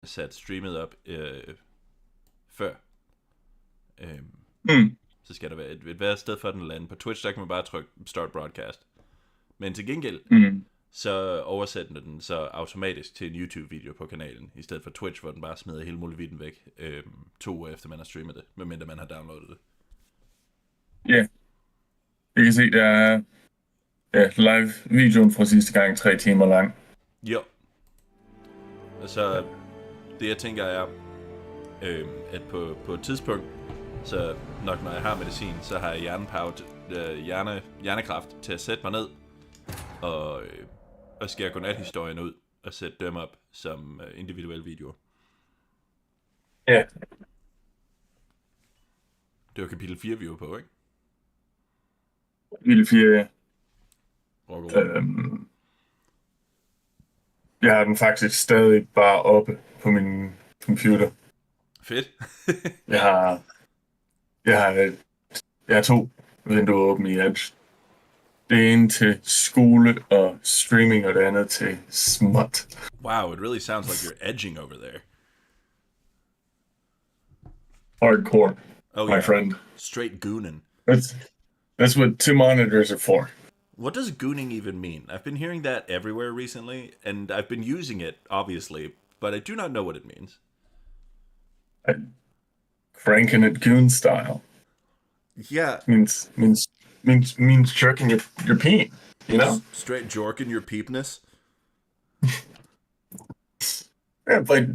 sat streamet op før. Så skal der være et værre sted for den eller anden. På Twitch, der kan man bare trykke Start Broadcast. Men til gengæld, så oversætter den så automatisk til en YouTube-video på kanalen, i stedet for Twitch, hvor den bare smider hele muligheden væk 2 uger efter man har streamet det, medmindre man har downloadet det. Ja. Yeah. Jeg kan se, der er live-videoen fra sidste gang 3 timer lang. Jo. Altså, det jeg tænker er, at på et tidspunkt, så nok når jeg har medicin, så har jeg hjernekraft til at sætte mig ned og skære godnat-historien ud og sætte dem op som individuelle videoer. Ja. Yeah. Det var kapitel 4, vi var på, ikke? Kapitel 4, ja. Jeg har den faktisk stadig bare oppe på min computer. Fedt. jeg har 2 vinduer åbne i Edge. Det ene til skole og streaming, og det andet til smut. Wow, it really sounds like you're edging over there. Hardcore, my friend. Straight gooning. That's what 2 monitors are for. What does gooning even mean? I've been hearing that everywhere recently, and I've been using it, obviously, but I do not know what it means. Cranking it goon style. Yeah. Means jerking your peen, you know? Straight jorking your peepness? Yeah, by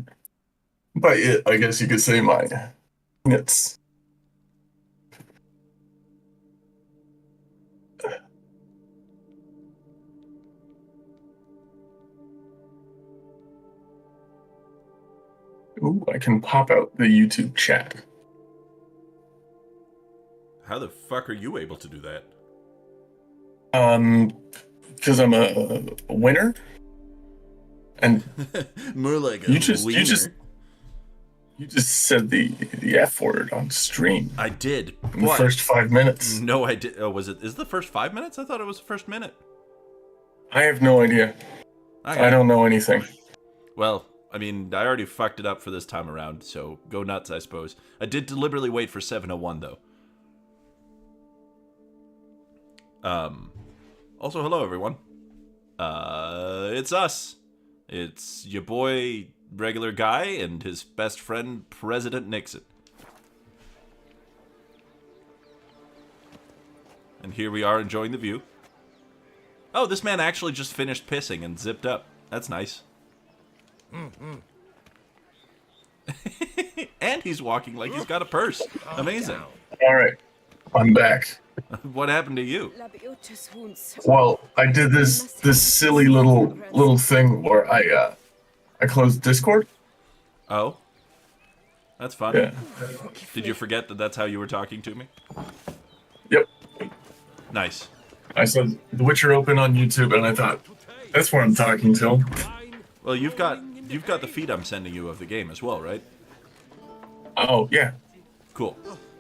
it, I guess you could say my nits. Ooh, I can pop out the YouTube chat. How the fuck are you able to do that? Because I'm a winner. And more like a you just said the F word on stream. I did. In the first 5 minutes. No, I did. Oh, was it? Is it the first 5 minutes? I thought it was the first minute. I have no idea. I don't know anything. Well, I mean, I already fucked it up for this time around, so go nuts, I suppose. I did deliberately wait for 7:01 though. Also, hello everyone. It's us. It's your boy, regular guy, and his best friend, President Nixon. And here we are enjoying the view. Oh, this man actually just finished pissing and zipped up. That's nice. And he's walking like he's got a purse. Amazing. All right, I'm back. What happened to you? Well, I did this silly little thing where I closed Discord. Oh, that's funny. Yeah. Did you forget that that's how you were talking to me? Yep. Nice. I said The Witcher open on YouTube, and I thought that's where I'm talking to. Well, you've got the feed I'm sending you of the game as well, right? Oh yeah. Cool.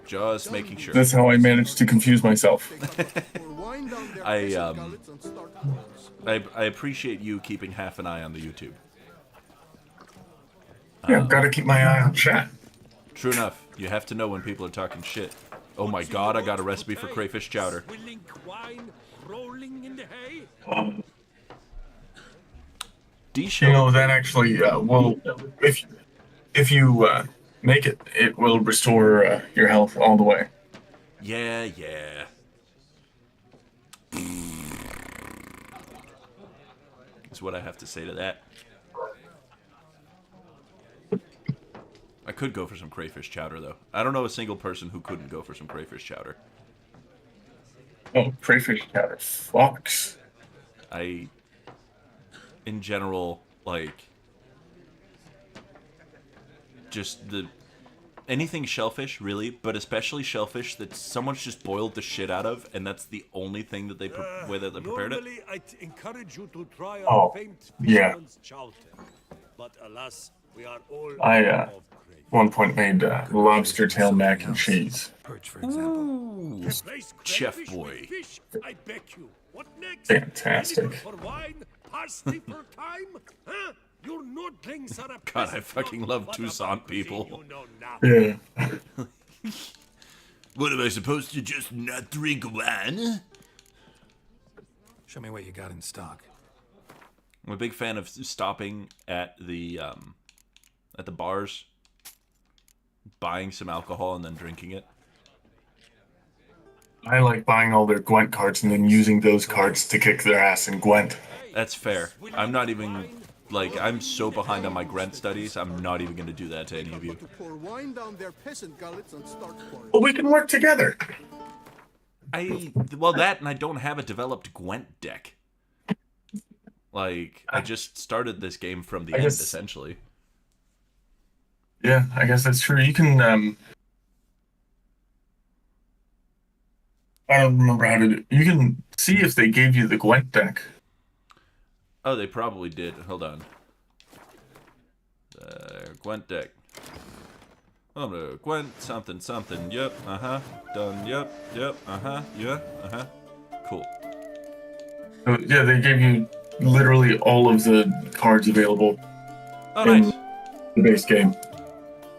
Just making sure. That's how I managed to confuse myself. I appreciate you keeping half an eye on the YouTube. Yeah, gotta keep my eye on chat. True enough. You have to know when people are talking shit. Oh my god, I got a recipe for crayfish chowder. You know, that actually will, if you make it, it will restore your health all the way. Yeah. That's what I have to say to that. I could go for some crayfish chowder, though. I don't know a single person who couldn't go for some crayfish chowder. Oh, crayfish chowder fucks. In general, like, just anything shellfish, really, but especially shellfish that someone's just boiled the shit out of, and that's the only thing that they way that they prepared it. I'd encourage you to try our famed fisherman's chowder, but alas, we are all at one point made lobster tail mac and cheese. Perch, for example. Ooh, chef boy. I beg you. What next? Fantastic. For wine, parsley for time? Huh? Your nordlings are a God, I fucking love Toussaint people. You know now. Yeah. What, am I supposed to just not drink wine? Show me what you got in stock. I'm a big fan of stopping at the bars, buying some alcohol and then drinking it. I like buying all their Gwent cards and then using those cards to kick their ass in Gwent. That's fair. I'm not even, like, I'm so behind on my Gwent studies, I'm not even going to do that to any of you. Well, we can work together. Well, that and I don't have a developed Gwent deck. Like, I just started this game from the end, essentially. Yeah, I guess that's true. You can, I don't remember how to do. You can see if they gave you the Gwent deck. Oh, they probably did. Hold on. Gwent deck. Gwent something something. Yep. Done. Yep. Yeah. Cool. So, yeah, they gave you literally all of the cards available. Oh, nice. The base game.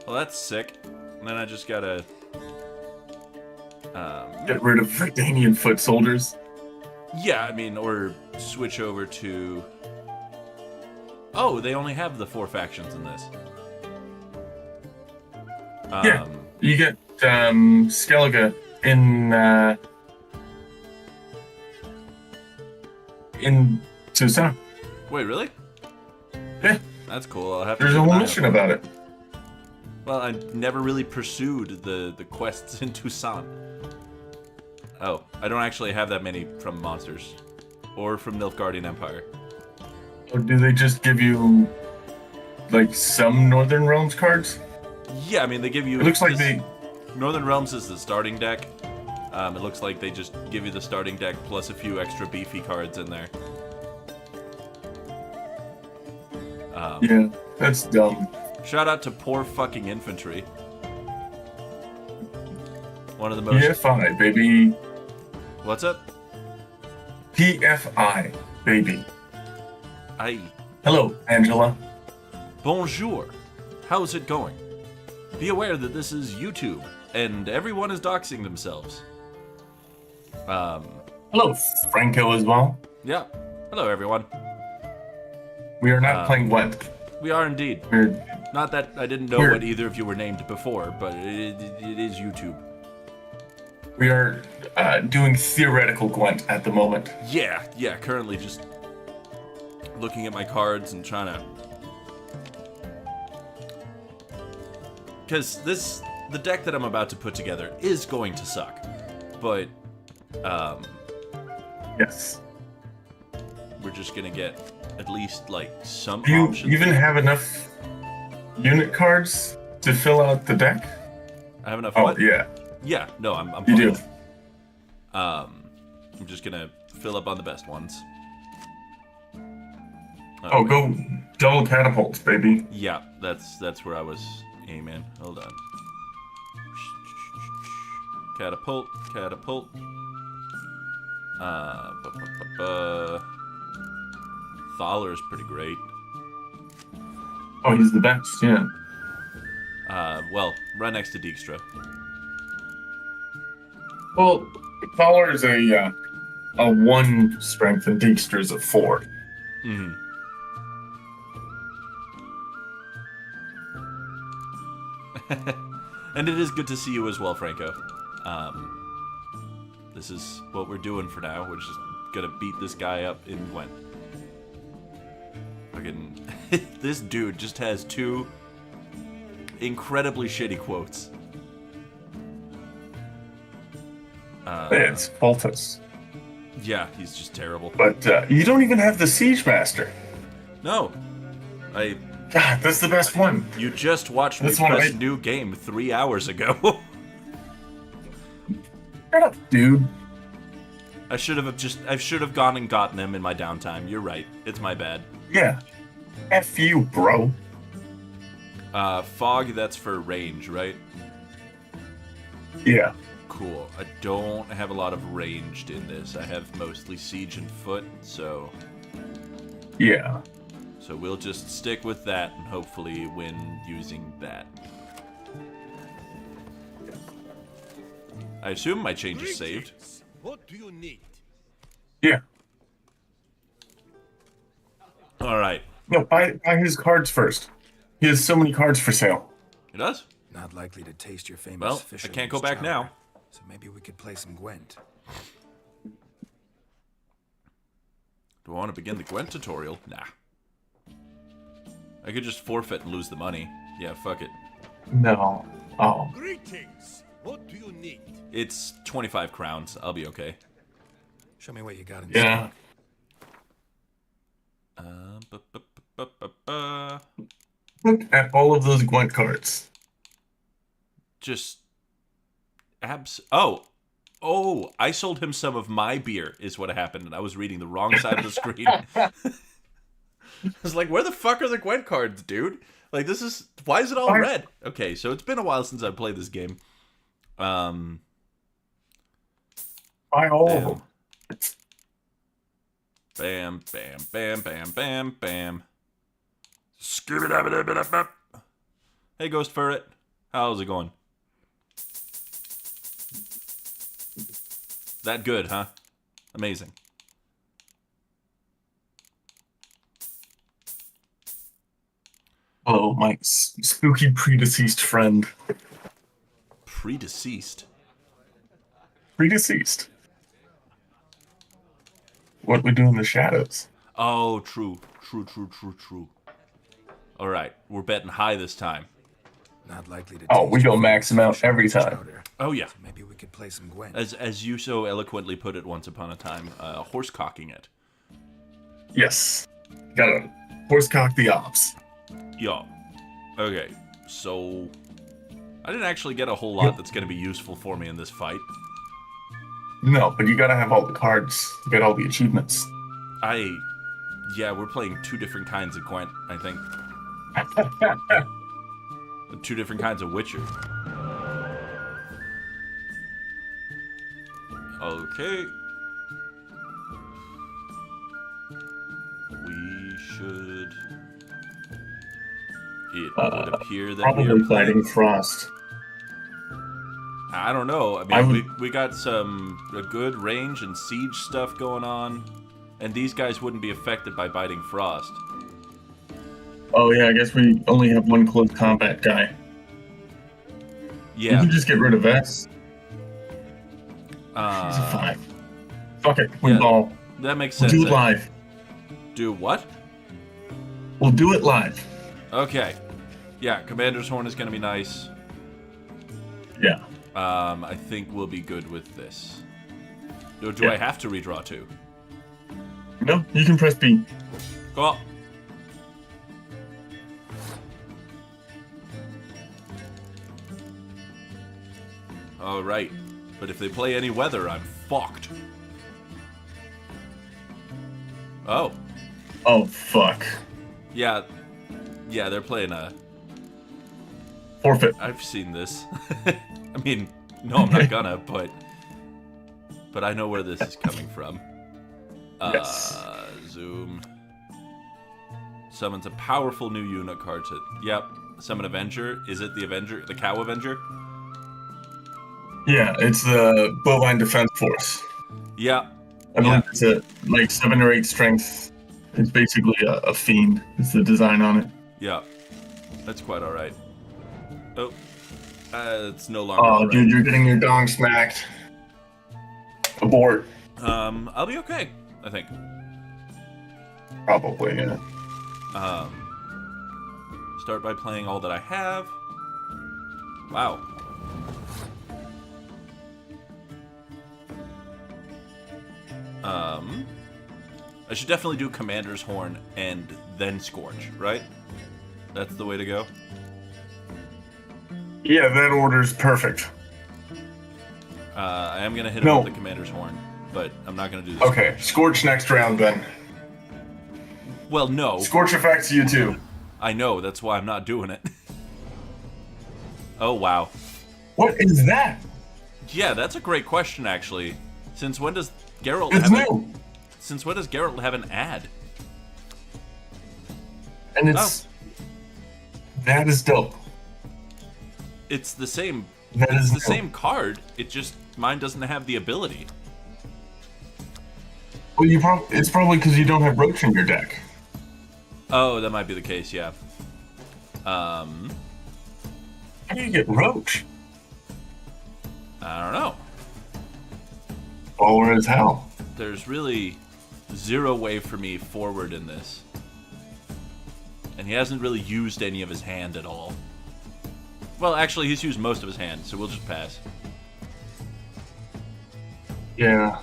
Well, that's sick. And then I just gotta get rid of Verdanian foot soldiers. Yeah, I mean, or switch over to. Oh, they only have the 4 factions in this. Yeah, you get Skellige in Toussaint. Wait, really? Yeah. That's cool. I'll have to. There's a whole mission about it. Well, I never really pursued the quests in Toussaint. Oh, I don't actually have that many from Monsters. Or from Nilfgaardian Empire. Or do they just give you, like, some Northern Realms cards? Yeah, I mean, they give you... It looks like they... Northern Realms is the starting deck. It looks like they just give you the starting deck plus a few extra beefy cards in there. Yeah, that's dumb. Shout out to poor fucking infantry. One of the most... PFI, baby. What's up? PFI, baby. Aye. Hello, Angela. Bonjour. How's it going? Be aware that this is YouTube, and everyone is doxing themselves. Hello, Franco as well. Yeah. Hello, everyone. We are not playing Gwent. We are indeed. Not that I didn't know what either of you were named before, but it is YouTube. We are doing theoretical Gwent at the moment. Yeah, currently just looking at my cards and trying to... Because the deck that I'm about to put together is going to suck, but, Yes. We're just gonna get at least, like, some Do you options. even have enough unit cards to fill out the deck? I have enough Oh, what? yeah. Yeah, no, I'm You fine. do. I'm just gonna fill up on the best ones. Oh, go double catapults, baby. Yeah, that's where I was aiming. Hold on. Catapult. Thaler's pretty great. Oh, he's the best, yeah. Well, right next to Dijkstra. Well, Fowler is a 1 strength and Dijkstra is a 4. Mm-hmm. And it is good to see you as well, Franco. This is what we're doing for now. We're just gonna beat this guy up in Gwent. Fucking... this dude just has 2 incredibly shitty quotes. It's Fultus. Yeah, he's just terrible. But you don't even have the Siege Master. No. God, that's the best one. You just watched me That's one press new game 3 hours ago. Shut up, dude. I should have gone and gotten him in my downtime. You're right. It's my bad. Yeah. F you, bro. Fog, that's for range, right? Yeah. Cool. I don't have a lot of ranged in this. I have mostly siege and foot, so... Yeah. So we'll just stick with that and hopefully win using that. I assume my change is saved. What do you need? Yeah. Alright. No, buy his cards first. He has so many cards for sale. It does? Not likely to taste your famous Well, I fisherman's can't go back chowder, now. So maybe we could play some Gwent. Do I want to begin the Gwent tutorial? Nah. I could just forfeit and lose the money. Yeah, fuck it. No. Oh. Greetings. What do you need? It's 25 crowns. I'll be okay. Show me what you got in Yeah. Look at all of those Gwent cards. Just Oh, I sold him some of my beer is what happened, and I was reading the wrong side of the screen. I was like, where the fuck are the Gwent cards, dude? Like, why is it all red? Okay, so it's been a while since I played this game. Buy all of them. Bam, bam, bam, bam, bam, bam. Hey, Ghost Ferret. How's it going? That good, huh? Amazing. Oh, my spooky predeceased friend. Predeceased? Predeceased. What we do in the shadows. Oh, true. True. Alright, we're betting high this time. Not likely to. Oh, we go max amount every time. Oh, yeah. So maybe we could play some Gwent. As you so eloquently put it once upon a time, horse cocking it. Yes. Gotta horsecock the ops. Yo. Okay, so I didn't actually get a whole lot that's going to be useful for me in this fight. No, but you gotta have all the cards to get all the achievements. Yeah, we're playing two different kinds of Gwent, I think. Two different kinds of Witcher. Okay. We should... It would appear that we are Probably fighting Frost. I don't know. I mean, we got a good range and siege stuff going on, and these guys wouldn't be affected by biting Frost. Oh yeah, I guess we only have one close combat guy. Yeah. You can just get rid of S. He's a 5. Fuck it, we ball. That makes We'll sense. do it live. Do what? We'll do it live. Okay. Yeah, Commander's Horn is going to be nice. Yeah. I think we'll be good with this. Do I have to redraw too? No, you can press B. Cool. Alright. But if they play any weather, I'm fucked. Oh. Oh, fuck. Yeah. Yeah, they're playing a... Forfeit. I've seen this. I mean, no, I'm not gonna, but I know where this is coming from. Yes. Zoom. Summons a powerful new unit card to... Yep. Summon Avenger. Is it the Avenger? The Cow Avenger? Yeah, it's the Bovine Defense Force. Yeah. I believe it's a, like, 7 or 8 strength. It's basically a fiend. It's the design on it. Yeah. That's quite alright. Oh. It's no longer Oh, alright. dude, you're getting your dong smacked. Abort. I'll be okay, I think. Probably, yeah. Start by playing all that I have. Wow. I should definitely do Commander's Horn and then Scorch, right? That's the way to go? Yeah, that order's perfect. I am going to hit him with the Commander's Horn, but I'm not going to do this. Okay, Scorch next round then. Well, no. Scorch affects you too. I know, that's why I'm not doing it. Oh, wow. What is that? Yeah, that's a great question, actually. Since when does Geralt It's have new. Since when does Geralt have an ad? And that is dope. It's the same. That is the same card. It just mine doesn't have the ability. Well, it's probably because you don't have Roach in your deck. Oh, that might be the case. Yeah. How do you get Roach? I don't know. Baller as hell. There's really zero way for me forward in this. And he hasn't really used any of his hand at all. Well, actually, he's used most of his hand, so we'll just pass. Yeah.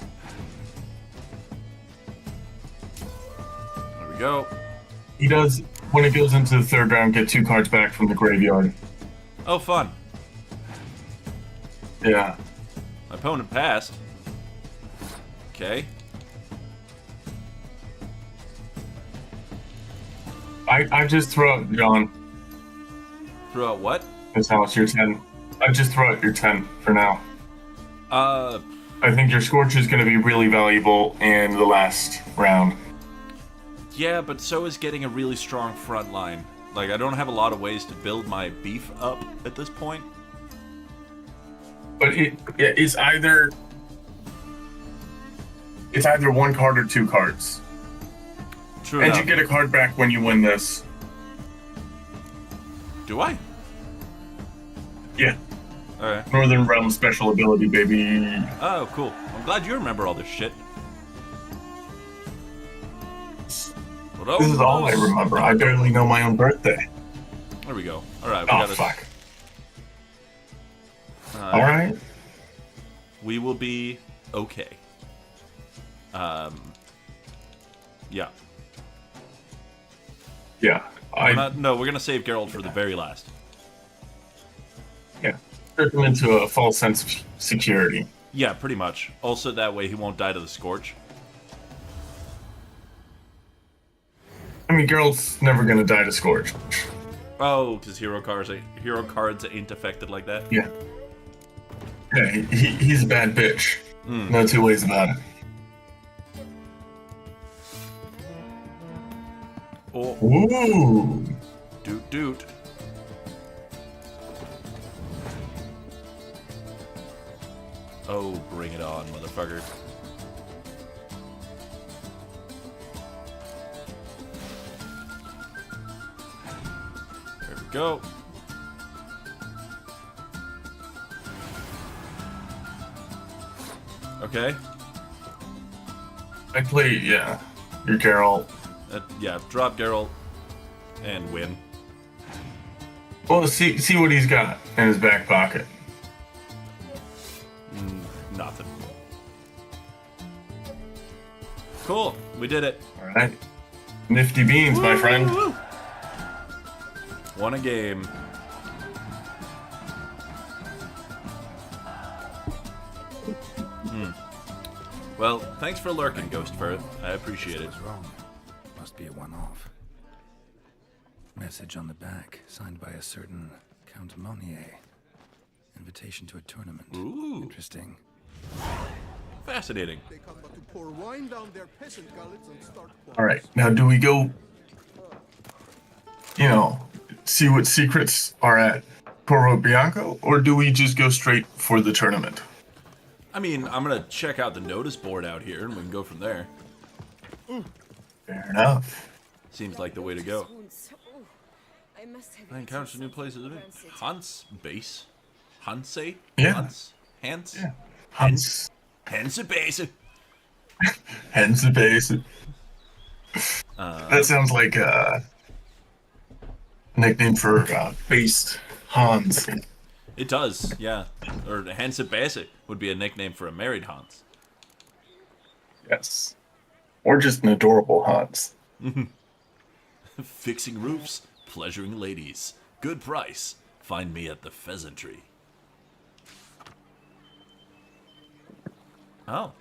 There we go. He does, when it goes into the third round, get 2 cards back from the graveyard. Oh, fun. Yeah. My opponent passed. Okay. I just throw out, John. Throw out what? That's how it's your 10. I just throw out your 10 for now. I think your Scorch is going to be really valuable in the last round. Yeah, but so is getting a really strong front line. Like, I don't have a lot of ways to build my beef up at this point. But it's either 1 card or 2 cards. True and enough. you get a card back when you win this. Do I? Yeah. Alright. Northern Realm special ability, baby. Oh, cool. I'm glad you remember all this shit. This is all I remember. I barely know my own birthday. There we go. Alright, fuck. Alright. We will be okay. Yeah. Yeah. We're gonna save Geralt for the very last. Yeah. Trick him into a false sense of security. Yeah, pretty much. Also, that way he won't die to the Scorch. I mean, Geralt's never gonna die to Scorch. Oh, because hero cards ain't affected like that? Yeah. Yeah, he's a bad bitch. No 2 ways about it. Oh. Ooh. Doot. Oh, bring it on, motherfucker. There we go. Okay. I play, yeah. Your Geralt. Yeah, drop Geralt and win. Well, see what he's got in his back pocket. Nothing. Cool, we did it. All right. Nifty beans, my friend. Woo! Won a game. Well, thanks for lurking, Ghost Firth. I appreciate it. Was wrong. Must be a one-off. Message on the back, signed by a certain Count Monnier. Invitation to a tournament. Ooh. Interesting. Fascinating. They come but to pour wine down their peasant gullets and start All right. Now, do we go, see what secrets are at Corvo Bianco, or do we just go straight for the tournament? I mean, I'm gonna check out the notice board out here, and we can go from there. Fair enough. Seems like the way to go. I encountered new places. Hans base. Hanse? Yeah. Hans? Yeah. Hans. Hanse base. Hence the base. That sounds like a nickname for based Hans. It does, yeah. Or Hanse base would be a nickname for a married Hans. Yes. Or just an adorable Hans. Fixing roofs, pleasuring ladies. Good price. Find me at the Pheasantry. Oh.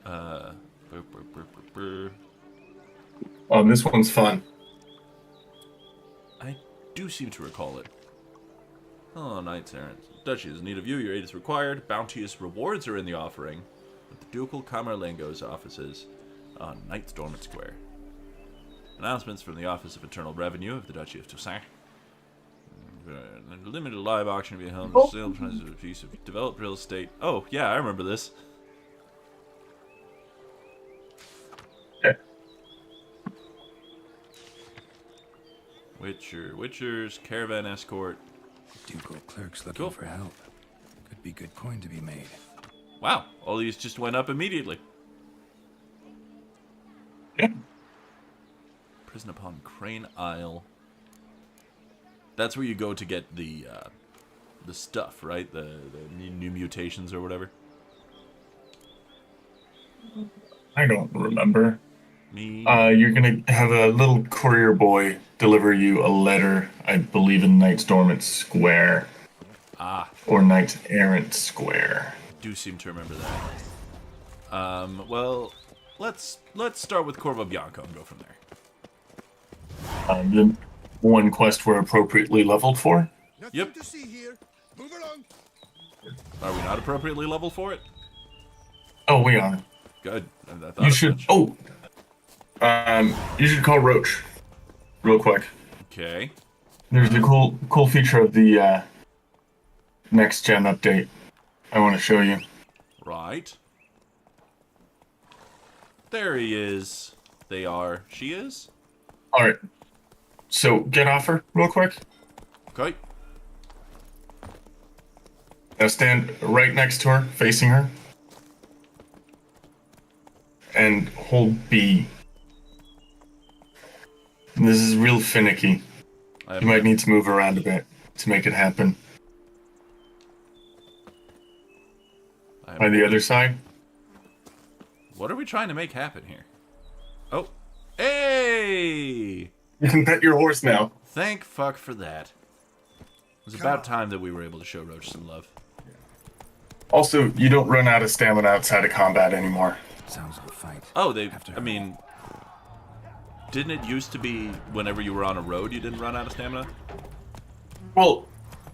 Oh, this one's fun. I do seem to recall it. Oh, Knights Errant. Duchy is in need of you. Your aid is required. Bounteous rewards are in the offering. With the Ducal Camerlengo's offices on Knight's Dormant Square. Announcements from the Office of Internal Revenue of the Duchy of Toussaint. A limited live auction will be held. The sale price of a piece of developed real estate. Oh, yeah, I remember this. Yeah. Witcher's caravan escort. Ducal clerks looking for help. Could be good coin to be made. Wow, all these just went up immediately. Yeah. Prison upon Crane Isle. That's where you go to get the stuff, right? The new mutations or whatever. I don't remember. Me. You're gonna have a little courier boy deliver you a letter, I believe, in Knight's Dormant Square. Ah. Or Knight's Errant Square. Do seem to remember that. Well, let's start with Corvo Bianco and go from there. The one quest we're appropriately leveled for. Yep. To see here. Move along. Are we not appropriately leveled for it? Oh, we are. Good. You should. Oh. You should call Roach, real quick. Okay. There's a cool feature of the next gen update I want to show you. Right. There he is. They are. She is? All right. So get off her real quick. Okay. Now stand right next to her, facing her. And hold B. This is real finicky. You might need to move around a bit to make it happen. By the other side. What are we trying to make happen here? Oh. Hey! You can pet your horse now. Thank fuck for that. It was about time that we were able to show Roach some love. Also, you don't run out of stamina outside of combat anymore. Sounds like a fight. Oh, I mean, didn't it used to be whenever you were on a road you didn't run out of stamina? Well,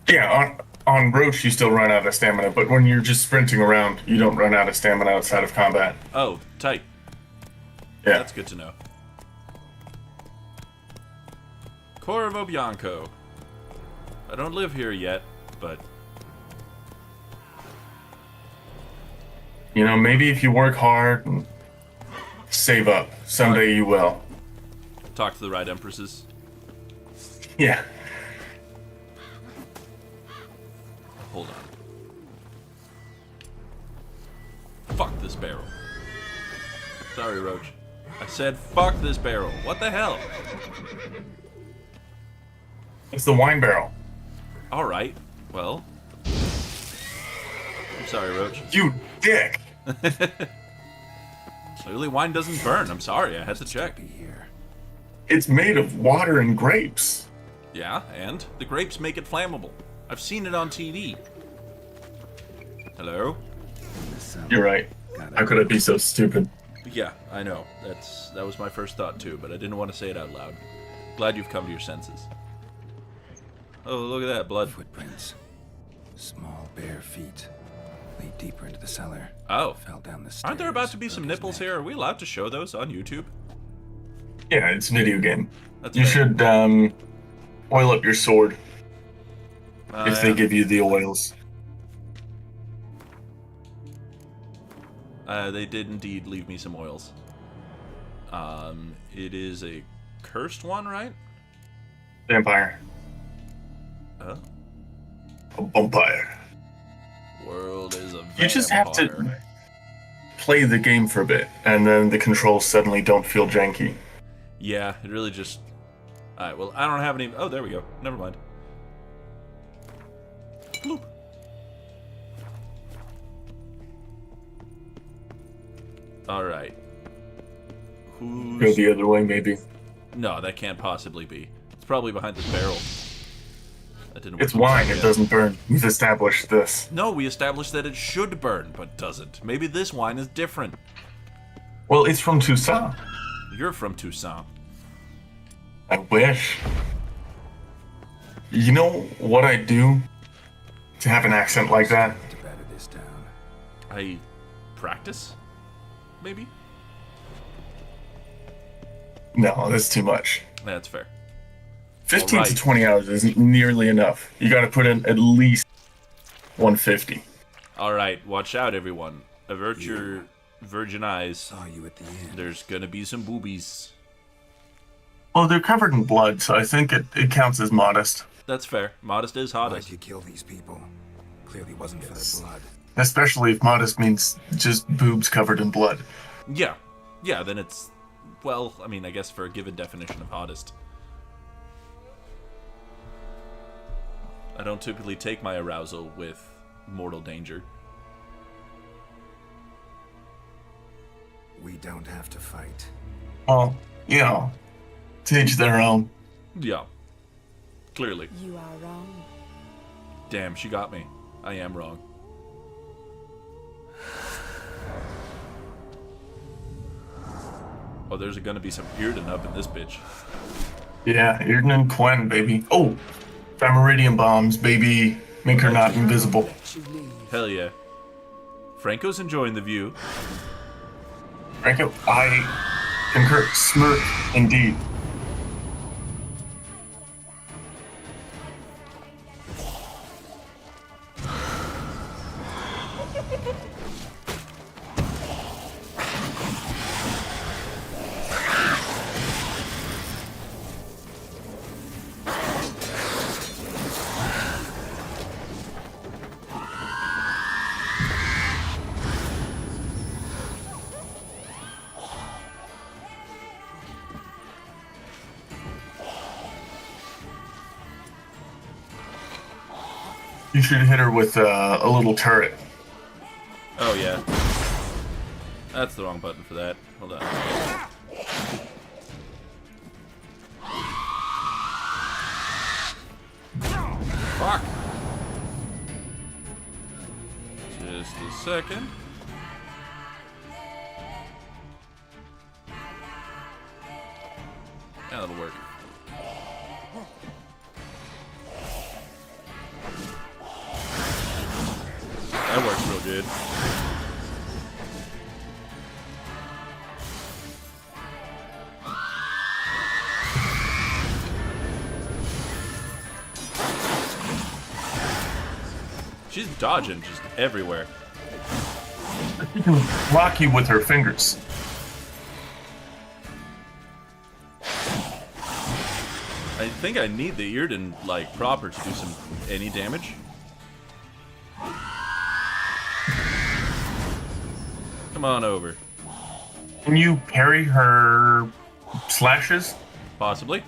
yeah, on Roach you still run out of stamina, but when you're just sprinting around, you don't run out of stamina outside of combat. Oh, tight. Yeah. That's good to know. Corvo Bianco. I don't live here yet, but... You know, maybe if you work hard and save up, someday you will. Talk to the right empresses. Yeah. Hold on. Fuck this barrel. Sorry, Roach. I said fuck this barrel. What the hell? It's the wine barrel. Alright. Well. I'm sorry, Roach. You dick! Clearly wine doesn't burn. I'm sorry. I had to check. It's made of water and grapes. Yeah, and the grapes make it flammable. I've seen it on TV. Hello? You're right. How could I be so stupid? Yeah, I know. That was my first thought too, but I didn't want to say it out loud. Glad you've come to your senses. Oh, look at that, blood. Footprints. Small, bare feet. Lead deeper into the cellar. Oh. Fell down the stairs. Aren't there about to be some nipples here? Are we allowed to show those on YouTube? Yeah, it's a video game. That's you right. should oil up your sword if they yeah. give you the oils. They did indeed leave me some oils. It is a cursed one, right? Vampire. Oh. A vampire. World is a vampire. You just have to play the game for a bit, and then the controls suddenly don't feel janky. Yeah, it really just... Alright, well, I don't have any... Oh, there we go. Never mind. Bloop. Alright. Who's... Go the other way, maybe. No, that can't possibly be. It's probably behind this barrel. That didn't work. It's wine, it doesn't burn. We've established this. No, we established that it should burn, but doesn't. Maybe this wine is different. Well, it's from Toussaint. You're from Toussaint. I wish. You know what I'd do to have an accent like that? To batter this down. I practice? Maybe? No, that's too much. That's fair. 15 to 20 hours isn't nearly enough. You got to put in at least 150. All right, watch out, everyone. Avert your virgin eyes. Saw you at the end. There's gonna be some boobies. Well, they're covered in blood, so I think it counts as modest. That's fair. Modest is hottest. Why'd you kill these people? Clearly wasn't for the blood. Especially if modest means just boobs covered in blood. Yeah. Yeah, then it's... Well, I mean, I guess for a given definition of hottest. I don't typically take my arousal with mortal danger. We don't have to fight. Well, you know, to each their own. Yeah. Clearly. You are wrong. Damn, she got me. I am wrong. Oh, there's gonna be some Irden up in this bitch. Yeah, Irden and Quen, baby. Oh, Famiridium bombs, baby. Make her not invisible. Hell yeah. Franco's enjoying the view. Franco, I concur. Smirk, indeed. You should hit her with a little turret. Oh, yeah. That's the wrong button for that. Hold on. Fuck! Just a second. Yeah, that'll work. That works real good. She's dodging just everywhere. She can block you with her fingers. I think I need the Irden, like, proper to do any damage. Come on over. Can you parry her slashes? Possibly.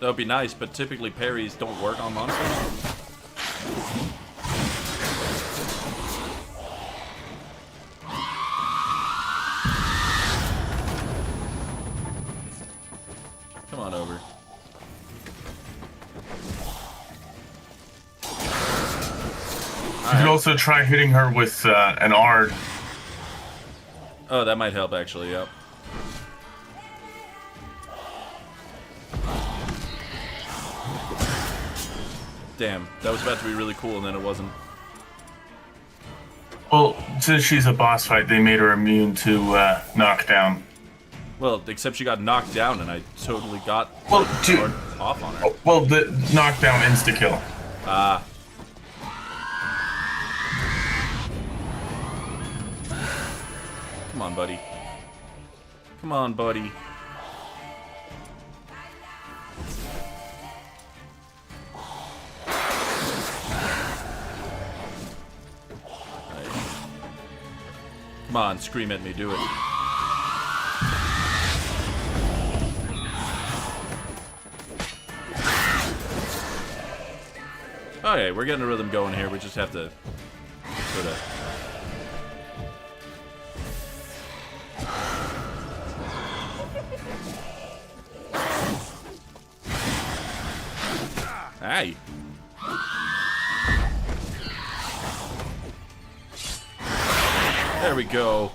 That would be nice, but typically parries don't work on monsters. Come on over. You could also try hitting her with an Ard. Oh, that might help, actually, yep. Damn, that was about to be really cool, and then it wasn't. Well, since she's a boss fight, they made her immune to knockdown. Well, except she got knocked down, and I totally got off on her. Well, the knockdown insta-kill. Ah. Come on, buddy. Come on, buddy. Come on, scream at me, do it. Okay, we're getting a rhythm going here. We just have to sort of... Hey. There we go.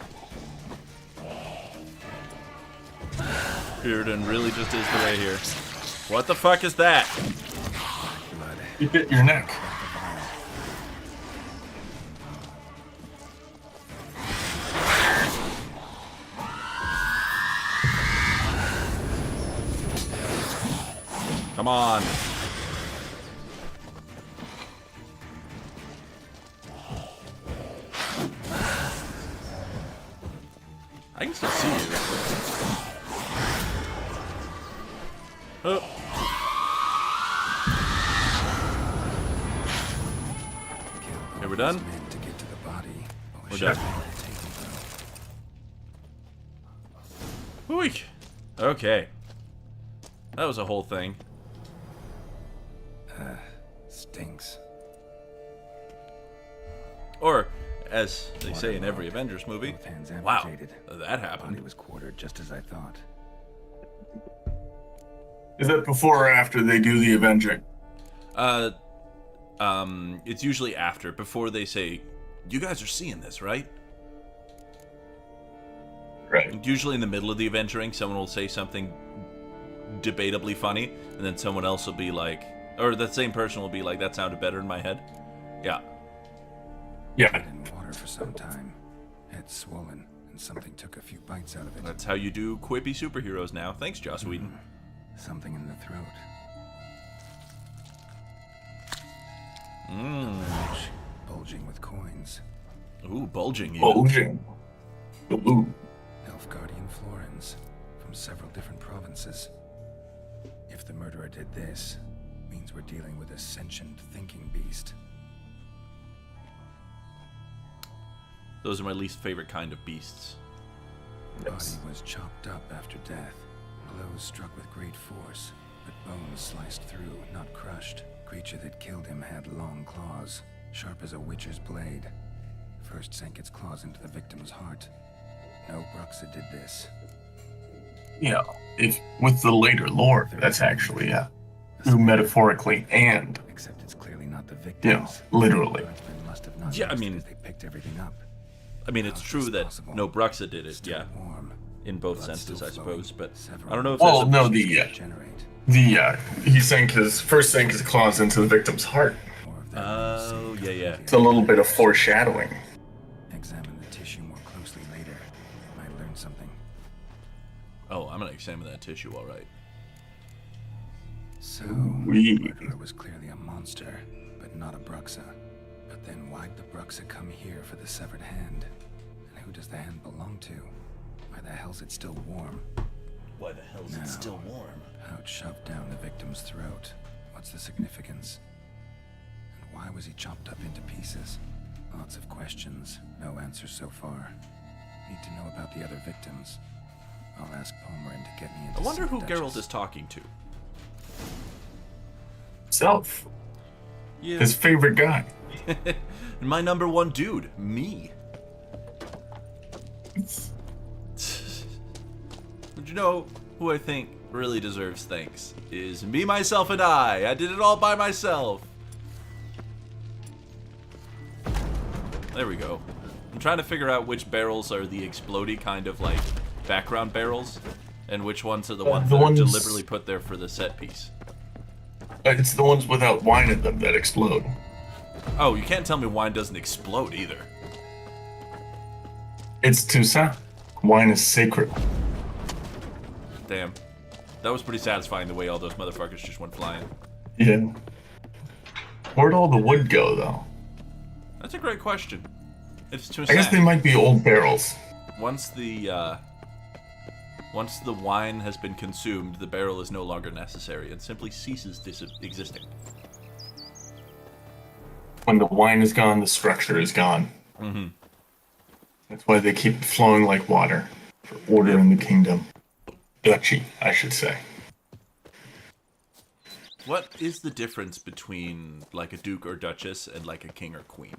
Irden really just is the way here. What the fuck is that? You bit your neck. on. I can still see you. Oh. Okay, we're done? We're done. Weak. Okay. That was a whole thing. Stinks. Or, as they say in every Avengers movie, wow, that happened. Body was quartered just as I thought. Is that before or after they do the avenging? It's usually after. Before they say, you guys are seeing this, right? Right. Usually in the middle of the avenging, someone will say something debatably funny, and then someone else will be like, or that same person will be like, that sounded better in my head. Yeah. Yeah. In water for some time. Head swollen, and something took a few bites out of it. That's how you do quippy superheroes now. Thanks, Joss Whedon. Something in the throat. Bulging with coins. Ooh, bulging. Even. Bulging. Ooh. Elf Guardian Florins from several different provinces. If the murderer did this, means we're dealing with a sentient thinking beast. Those are my least favorite kind of beasts. The body was chopped up after death. Blows struck with great force, but bones sliced through, not crushed. Creature that killed him had long claws, sharp as a witcher's blade. First sank its claws into the victim's heart. No Bruxa did this. Yeah, if with the later lore, that's actually true metaphorically and except it's clearly not the victims. Literally. Must have not Yeah, I mean, they picked everything up. I mean, it's true that no Bruxa did it. Still yeah, warm. in both Blood senses, still I suppose. flowing. But I don't know if. Well, that's no, Generate. he sank his claws into the victim's heart. More of that Oh, same yeah, yeah. It's a little bit of foreshadowing. Examine the tissue more closely later. Might learn something. Oh, I'm gonna examine that tissue. All right. So, We- the murderer was clearly a monster, but not a Bruxa. But then why'd the Bruxa come here for the severed hand? And who does the hand belong to? Why the hell's it still warm? Why the hell is No. it still warm? How it shoved down the victim's throat. What's the significance? And why was he chopped up into pieces? Lots of questions, no answers so far. Need to know about the other victims. I'll ask Palmerin to get me into I wonder see who the Geralt Duchess. is talking to. Self. Yeah. His favorite guy. My number one dude, me. But you know who I think really deserves thanks is me, myself, and I. I did it all by myself. There we go. I'm trying to figure out which barrels are the explodey kind of like background barrels, and which ones are the ones the that ones- are deliberately put there for the set piece. It's the ones without wine in them that explode. Oh, you can't tell me wine doesn't explode either. It's Toussaint. Wine is sacred. Damn. That was pretty satisfying the way all those motherfuckers just went flying. Yeah. Where'd all the wood go, though? That's a great question. It's too I guess sad. they might be old barrels. Once the wine has been consumed, the barrel is no longer necessary and simply ceases existing. When the wine is gone, the structure is gone. Mm-hmm. That's why they keep it flowing like water. For order in the kingdom. Duchy, I should say. What is the difference between like a duke or duchess and like a king or queen?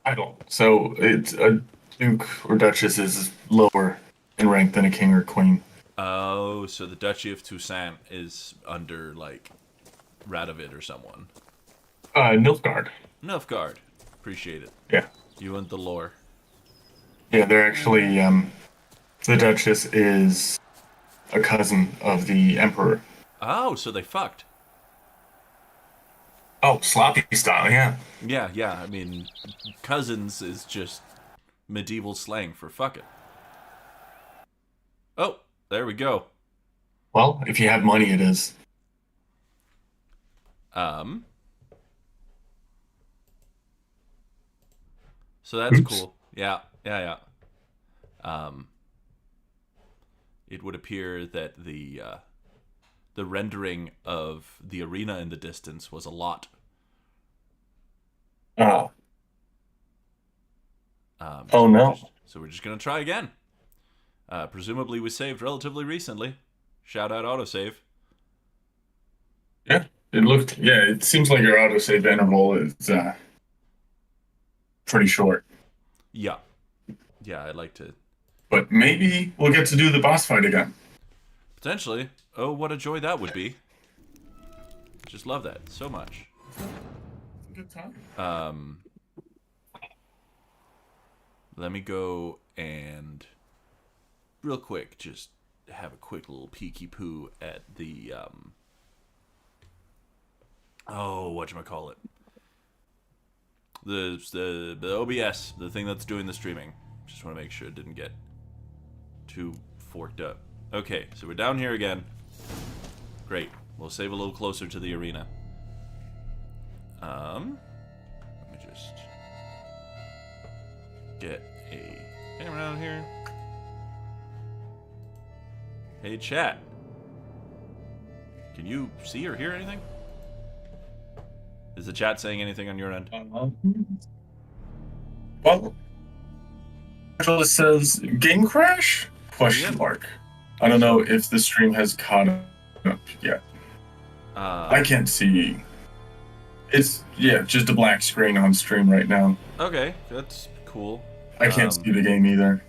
I don't. So it's a duke or duchess is lower in rank than a king or queen. Oh, so the Duchy of Toussaint is under like Radovid or someone. Nilfgaard. Nilfgaard. Appreciate it. Yeah. You and the lore. Yeah, they're actually, the duchess is a cousin of the emperor. Oh, so they fucked. Oh, sloppy style, yeah. Yeah. I mean, cousins is just medieval slang for fuck it. Oh, there we go. Well, if you have money, it is. So that's Oops. cool. Yeah. It would appear that the rendering of the arena in the distance was a lot. Oh. So No. We're just gonna try again. Presumably we saved relatively recently. Shout out autosave. Yeah, it seems like your autosave interval is pretty short. Yeah. I'd like to. But maybe we'll get to do the boss fight again. Potentially. Oh, what a joy that would be. Just love that so much. It's a good time. Let me go and real quick just have a quick little peeky poo at the whatchamacallit. The OBS, the thing that's doing the streaming. Just want to make sure it didn't get too forked up. Okay, so we're down here again. Great. We'll save a little closer to the arena. Let me just get a camera out here. Hey, chat. Can you see or hear anything? Is the chat saying anything on your end? Well, it says game crash? Question mark. I don't know if the stream has caught up yet. I can't see. It's just a black screen on stream right now. Okay, that's cool. I can't see the game either.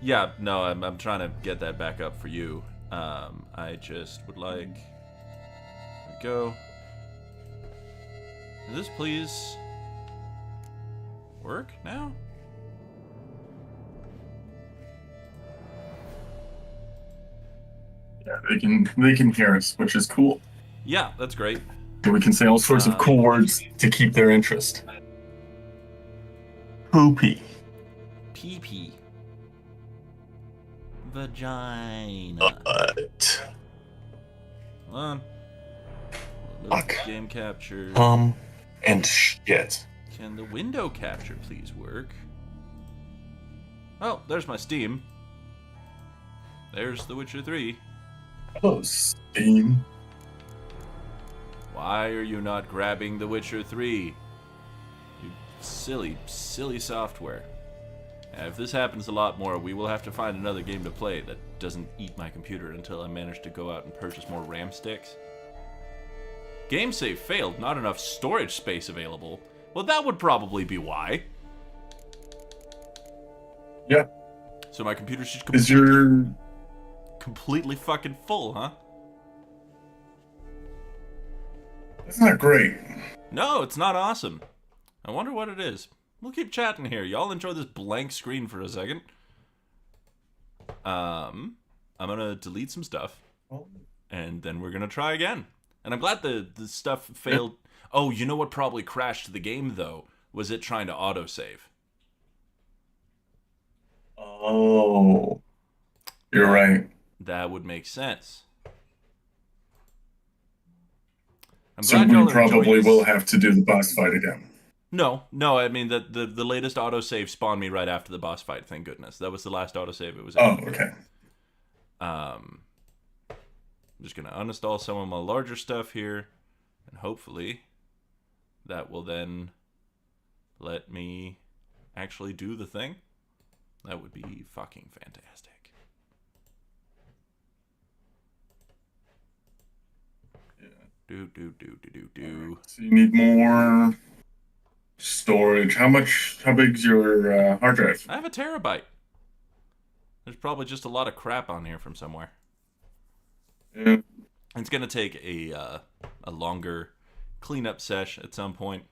Yeah, no, I'm trying to get that back up for you. I just would like. There we go. Does this please work now? Yeah, they can hear us, which is cool. Yeah, that's great. We can say all sorts of cool words to keep their interest. Poopy. Pee-pee. Vagina. What? Hold on. Fuck. Game capture. And shit. Can the window capture please work? Oh, there's my Steam. There's The Witcher 3. Oh, Steam. Why are you not grabbing The Witcher 3? You silly, silly software. And if this happens a lot more, we will have to find another game to play that doesn't eat my computer until I manage to go out and purchase more RAM sticks. Game save failed, not enough storage space available. Well, that would probably be why. Yeah. So my computer's just completely fucking full, huh? That's not great. No, it's not awesome. I wonder what it is. We'll keep chatting here. Y'all enjoy this blank screen for a second. I'm gonna delete some stuff. And then we're gonna try again. And I'm glad the stuff failed. Oh, you know what probably crashed the game, though? Was it trying to autosave. Oh. You're right. That would make sense. So we probably will have to do the boss fight again. No, I mean, the latest autosave spawned me right after the boss fight, thank goodness. That was the last autosave it was in. Oh, okay. I'm just going to uninstall some of my larger stuff here, and hopefully that will then let me actually do the thing. That would be fucking fantastic. Do. Right. So you need more storage. How big's your hard drive? I have a terabyte. There's probably just a lot of crap on here from somewhere. Yeah. It's gonna take a longer cleanup sesh at some point.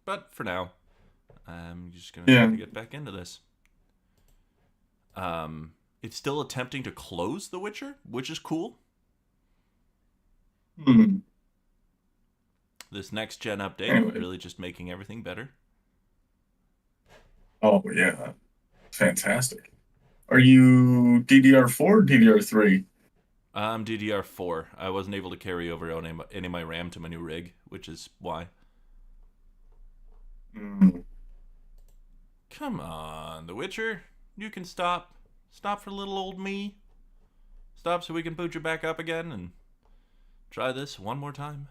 But for now, I'm just gonna try to get back into this. It's still attempting to close The Witcher, which is cool. This next gen update really just making everything better. Oh yeah, fantastic. Are you DDR4 or DDR3? DDR4. I wasn't able to carry over any of my RAM to my new rig, which is why. Come on, The Witcher. You can stop. Stop for little old me. Stop so we can boot you back up again and try this one more time.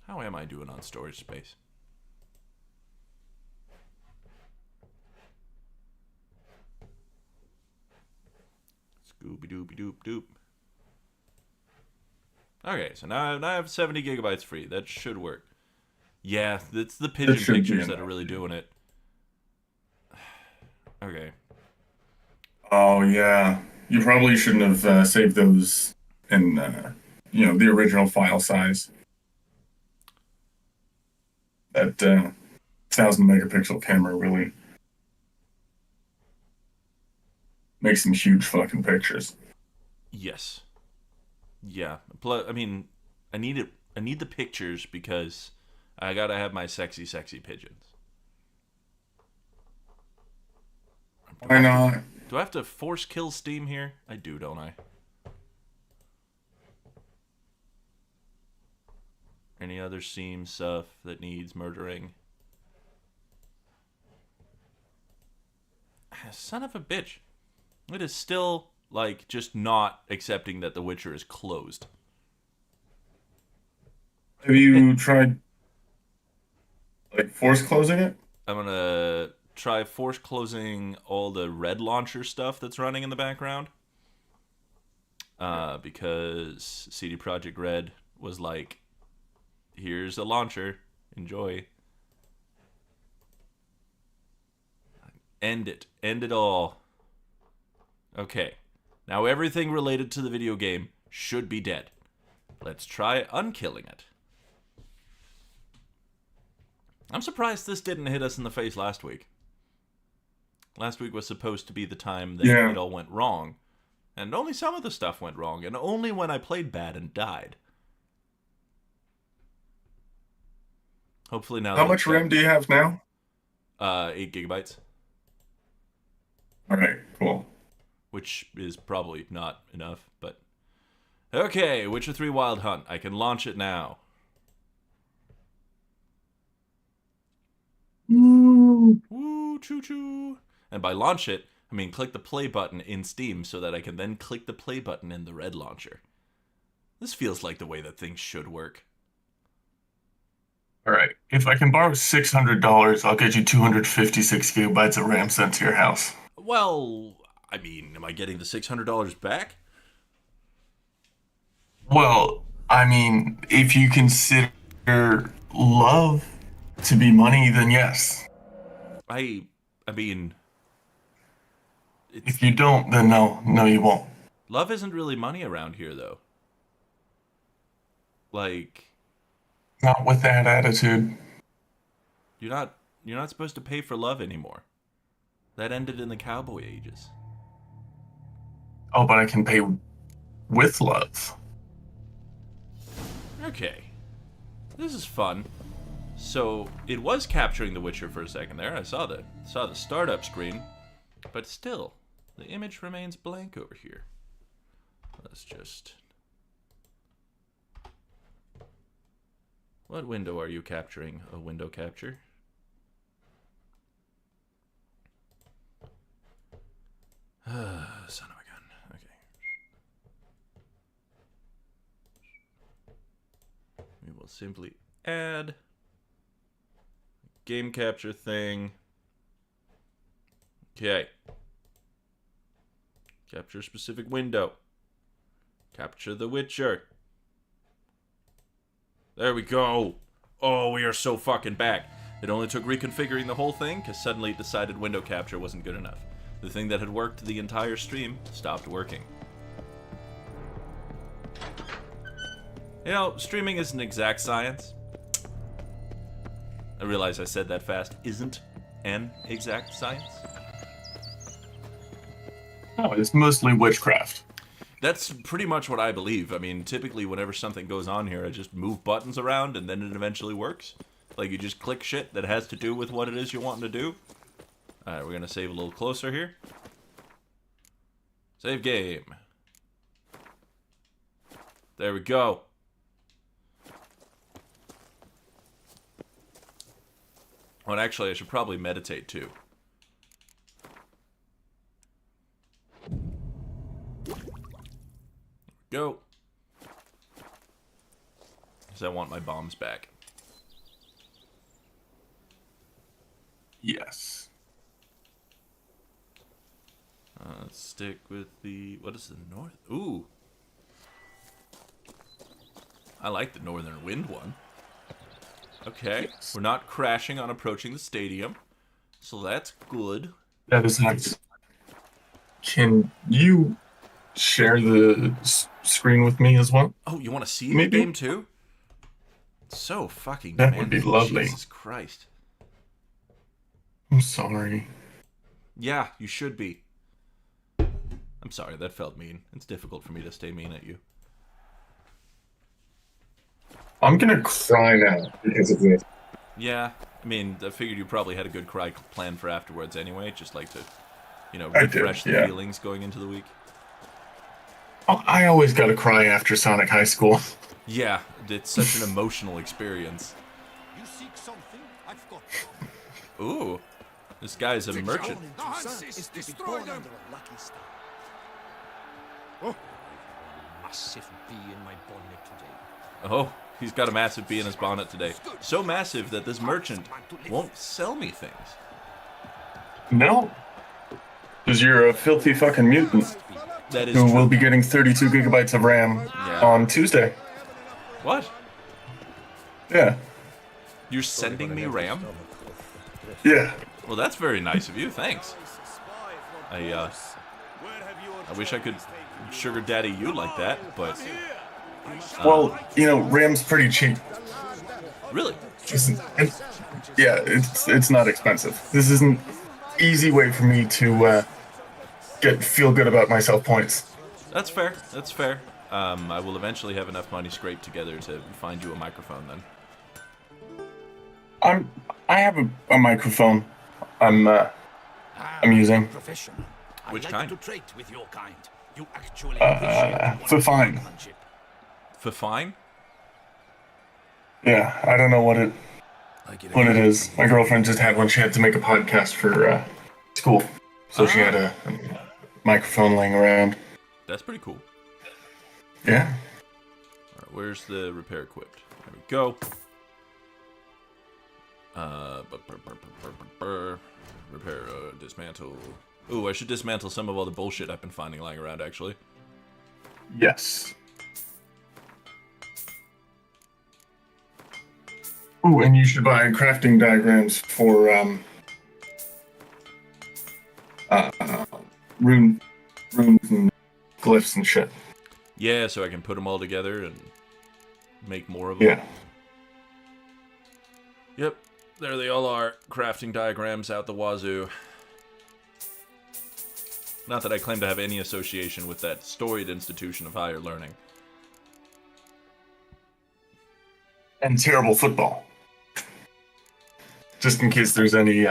How am I doing on storage space? Scooby-dooby-doop-doop. Okay, so now I have 70 gigabytes free. That should work. Yeah, it's the pigeon pictures that are really doing it. Okay. Oh, yeah. You probably shouldn't have saved those in, the original file size. That 1,000 megapixel camera really makes some huge fucking pictures. Yes. Yeah. I mean, I need the pictures because I gotta have my sexy pigeons. Why not? Do I have to force kill Steam here? I do, don't I? Any other Steam stuff that needs murdering? Son of a bitch. It is still, like, just not accepting that The Witcher is closed. Have you tried, like, force closing it? I'm gonna try force closing all the red launcher stuff that's running in the background. Because CD Projekt Red was like, here's a launcher, enjoy. End it all. Okay, now everything related to the video game should be dead. Let's try unkilling it. I'm surprised this didn't hit us in the face last week. Last week was supposed to be the time that it all went wrong. And only some of the stuff went wrong, and only when I played bad and died. Hopefully now... How much RAM do you have now? 8 gigabytes. Alright, cool. Which is probably not enough, but... Okay, Witcher 3 Wild Hunt. I can launch it now. Woo, choo-choo. And by launch it, I mean click the play button in Steam so that I can then click the play button in the red launcher. This feels like the way that things should work. Alright, if I can borrow $600, I'll get you 256 gigabytes of RAM sent to your house. Well, I mean, am I getting the $600 back? Well, I mean, if you consider love to be money, then yes. I mean... If you don't, then no, you won't. Love isn't really money around here, though. Like... Not with that attitude. You're not supposed to pay for love anymore. That ended in the cowboy ages. Oh, but I can pay with love. Okay. This is fun. So, it was capturing The Witcher for a second there. I saw the startup screen. But still, the image remains blank over here. Let's just... What window are you capturing? A window capture? Son of a gun. Okay. We will simply add game capture thing. Okay. Capture specific window. Capture The Witcher. There we go. Oh, we are so fucking back. It only took reconfiguring the whole thing because suddenly it decided window capture wasn't good enough. The thing that had worked the entire stream stopped working. You know, streaming isn't exact science. I realize I said that fast. Isn't an exact science. Oh, it's mostly witchcraft. That's pretty much what I believe. I mean, typically whenever something goes on here, I just move buttons around and then it eventually works. Like, you just click shit that has to do with what it is you're wanting to do. Alright, we're going to save a little closer here. Save game. There we go. Oh, and actually, I should probably meditate too. Go. Because I want my bombs back. Yes. Let's stick with the... What is the north? Ooh. I like the northern wind one. Okay. Yes. We're not crashing on approaching the stadium. So that's good. That is nice. Can you share the screen with me as well? Oh, you want to see the game too? So fucking that would be lovely. Jesus Christ. I'm sorry. Yeah, you should be. I'm sorry, that felt mean. It's difficult for me to stay mean at you. I'm gonna cry now because of this. Yeah, I mean, I figured you probably had a good cry plan for afterwards anyway. Just like to, you know, refresh the feelings going into the week. Oh, I always gotta cry after Sonic High School. Yeah, it's such an emotional experience. You seek something? I've got. Ooh, this guy's a merchant. Oh, massive bee in my bonnet today. Oh, he's got a massive bee in his bonnet today. So massive that this merchant won't sell me things. No. Because you're a filthy fucking mutant. That is who true. will be getting 32 gigabytes of RAM on Tuesday. What? Yeah. You're sending me RAM? Yeah. Well, that's very nice of you. Thanks. I wish I could sugar daddy you like that, but... well, you know, RAM's pretty cheap. Really? It's not expensive. This is an easy way for me to feel good about myself points. That's fair. That's fair. I will eventually have enough money scraped together to find you a microphone then. I have a microphone. I'm using. Which kind? For fine. For fine? Yeah, I don't know what it is. My girlfriend just had one. She had to make a podcast for school, so she had a microphone laying around. That's pretty cool. Yeah. All right, where's the repair equipped? There we go. Repair, dismantle. Ooh, I should dismantle some of all the bullshit I've been finding lying around, actually. Yes. Ooh, and you should buy crafting diagrams for runes and glyphs and shit. Yeah, so I can put them all together and make more of them. Yeah. Yep, there they all are. Crafting diagrams out the wazoo. Not that I claim to have any association with that storied institution of higher learning. And terrible football. Just in case there's any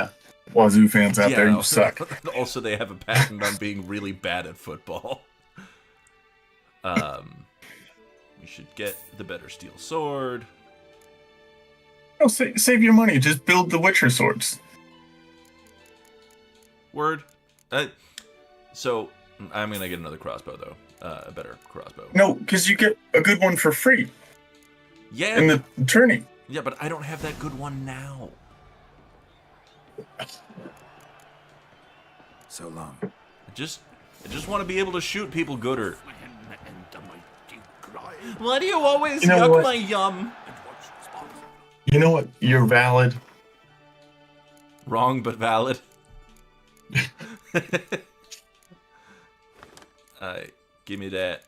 Wazoo fans out there who suck. Also, they have a patent on being really bad at football. We should get the better steel sword. No, save your money. Just build the Witcher swords. Word. So, I'm going to get another crossbow, though. A better crossbow. No, because you get a good one for free. Yeah. In the tourney. Yeah, but I don't have that good one now. So long. I just want to be able to shoot people gooder. Why do you always yuck my yum? You know what? You're valid. Wrong, but valid. Give me that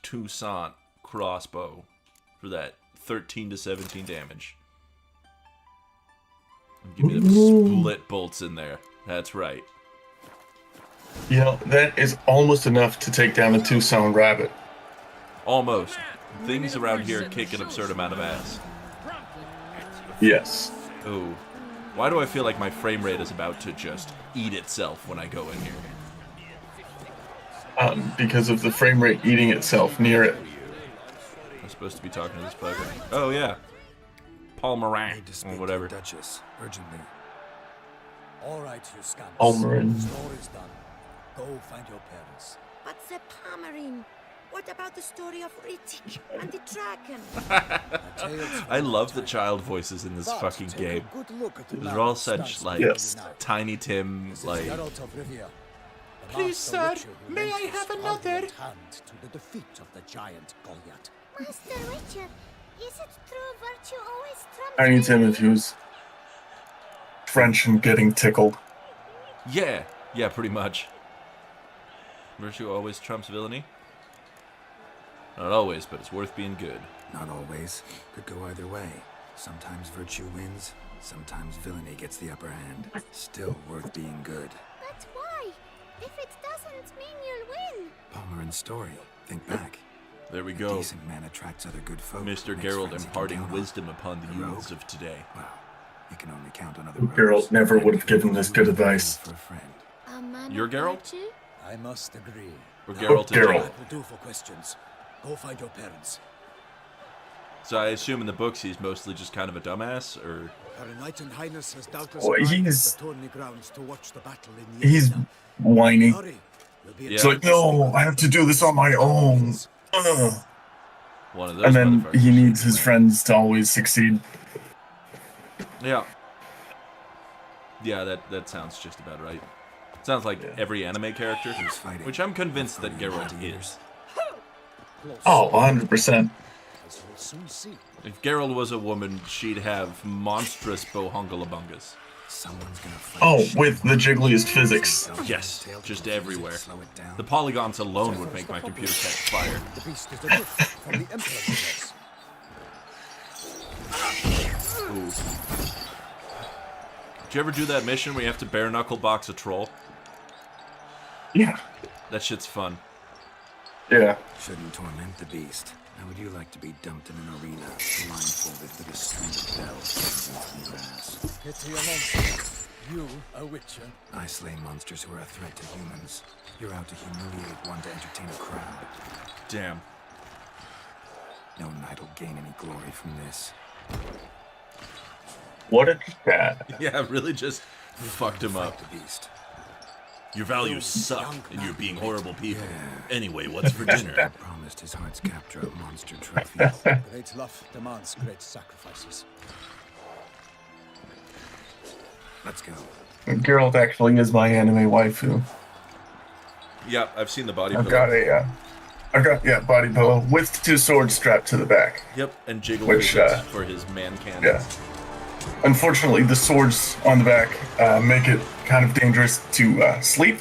Toussaint crossbow for that 13 to 17 damage. And give me them split bolts in there. That's right. You know, that is almost enough to take down a Toussaint rabbit. Almost. Things around here kick an absurd amount of ass. Yes. Ooh. Why do I feel like my frame rate is about to just eat itself when I go in here? because of the frame rate eating itself near it. I'm supposed to be talking to this bugger. Oh yeah, Paul Moran or whatever. Duchess, urgently. All right, you scamps. Almarin. Story's done. Go find your parents. But the Palmerine, what about the story of Rittik and the dragon? I love the child voices in this fucking game. They're all such like Tiny Tim, like. Please, sir, may I have another? To the defeat of the giant Goliath. Master Richard, is it true virtue always trumps? Tiny Tim, if he was French and getting tickled. Yeah, pretty much. Virtue always trumps villainy. Not always, but it's worth being good. Not always. Could go either way. Sometimes virtue wins, sometimes villainy gets the upper hand. Still worth being good. But why? If it doesn't mean you'll win. Palmerin's story. Think back. There we A go. decent man attracts other good folk. Mr. makes Geralt friends he can imparting count on. wisdom upon the A rogue? youths of today. Well, you can only count on other Geralt rogues. never would have given this good advice. For a friend. A man You're of Geralt? virtue? I must agree. Or Geralt in Geralt. general. That will do for questions. Go find your parents. So I assume in the books he's mostly just kind of a dumbass, or Her Enlightened Highness has doubtless Oh, arrived at he's- the tourney grounds to watch the battle in He's Yelena. whiny. Hurry. We'll be It's like, no, I have to do this on my own. Ugh. one of those. And then motherfuckers. he needs his friends to always succeed. Yeah. Yeah, that sounds just about right. Sounds like every anime character, fighting. which I'm convinced that Geralt is. Oh, 100%. As you'll soon see. If Geralt was a woman, she'd have monstrous bohungalabungas. Someone's gonna fight Oh, the shit with the out of jiggliest physics. Yes, just everywhere. Slow it down. The polygons alone would make my computer catch fire. The beast is a gift from the Emperor. Ooh. Did you ever do that mission where you have to bare knuckle box a troll? Yeah. That shit's fun. Yeah. Shouldn't torment the beast. How would you like to be dumped in an arena, blindfolded with a string of bells in your ass? Pity a monster. You, a witcher. I slay monsters who are a threat to humans. You're out to humiliate one to entertain a crowd. Damn. No knight will gain any glory from this. What a chat. Yeah, really just fucked him up. Fight the beast. Your values suck, and you're being horrible people. Anyway, what's for dinner? Promised his heart's capture of monster trophy. Great love demands great sacrifices. Let's go. Geralt actually is my anime waifu. Yeah, I've seen the body I've pillow. got a body pillow with 2 swords strapped to the back. Yep, and jiggle Which, widgets for his man cannon. Yeah. Unfortunately, the swords on the back make it kind of dangerous to sleep,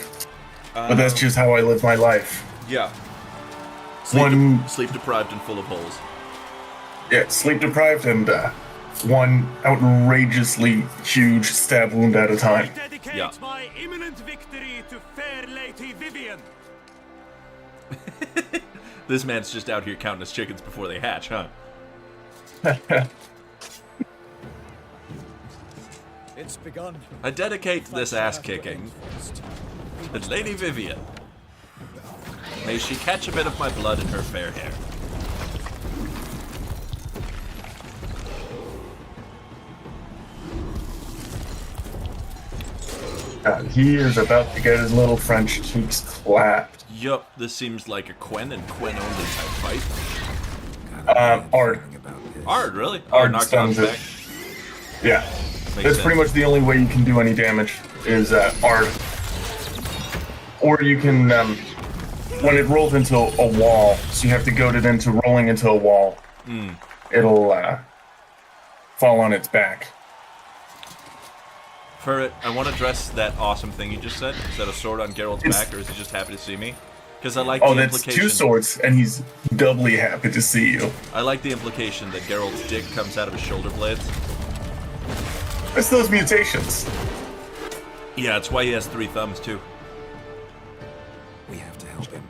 but that's just how I live my life. Yeah. Sleep deprived and full of holes. Yeah, sleep deprived and one outrageously huge stab wound at a time. Dedicate Yeah. my imminent victory to fair Lady Vivian. This man's just out here counting his chickens before they hatch, huh? It's begun. I dedicate this ass kicking to Lady Vivian. May she catch a bit of my blood in her fair hair. He is about to get his little French cheeks clapped. Yup, this seems like a Quen and Quen only type fight. Ard. Ard, really? Ard knocked out stuns his it. back. Yeah. Makes That's sense. pretty much the only way you can do any damage is Ard. Or you can, when it rolls into a wall, so you have to goad it into rolling into a wall, it'll fall on its back. Furret, I want to address that awesome thing you just said. Is that a sword on Geralt's It's- back, or is he just happy to see me? Because I like Oh, the that's implication. 2 swords, and he's doubly happy to see you. I like the implication that Geralt's dick comes out of his shoulder blades. It's those mutations. Yeah, that's why he has 3 thumbs too. We have to help him.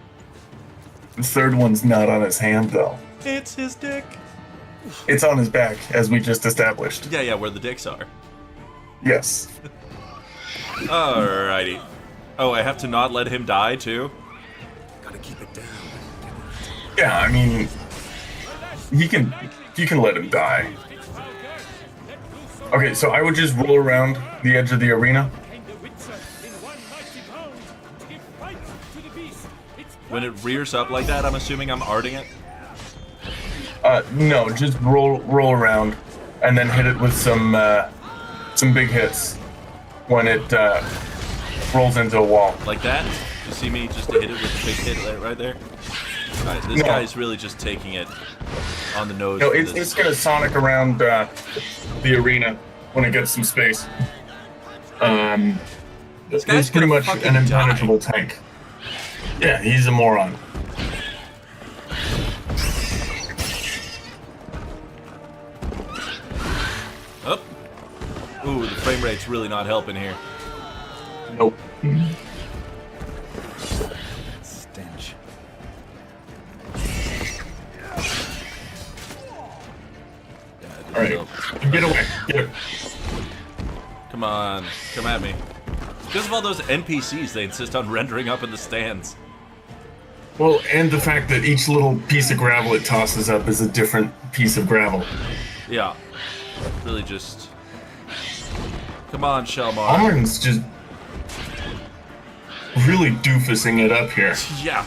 The 3rd one's not on his hand, though. It's his dick. It's on his back, as we just established. Yeah, where the dicks are. Yes. Alrighty. Oh, I have to not let him die too? Gotta keep it down. Yeah, I mean, you can let him die. Okay, so I would just roll around the edge of the arena. When it rears up like that, I'm assuming I'm arting it. No, just roll around, and then hit it with some big hits when it rolls into a wall. Like that? You see me just hit it with a big hit right there? Alright, this guy's really just taking it on the nose. No, it's gonna sonic around the arena when it gets some space. This guy's it's pretty much an impenetrable tank. Yeah, he's a moron. Oh. Ooh, the frame rate's really not helping here. Nope. Stench. Alright, get away. Get it. Come on, come at me. Because of all those NPCs they insist on rendering up in the stands. Well, and the fact that each little piece of gravel it tosses up is a different piece of gravel. Yeah. Really just... Come on, Shelmar. Armin's just really doofusing it up here. Yeah.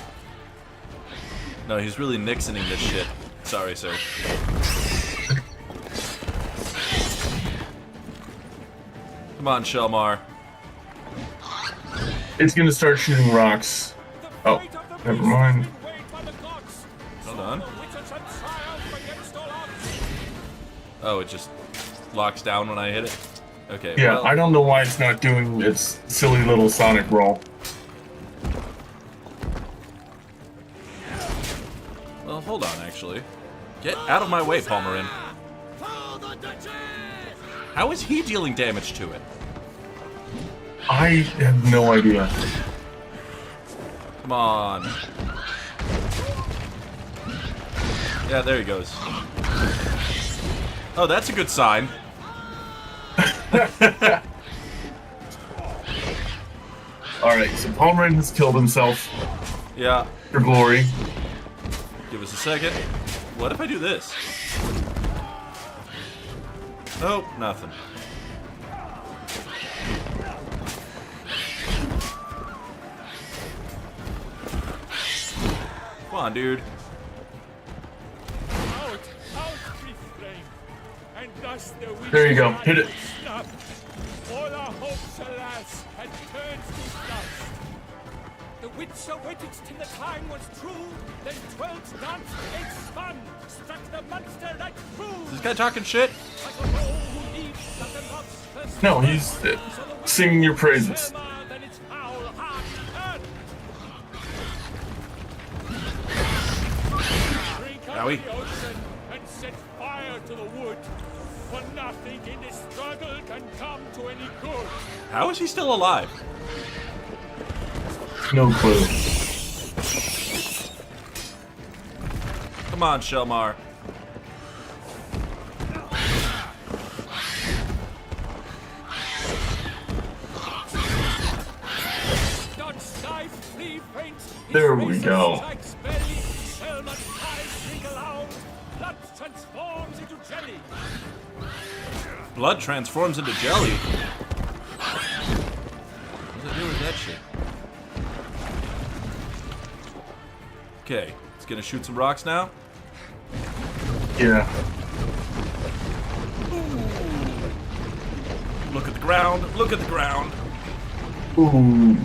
No, he's really Nixoning this shit. Sorry, sir. Come on, Shelmar. It's gonna start shooting rocks. Oh, never mind. Hold on. Oh, it just locks down when I hit it? Okay, Yeah, well, I don't know why it's not doing its silly little sonic roll. well, hold on, actually. Get out of my way, Palmerin. How is he dealing damage to it? I have no idea. Come on. Yeah, there he goes. Oh, that's a good sign. Alright, so Palmerin has killed himself Yeah. for glory. Give us a second. What if I do this? Oh, nothing. Come on, dude. There you go, hit it. All our hopes, alas, had turned to dust. The Witcher waited till the time was true, then 12 dance ate spun, struck the monster like true. Is this guy talking shit? No, he's singing your praises. Howie. And set fire to the wood. For nothing in this struggle can come to any good. How is he still alive? No clue. Come on, Shelmar. There we go. Blood transforms into jelly? What does it do with that shit? Okay, it's gonna shoot some rocks now. Yeah. Look at the ground, look at the ground. Ooh.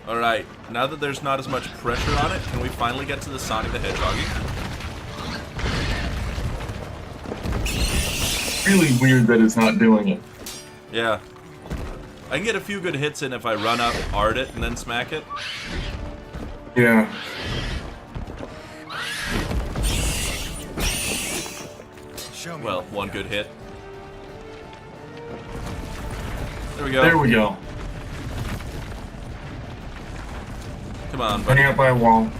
Alright, now that there's not as much pressure on it, can we finally get to the Sonic the Hedgehog? Really weird that it's not doing it. Yeah. I can get a few good hits in if I run up, art it, and then smack it. Yeah. Well, one good hit. There we go. There we go. Come on, buddy. Running out by a wall.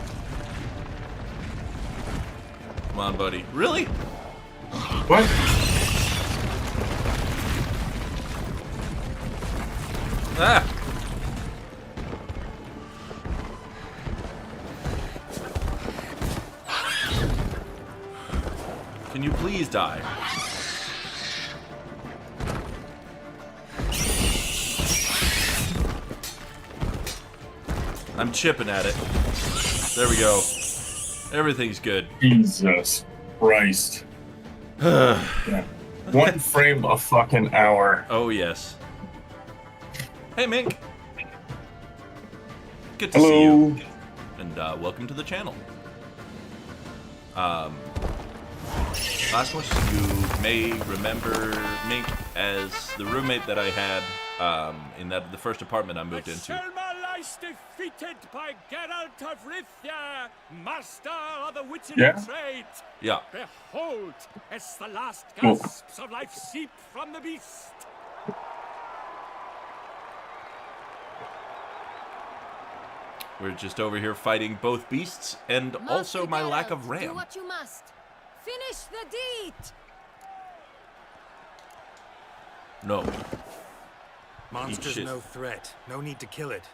Come on, buddy. Really? What? Ah! Can you please die? I'm chipping at it. There we go. Everything's good. Jesus Christ. Yeah. 1 frame a fucking hour. Oh, yes. Hey, Mink. Good to Hello. see you. And welcome to the channel. Last one, you may remember Mink as the roommate that I had in the first apartment I moved into. Selma lies defeated by Geralt of Rivia, master of the witchery trade. Yeah. Behold, as the last gasps of life seep from the beast. We're just over here fighting both beasts and also my lack of RAM. Do what you must. Finish the deed. No. Monster's no threat. No need to kill it.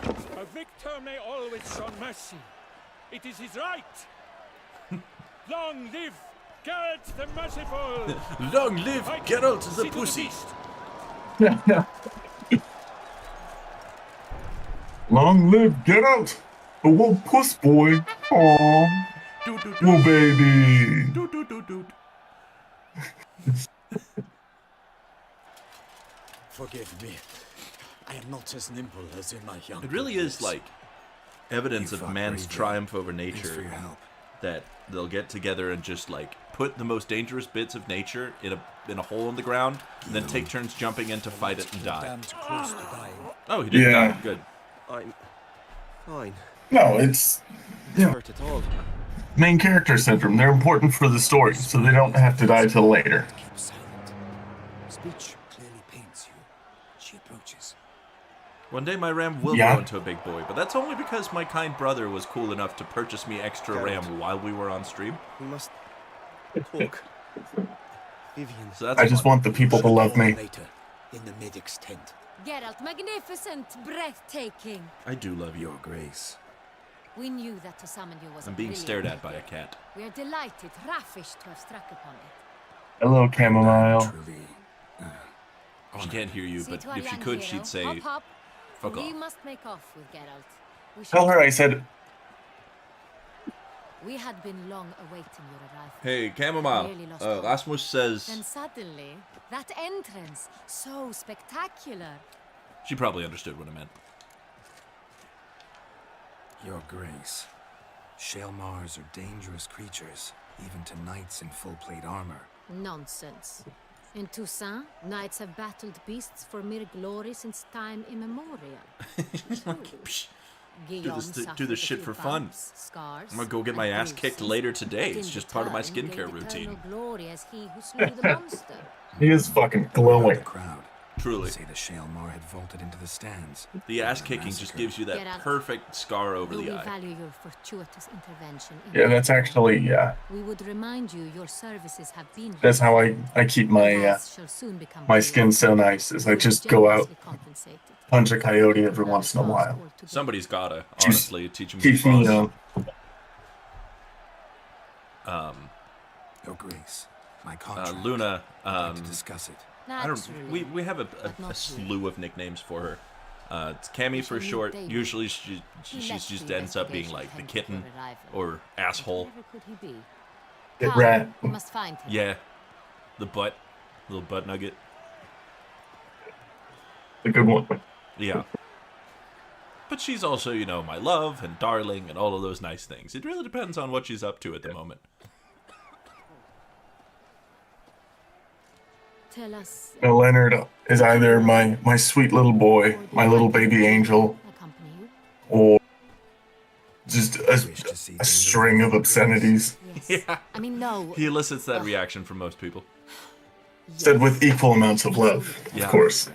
A victor may always show mercy. It is his right. Long live Geralt the Merciful! Long live Geralt the Pussy! Long live Geralt, the little puss boy. Aww. Little baby. Forgive me. I am not as nimble as in my young. It really is like evidence of man's triumph over Thanks for nature your help. that they'll get together and just like put the most dangerous bits of nature in a hole in the ground and then take turns jumping in to fight it and die. Damned close to dying. Oh, he didn't Yeah. die. Good. I'm fine. No, it's Hurt at all. main character syndrome. They're important for the story, so they don't have to die till later. Keep silent. Speech clearly pains you. She approaches. One day my RAM will grow into a big boy, but that's only because my kind brother was cool enough to purchase me extra RAM while we were on stream. We must talk. Vivian. So that's I just want the people to love me. Later, in the medic's tent. Geralt, magnificent, breathtaking. I do love you. Your Grace. We knew that to summon you was I'm a being brilliant stared at by idea. a cat. We are delighted, ravished to have struck upon it. Hello, chamomile. Truly. She can't hear you, but Citoyen if she could, hero, she'd say, hop, hop. fuck We off. must make off with Geralt. We Tell should- her I said, We had been long awaiting your arrival. Hey, Chamomile. Nearly lost hope. Rasmus says... Then suddenly, that entrance, so spectacular. She probably understood what I meant. Your Grace. Shaelmars are dangerous creatures, even to knights in full plate armor. Nonsense. In Toussaint, knights have battled beasts for mere glory since time immemorial. Psh, Guillaume do suffered this a shit few for fun. bumps, scars, I'm gonna go get my and ass kicked bruises, later today. but It's in just part of my return skincare gave routine. eternal glory as he who slew the monster. he is fucking The glowing. crowd Truly. say the Shaelmar had vaulted into the stands. The ass kicking just gives you that Get out. perfect scar over Though we the eye. value your fortuitous intervention. In Yeah, that's actually, We would remind you your services have been. that's how I keep my As shall soon become my clear. skin so nice, is I You will just go out, generously compensated. punch a coyote every once in a while. Somebody's gotta, honestly, teach him Keeps some me boss. Your Grace. My contract. Luna, I'd like to discuss it. I don't. We have a slew of nicknames for her. It's Cammy for short. Usually she just ends up being like the kitten or asshole. Whatever could he be? Get Come, rat. we must find him. Yeah, the little butt nugget. A good one. Yeah. But she's also, you know, my love and darling and all of those nice things. It really depends on what she's up to at the moment. Tell us. Leonard is either my sweet little boy, my little baby angel, Accompany you? or just a string of obscenities. Yes. Yeah. I mean, no. He elicits that reaction from most people. Said with equal amounts of love, Yeah. of course.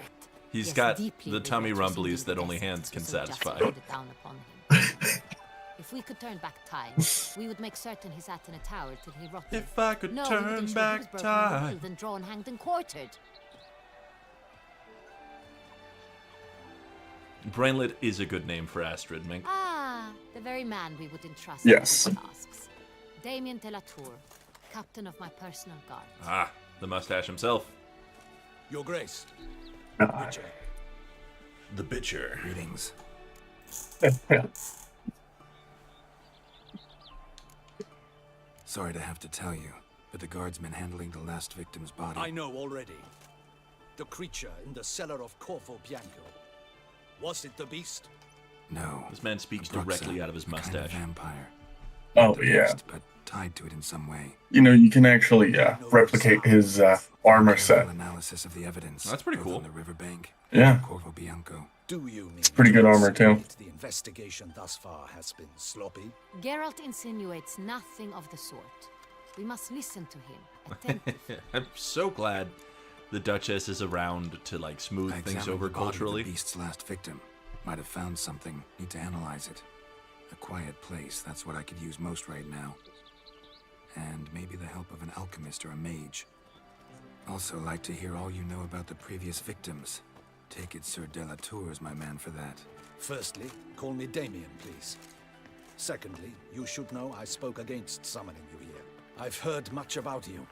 He's Yes, got deeply the tummy regret rumblies receiving that only the hands can essence we so satisfy. justly handed down upon him. If we could turn back time, we would make certain he sat in a tower till he rotted. If I could No, we turn would ensure he was back broken and time. killed and drawn, hanged, and quartered. Brainlet is a good name for Astrid, Mink. Ah, the very man we would entrust Yes. with these tasks. Damien de la Tour, captain of my personal guard. Ah, the mustache himself. Your Grace. Witcher. The Bitcher. Greetings. Sorry to have to tell you, but the guardsman handling the last victim's body... I know already. The creature in the cellar of Corvo Bianco. Was it the beast? No. This man speaks directly out of his mustache. Kind of vampire. Oh, The yeah. beast, but tied to it in some way. You know, you can actually replicate his armor set. Analysis of the evidence. That's pretty cool. On the riverbank. Yeah. Corvo Bianco. Do you mean It's pretty good armor, too. the investigation thus far has been sloppy? Geralt insinuates nothing of the sort. We must listen to him, attentively. I'm so glad the Duchess is around to like smooth things over culturally. The beast's last victim. Might have found something. Need to analyze it. A quiet place, that's what I could use most right now. And maybe the help of an alchemist or a mage. Also like to hear all you know about the previous victims. Take it Sir de la Tour is my man for that. Firstly, call me Damien, please. Secondly, you should know I spoke against summoning you here. I've heard much about you.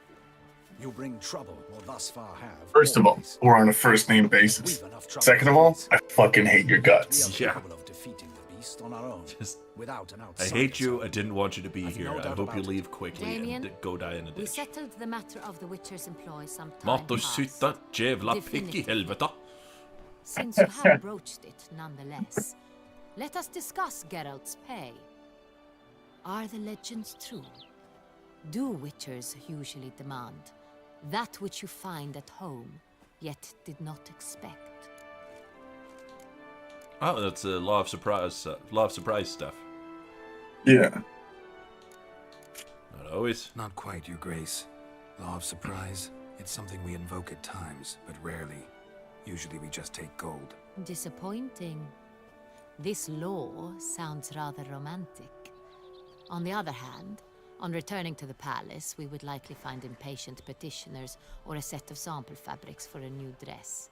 You bring trouble, or thus far have. First of all, always. we're on a first-name basis. We've enough trouble Second of all, as I fucking hate your We are guts. Yeah. capable of defeating the beast on our own, without an I outsider. hate you. I didn't want you to be I've here. no I doubt hope you about it. leave quickly Damien, and go die in a We ditch. settled the matter of the Witcher's employ some time Måtte past. sitta jävla pick i Definitively. helvete. Since you have broached it, nonetheless, let us discuss Geralt's pay. Are the legends true? Do Witchers usually demand that which you find at home, yet did not expect? Oh, that's a law of surprise stuff. Yeah. Not always. Not quite, Your Grace. Law of surprise, it's something we invoke at times, but rarely. Usually we just take gold. Disappointing. This law sounds rather romantic. On the other hand, on returning to the palace, we would likely find impatient petitioners or a set of sample fabrics for a new dress.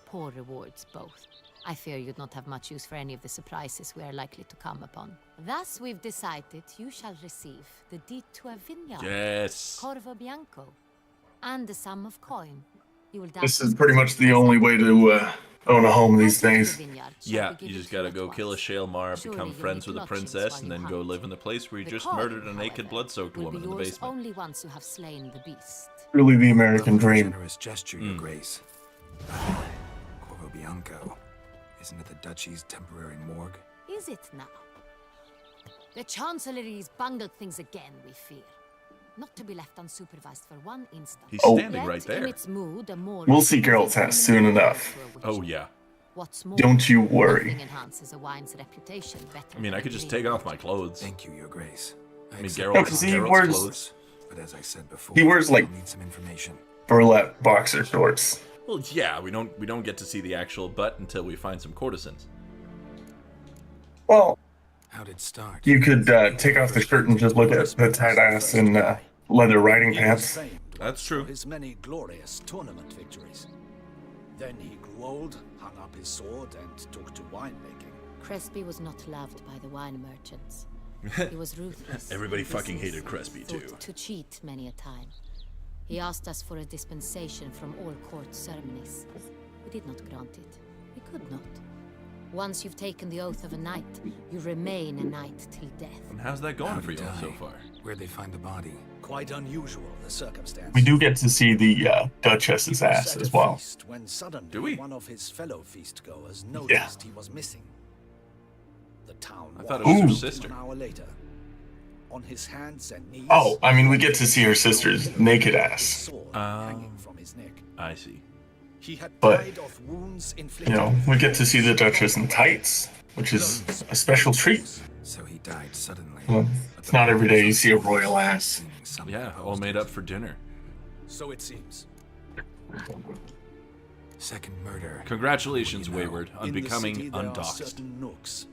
Poor rewards both. I fear you'd not have much use for any of the surprises we are likely to come upon. Thus, we've decided you shall receive the deed to a vineyard, Yes. Corvo Bianco, and a sum of coin. You will This is pretty much the only way to own a home these days. Yeah, you just gotta go kill a Shaelmar, become friends with a princess, and then go live in the place where you just murdered a naked, blood-soaked woman in the basement. Only once you have slain the beast. Really the American dream. Generous gesture, Your Grace. Corvo Bianco. Isn't it the Duchy's temporary morgue? Is it now? The Chancellery's bungled things again, we fear. Not to be left unsupervised for one instant. He's Oh. standing Yet, right there. in its mood, a more We'll see Geralt's house soon enough. Oh, yeah. What's more, Don't you worry. nothing enhances a wine's reputation better I mean, I than could just green take off my merchant. clothes. Thank you, Your Grace. I mean, accept Geralt, No, 'cause he Geralt's wears- clothes. But as I said before, He wears, like- I'll need some information. Burlap boxer shorts. Well, yeah, we don't get to see the actual butt until we find some courtesans. Well, How'd it start? you could take off the shirt and just look at the tight ass and leather riding He was pants. famed That's once true. for his many glorious tournament victories. Then he grew old, hung up his sword, and took to winemaking. Crespi was not loved by the wine merchants. He was ruthless. Everybody fucking Business, hated Crespi, thought too. To cheat many a time. He asked us for a dispensation from all court ceremonies. We did not grant it. We could not. Once you've taken the oath of a knight, you remain a knight till death. And how's that going How'd for he you die? so far? Where'd they find the body? Quite unusual, the circumstance. We do get to see the Duchess's He was ass at as a well. feast when suddenly Do we? one of his fellow feastgoers noticed he was missing. The town I thought it watched was her Ooh. sister. An hour later, on his hands and knees. Oh, I mean, we get to see her sister's naked his ass. sword hanging from his neck. I see. He had But, died of wounds You inflicted. know, we get to see the Duchess in tights, which is a special treat. So he died suddenly. Well, it's not every day you see a royal ass. Seeming some Yeah, all opposed made it. up for dinner. So it seems. Second murder. Congratulations, What do you know? Wayward, on In the becoming city, there are undoxed. certain nooks.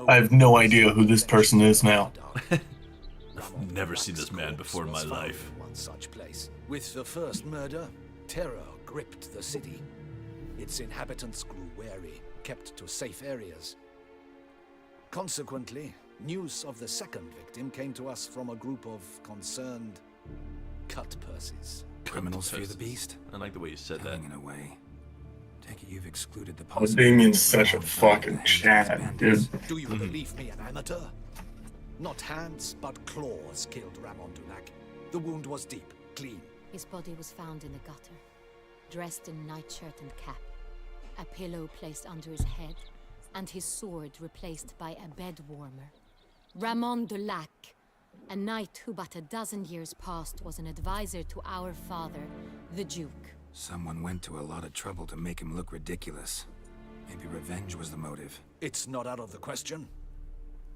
I have no idea who this person is now. I've never seen this man before in my life. One such place. With the first murder, terror gripped the city. Its inhabitants grew wary, kept to safe areas. Consequently, News of the second victim came to us from a group of concerned cut purses. Criminals fear the beast? I like the way you said that. In a way. Take it you've excluded the Oh, Damien's such a fucking Chad, dude. Do you believe me an amateur? Not hands, but claws killed Ramon Dulac. The wound was deep, clean. His body was found in the gutter, dressed in nightshirt and cap, a pillow placed under his head, and his sword replaced by a bed warmer. Ramon Dulac, a knight who but a dozen years past was an advisor to our father, the Duke. Someone went to a lot of trouble to make him look ridiculous. Maybe revenge was the motive. It's not out of the question.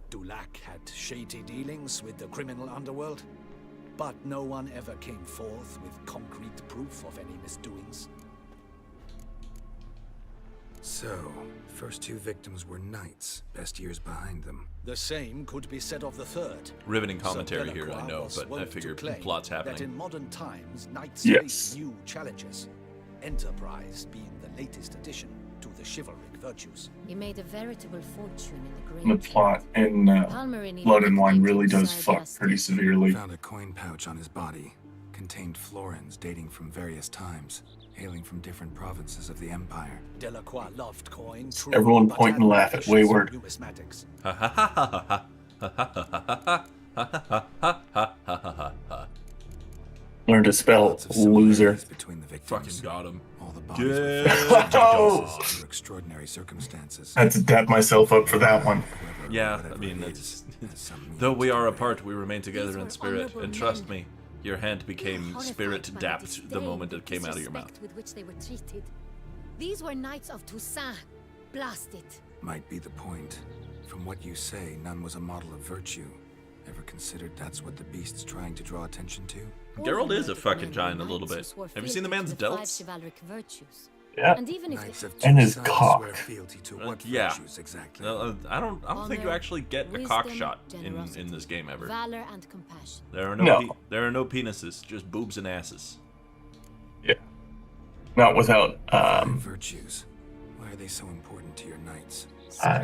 Dulac had shady dealings with the criminal underworld, but no one ever came forth with concrete proof of any misdoings. So, first two victims were knights, best years behind them. The same could be said of the third. Riveting commentary here, I know, but I figure plot's happening. That in modern times, knights face new challenges. Enterprise being the latest addition to the chivalric virtues. He made a veritable fortune in the The plot in Blood and Wine really does fuck pretty severely. Found a coin pouch on his body. Contained florins dating from various times, hailing from different provinces of the Empire. Delacroix loved coin. Everyone point and laugh at Wayward. Numismatics. Learn to spell loser. Fucking got him. All the bodies were under extraordinary circumstances. I had to dap myself up for that one. Yeah, I mean, it's, though we are apart, we remain together in spirit. And trust me, your hand became spirit-dapped the moment it came out of your mouth. With which they were treated. These were knights of Toussaint. Blast it. Might be the point. From what you say, none was a model of virtue. Ever considered that's what the beast's trying to draw attention to? Geralt is a fucking giant a little bit. Have you seen the man's delts? Yeah. And even if and his cock. Yeah. Exactly. I don't think you actually get a cock shot in this game ever. Valor and compassion. There are no penises, just boobs and asses. Yeah. Not without virtues. Why are they so important to your knights?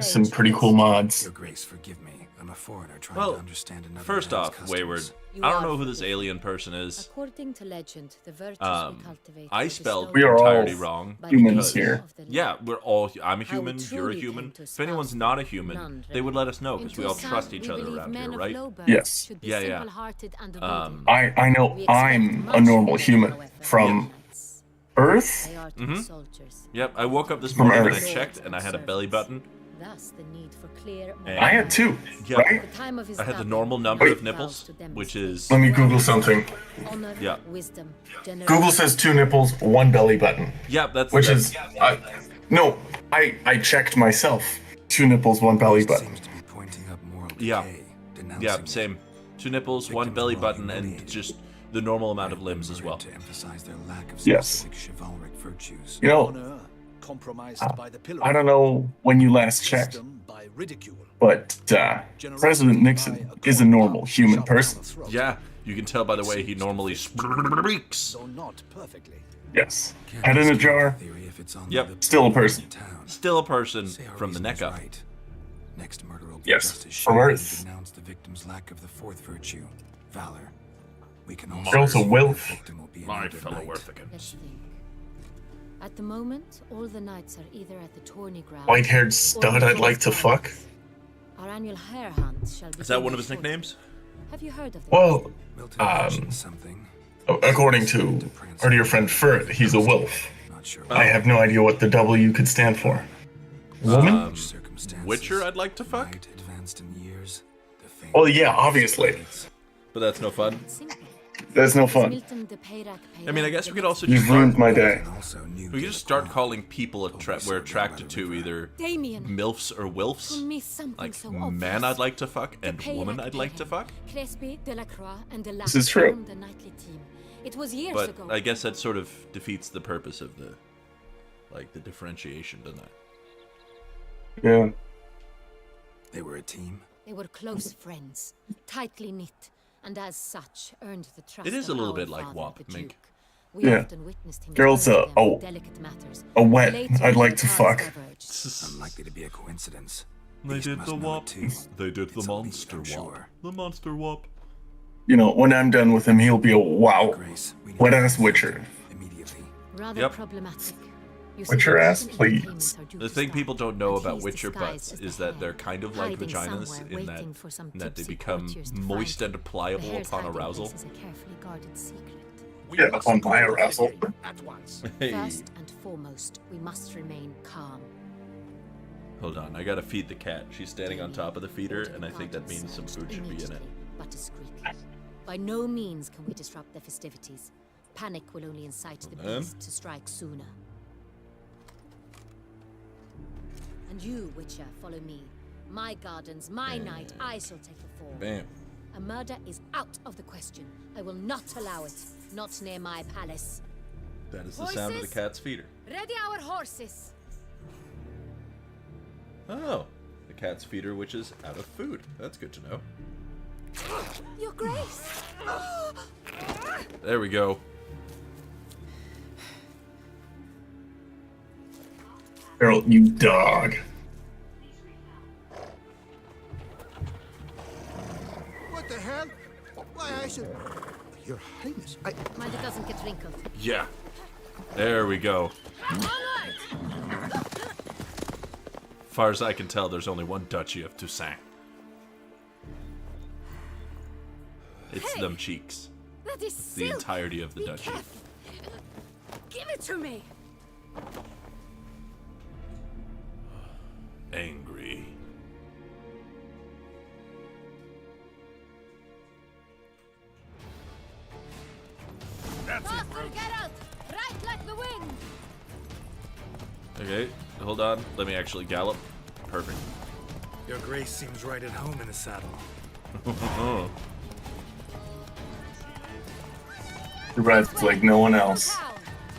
Some pretty cool mods. Your Grace, forgive me. I'm a foreigner trying to understand another first man's off, customs. Wayward, I don't know who this alien person is. According to legend, the virtues we cultivate I spelled We are entirely all wrong. humans here. Yeah, we're all. I'm a human. You're a human. If anyone's not a human, they would let us know because we all trust each other around here, right? Yes. Yeah. I know I'm a normal human from Earth. Yep. I woke up this morning and I checked, and I had a belly button. Thus the need for clear I had two, right? I had the normal number of nipples, which is... Let me Google something. Yeah. Google says 2 nipples, 1 belly button. Yeah, that's... Which is... no, I checked myself. 2 nipples, 1 belly button. Seems to be pointing up moral Yeah. decay, denouncing Yeah, it. same. 2 nipples, 1 belly button, and just the normal amount of limbs as well. To emphasize their lack of Yes. specific chivalric virtues. You know, Honor compromised by the pillar. I don't know when you last checked, Wisdom by ridicule. but President Nixon is a normal human person. Yeah, you can tell by the way he normally speaks. Though not perfectly. Yes. Head in a jar, Theory if it's on Yep. the other still a side of person. town. Still a person Say our from the neck reason is up. right. Next murder will be Yes, just as from sure Earth. to denounce the victim's lack of the fourth virtue, valor. We can They're also assume Wilf. the victim will be My another fellow knight. Worthicans. Let's think. At the moment, all the knights are either at the tourney ground. White-haired or stud the I'd like to fuck. Our annual hare hunt shall be. Is that one of his nicknames? Have you heard of this? Well, Milton mentioned something. according to our dear friend Furt, he's a wolf. Not sure I have no idea what the W could stand for. Woman? which circumstances. Witcher I'd like to fuck? Knight advanced in years. The fame Well, yeah, obviously. But that's no fun. Simple. That's no fun. Milton de Peyrac I mean, I guess we could also You've just ruined my day. and also new we could just start calling people we're attracted to either Damien. MILFs or WILFs. To me, something Like so man obvious. I'd like to fuck and Peyrac woman I'd like to Perrin, fuck. Crespi, Delacroix, and Delac This is true. formed the knightly team. It was years But ago. I guess that sort of defeats the purpose of the differentiation, doesn't it? Yeah. They were a team. They were close friends, tightly knit, and as such earned the trust It is a of little our bit like father, Wop, the Mink. Duke. We Yeah. often witnessed him Girl's turning a- them oh, delicate matters. a wet Later, I'd like their to paths fuck. diverged. Unlikely to be a coincidence. They Beast did must the know wop. it too. They did the It's a lead, monster I'm wop. sure. The monster wop. You know, when I'm done with him, he'll be a wow, Grace, we need wet-ass to Witcher. immediately. Rather Yep. problematic. You see, Witcher ass, certain please. entertainments are due The to thing start, people don't know and about he's Witcher disguised butts as is the that they're hare, kind of like hiding vaginas somewhere, in that waiting for some that they tipsy become courtiers to moist find and him. The pliable hare's upon hiding arousal. place is a carefully guarded secret. We Yeah, must upon call my the arousal. Vivian at once. Hey, First and foremost, we must remain calm. hold on. I gotta feed the cat. She's standing on top of the feeder, and I think that means some food should be in it. Immediately, but discreetly. By no means can we disrupt the festivities. Panic will only incite the Hold on. beast to strike sooner. And you, Witcher, follow me. My gardens, my night, I shall take the fall. Bam. A murder is out of the question. I will not allow it. Not near my palace. That is the sound of the Horses? cat's feeder. Ready our horses. Oh, the cat's feeder, which is out of food. That's good to know. Your Grace! There we go. Geralt, you dog. What the hell? Why, I should... Your Highness, Mind it doesn't get wrinkled. Yeah. There we go. Far as I can tell, there's only one duchy of Toussaint. It's Hey! them cheeks. That is It's the entirety of the duchy. Give it to me. Angry. Faster, Geralt! Right like the wind! Okay, hold on. Let me actually gallop. Perfect. Your Grace seems right at home in the saddle. He rides like no one else.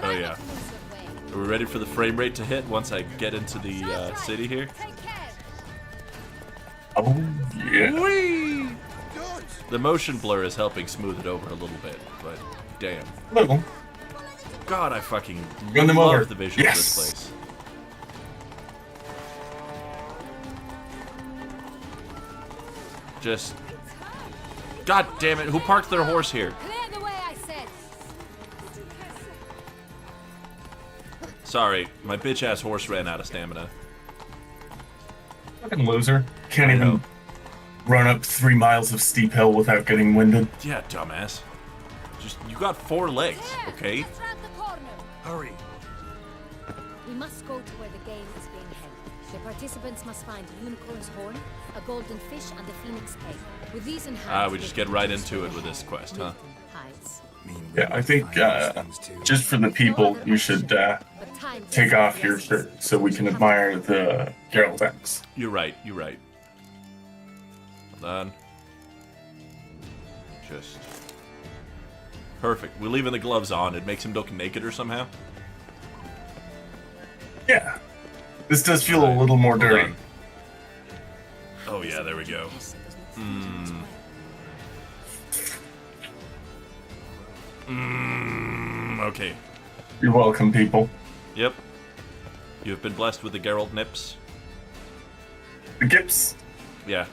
Oh, yeah. Are we ready for the frame rate to hit once I get into the city here? Take care. Oh, yeah. Whee! The motion blur is helping smooth it over a little bit, but damn. Little. God, I fucking Run them love over. the visual Yes. of this place. Just... God damn it, who parked their horse here? Clear the way, I said. Sorry, my bitch-ass horse ran out of stamina. Fucking loser. Can't I even know. run up 3 miles of steep hill without getting winded. Yeah, dumbass. Just, you got 4 legs, okay? Let's round the corner. Hurry! We must go to where the game is being held. The participants must find a unicorn's horn, a golden fish, and a phoenix egg. With these in hand, We they just can get right choose into where it with the this hare, quest, huh? Milton, hides. Yeah, I think just for the people, you should But time take is off of your the shirt essence. so we can have to admire find the Geralt X. You're right, you're right. Hold on. Just... Perfect. We're leaving the gloves on. It makes him look naked or somehow. Yeah. This does feel a little more Hold dirty. on. Oh yeah, there we go. Okay. You're welcome, people. Yep. You have been blessed with the Geralt nips. The Gips. Yeah.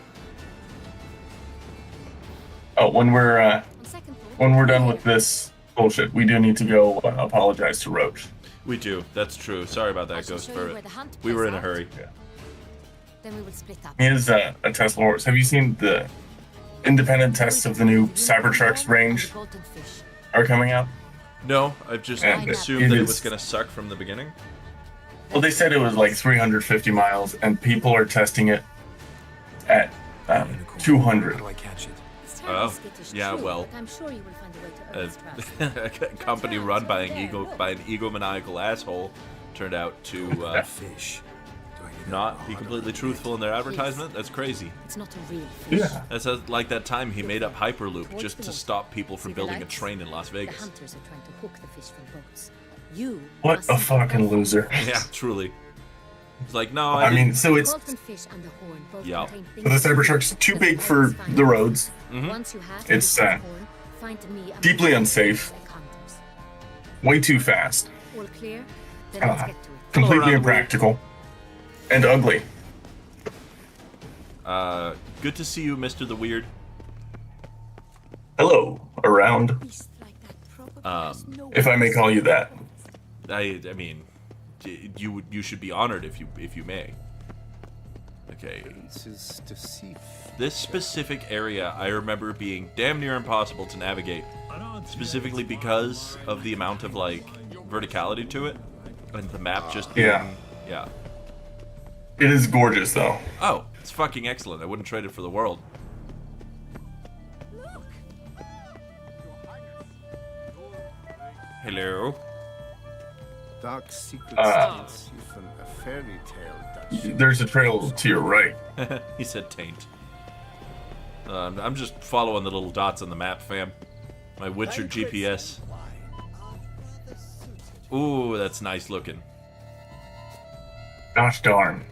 Oh, when we're On second thought, when we're done with this bullshit, we do need to go apologize to Roach. We do. That's true. Sorry about I that, shall Ghost show you Ferret. where the hunt We were plays in a out. hurry. Then we will split up. He is a Tesla horse. Have you seen the independent tests of the new Cybertruck's range Golden fish. are coming out? No, I've just And assumed that it is- was going to suck from the beginning. Well, they said it was like 350 miles, and people are testing it at 200. How do I catch it? It's terribly Oh, skittish, yeah, true, well, but I'm sure you will find a way to earn its trust. A company run by an egomaniacal asshole turned out to Fish. Do I need a not be rod or completely a truthful in their advertisement. That's crazy. It's not a real fish. Yeah. That's like that time he made up Hyperloop just to stop people from See the building a lights? train in Las The Vegas. hunters are trying to hook the fish from boats. You What must a seek fucking enough loser. Yeah, truly. It's like, no, I mean, so it's golden fish and the horn both Yeah. contain so the things Cybertruck's too that big the for pirates find. the roads, Once you have It's, the horn, find me a deeply man unsafe. like hunters. way too fast, All clear? Then let's get to it. completely around the impractical, and ugly. Good to see you, Mr. the Weird. Hello, around. If I may call you that. I mean, you should be honored if you may. Okay. This specific area I remember being damn near impossible to navigate, specifically because of the amount of like verticality to it, and the map just being, yeah. It is gorgeous though. Oh, it's fucking excellent. I wouldn't trade it for the world. Hello. Dark secrets from a fairy tale. There's a trail to your right. He said taint. I'm just following the little dots on the map, fam. My Witcher GPS. Ooh, that's nice looking. Gosh darn.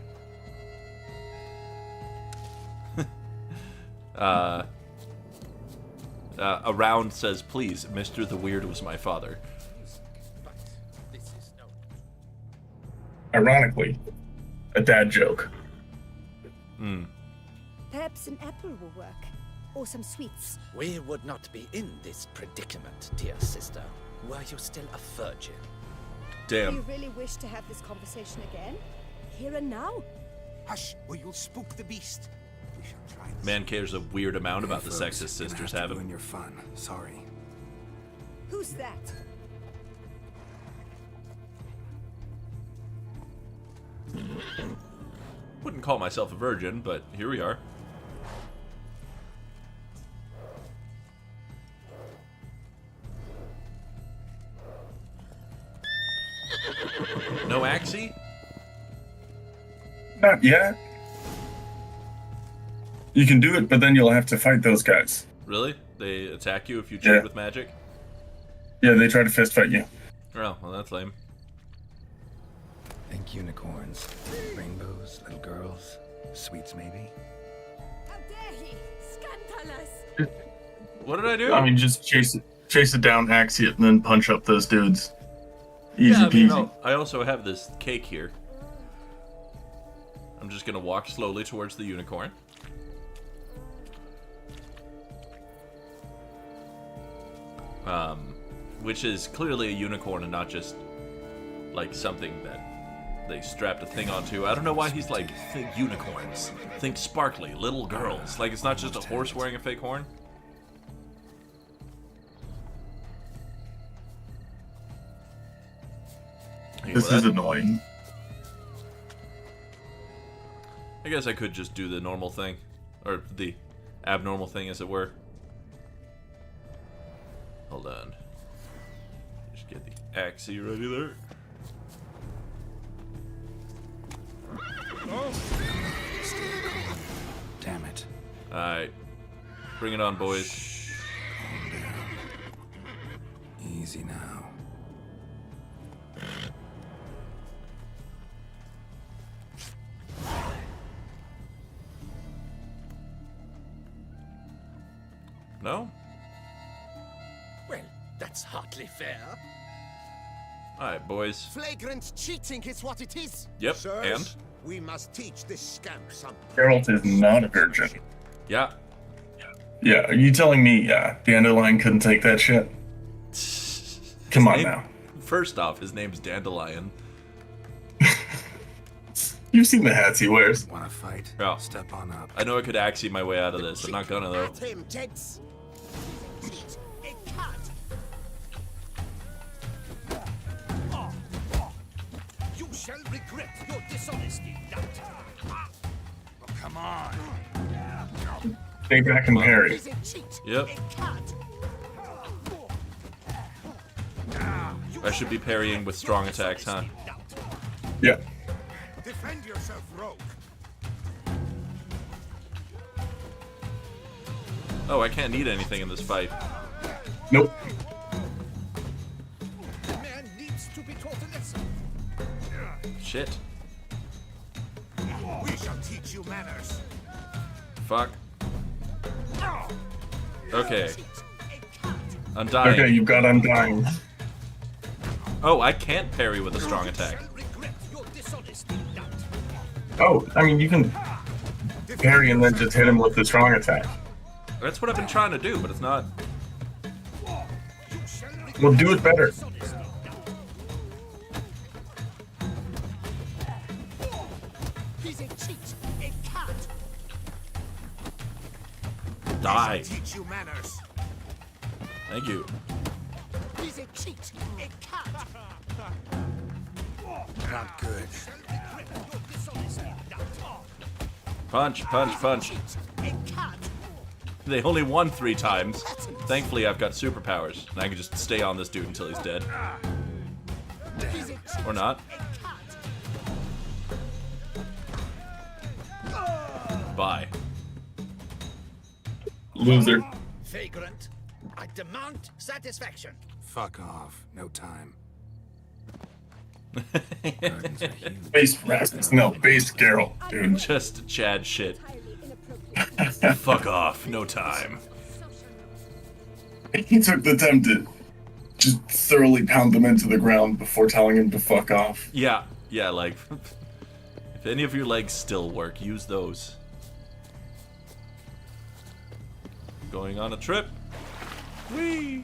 Around says, please, Mr. the Weird was my father. Ironically, a dad joke. Perhaps an apple will work. Or some sweets. We would not be in this predicament, dear sister, were you still a virgin. Damn. Do you really wish to have this conversation again? Here and now? Hush, or you'll spook the beast. We shall try this. Man cares a weird amount about the sex his sisters have. Ruin your fun. Sorry. Who's that? Wouldn't call myself a virgin, but here we are. No Axie? Not yet. You can do it, but then you'll have to fight those guys. Really? They attack you if you cheat with magic? Yeah, they try to fist fight you. Oh, well, that's lame. Think unicorns. Rainbows, little girls. Sweets, maybe? How dare he! Scandalous! What did I do? I mean, just chase it down, axe it, and then punch up those dudes. Easy peasy. I also have this cake here. I'm just gonna walk slowly towards the unicorn. Which is clearly a unicorn and not just like something that they strapped a thing onto. I don't know why he's like, think unicorns, think sparkly, little girls. Like, it's not just a horse wearing a fake horn. This is annoying. I guess I could just do the normal thing. Or the abnormal thing, as it were. Hold on. Just get the Axie ready there. Damn it. Alright. Bring it on, boys. Calm down. Easy now. No? Well, that's hardly fair. Alright, boys. Flagrant cheating is what it is. Yep, Sirs, and? we must teach this scamp something. Geralt is not a virgin. Yeah. Yeah, are you telling me, Dandelion couldn't take that shit? Come on now. First off, his name's Dandelion. You've seen the hats he wears. Wanna fight? Yeah. Step on up. I know I could Axie my way out of this. I'm not gonna, though. At him, gents. You shall regret your dishonesty, lad. Oh, come on. Stay back and parry. He's a cheat. Yep. A cad. I should be parrying with strong attacks, huh? Yeah. Defend yourself, rogue. Oh, I can't need anything in this fight. Nope. The man needs to be taught a lesson. Shit. We shall teach you manners. Fuck. Okay. Undying. Okay, you got Undying. Oh, I can't parry with a strong attack. Regret your dishonesty, lad. Oh, I mean, you can parry and then just hit him with the strong attack. That's what I've been trying to do, but it's not. Well, do it better. He's a cheat, a cat. Die. Teach you manners. Thank you. He's a cheat, a cat. Not good. Punch, punch, punch. A cat. They only won 3 times. Thankfully, I've got superpowers, and I can just stay on this dude until he's dead. He's a cheat, Or not. a cat. Bye. Loser. Vagrant, I demand satisfaction. Fuck off. No time. Base Rasmus. No, base Geralt, dude. Just Chad shit. Entirely inappropriate. Fuck off. No time. He took the time to just thoroughly pound them into the ground before telling him to fuck off. Yeah, yeah, like, if any of your legs still work, use those. Going on a trip. Whee!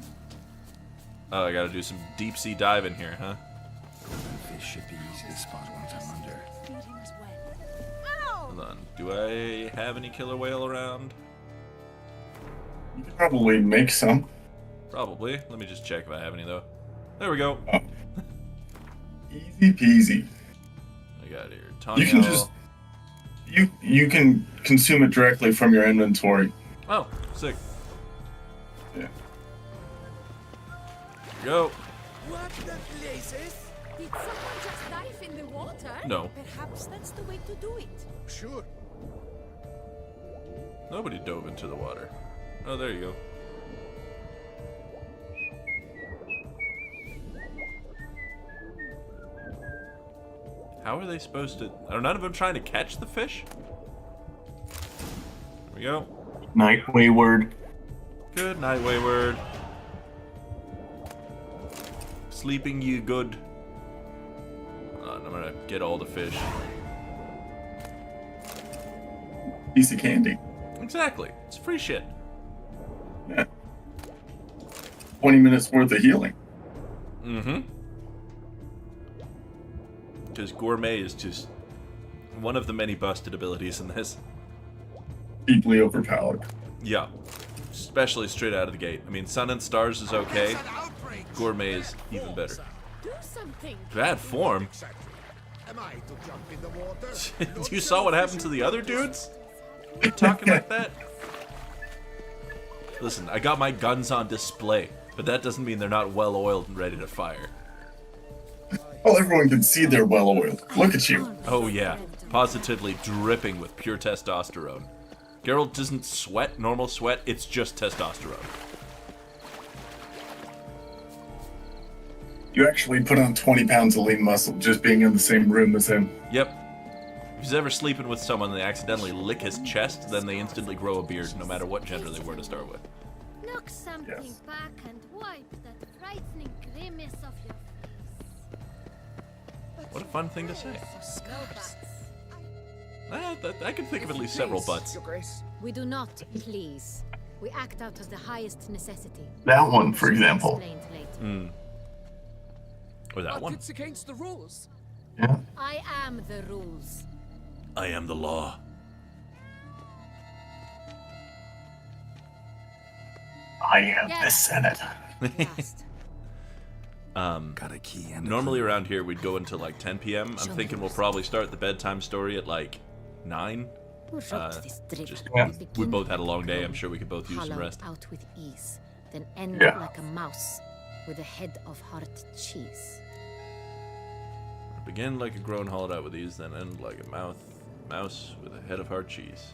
Oh, I gotta do some deep sea diving here, huh? Fish should be easy to spot once I'm under. Feelings well. Hold on. Do I have any killer whale around? You could probably make some. Probably. Let me just check if I have any, though. There we go. Oh. Easy peasy. I got here. You can Tanyel. just you can consume it directly from your inventory. Oh, sick. Yeah. Here we go. What the places? Did someone just dive in the water? No. Perhaps that's the way to do it. Sure. Nobody dove into the water. Oh, there you go. How are they supposed to... Are none of them trying to catch the fish? There we go. Night Wayward. Good night, Wayward. Sleeping you good. Hold on, I'm gonna get all the fish. Piece of candy. Exactly. It's free shit. Yeah. 20 minutes worth of healing. Mm-hmm. Because gourmet is just one of the many busted abilities in this. Deeply overpowered. Yeah. Especially straight out of the gate. I mean, Sun and Stars is okay. Gourmet is even better. Do something. Bad form. Am I to jump in the water? You saw what happened to the other dudes? You talking like that? Listen, I got my guns on display, but that doesn't mean they're not well oiled and ready to fire. Well, everyone can see they're well oiled. Look at you. Oh yeah, positively dripping with pure testosterone. Geralt doesn't sweat normal sweat, it's just testosterone. You actually put on 20 pounds of lean muscle just being in the same room as him. Yep. If he's ever sleeping with someone and they accidentally lick his chest, then they instantly grow a beard, no matter what gender they were to start with. Knock something Yes. back and wipe that frightening grimace off your What a fun thing to say. face. No butts. I can think of at least several butts. Your Grace. We do not please. We act out of the highest necessity. That one, for example. Explained later. Or that one. It's against the rules. Yeah. I am the rules. I am the law. I am the Yes. Senate. Last. Got a key and a Normally clue. around here we'd go until like 10 p.m. I'm thinking we'll probably start the bedtime story at like 9. Who wrote this drivel? Just, Yeah. we Begin both had a long day. I'm sure we could both use some hollowed rest. out with ease, then end Yeah. like a mouse with a head of hard cheese. Begin like a grown hollowed out with ease, then end like a mouse with a head of hard cheese.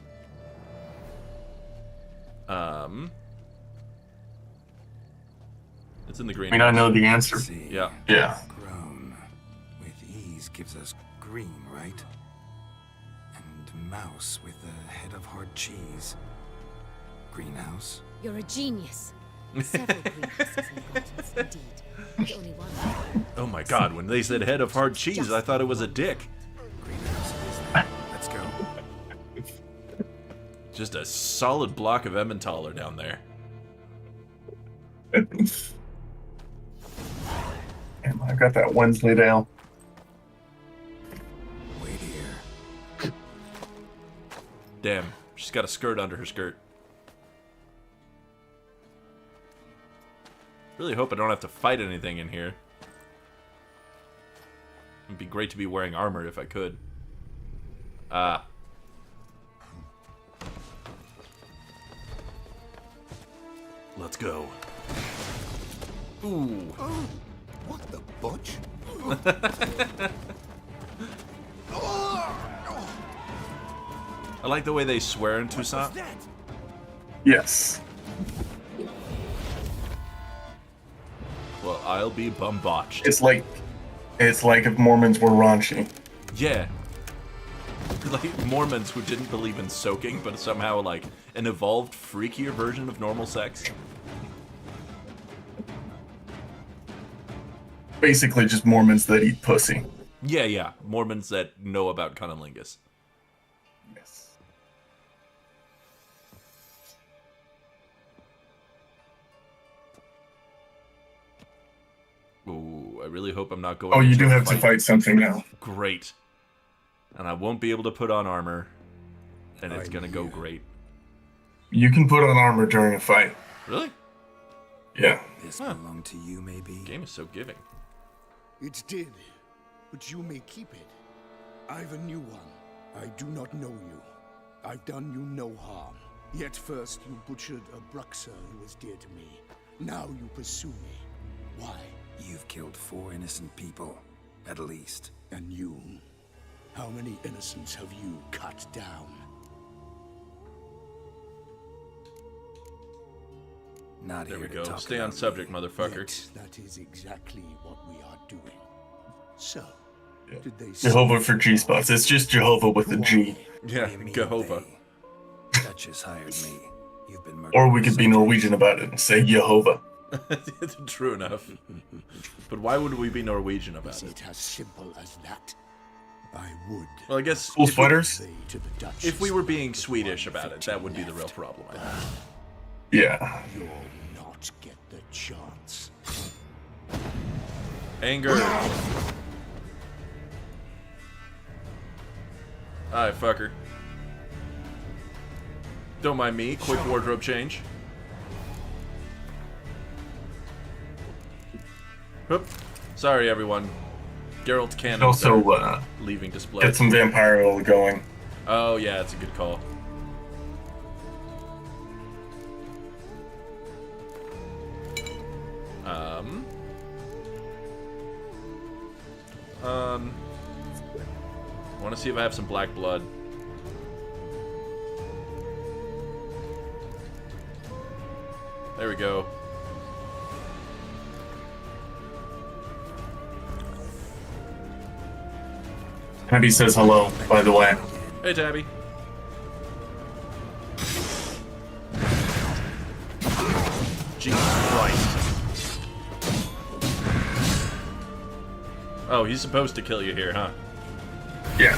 It's in the green. I mean, I know the answer. See. Yeah. Yeah. Grown with ease gives us green, right? And mouse with the head of hard cheese. Greenhouse. You're a genius. Several greenhouses in Gardens, indeed. The only one. Oh my god, when they said head of hard cheese, I thought it was a dick. Greenhouse it is then. Let's go. Just a solid block of Emmentaler down there. Damn, I got that Wensley down. Wait here. Damn, she's got a skirt under her skirt. Really hope I don't have to fight anything in here. It'd be great to be wearing armor if I could. Ah. Let's go. Ooh. Oh, what the butch? I like the way they swear in Toussaint. Yes. Well, I'll be bumbotched. It's like if Mormons were raunchy. Yeah. Like Mormons who didn't believe in soaking, but somehow like an evolved, freakier version of normal sex. Basically just Mormons that eat pussy. Yeah. Mormons that know about cunnilingus. Yes. Ooh, I really hope I'm not going. Oh, you into do a have to fight something now. Great. And I won't be able to put on armor. And it's gonna go great. You can put on armor during a fight. Really? Yeah. This belonged to you, maybe? The game is so giving. It did, but you may keep it. I've a new one. I do not know you. I've done you no harm. Yet first you butchered a Bruxer who was dear to me. Now you pursue me. Why? You've killed 4 innocent people, at least. And you? How many innocents have you cut down? Not There here we to go. talk Stay on about subject, me. motherfucker. Yet that is exactly what we are doing. So, Yeah. did they Jehovah for G-spots. It's just Jehovah with a G. Yeah, What do you mean, Jehovah. they? Duchess hired me. You've been murdered. Or we could be Norwegian about it and say Jehovah. True enough. But why would we be Norwegian about Is it? it as simple as that? I would. Well, I guess Cool if we, sweaters? Say to the Duchess, if we were being Swedish about it, that would be the real problem, I think. Yeah. you'll not get the chance. Anger. Alright, fucker. Don't mind me. Quick wardrobe change. Whoop. Sorry, everyone. Geralt cannons Also, are leaving display. get some vampire oil going. Oh, yeah, it's a good call. I want to see if I have some black blood. There we go. Tabby says hello, by the way. Hey, Tabby. Jesus Christ. Oh, he's supposed to kill you here, huh? Yeah.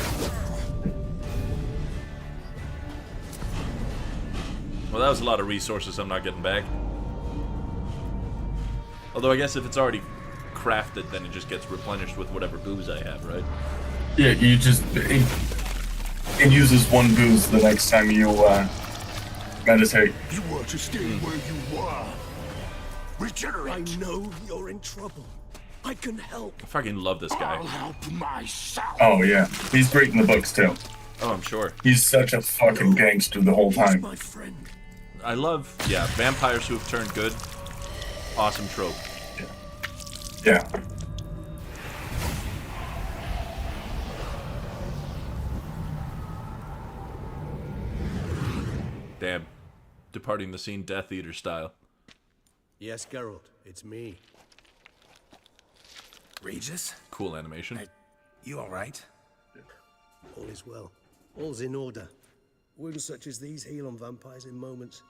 Well, that was a lot of resources I'm not getting back. Although I guess if it's already crafted, then it just gets replenished with whatever booze I have, right? Yeah, you just... It uses one booze the next time you, meditate. You were to stay where you were. Regenerate. I know you're in trouble. I can help. I fucking love this guy. I'll help myself. Oh, yeah. He's great in the books, too. Oh, I'm sure. He's such a fucking gangster the whole He's time. my friend. I love, yeah, vampires who have turned good. Awesome trope. Yeah. Damn. Departing the scene Death Eater style. Yes, Geralt, it's me. Regis? Cool animation. You alright? All is well. All's in order. Wounds such as these heal on vampires in moments.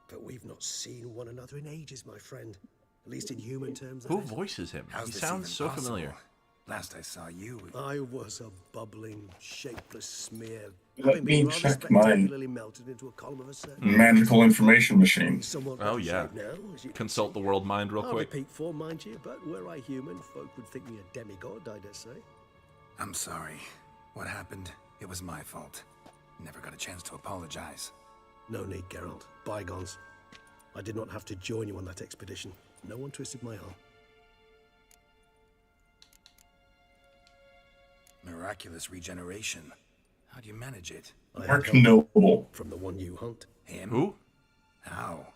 But we've not seen one another in ages, my friend. At least in human terms. Who voices him? How's He this sounds even so possible? familiar. Last I saw you... I was a bubbling, shapeless smear. Let me rather check my spectacularly melted into a column of a certain magical information machine. somewhat Oh, better yeah. shape now, as you can Consult see. the world mind real Hardly quick. peak form, mind you, but were I human, folk would think me a demigod, I dare say. I'm sorry. What happened, it was my fault. Never got a chance to apologize. No need, Geralt. Bygones. I did not have to join you on that expedition. No one twisted my arm. Miraculous regeneration. How do you manage it? Mark Noble. From the one you hunt. Him? Who? How?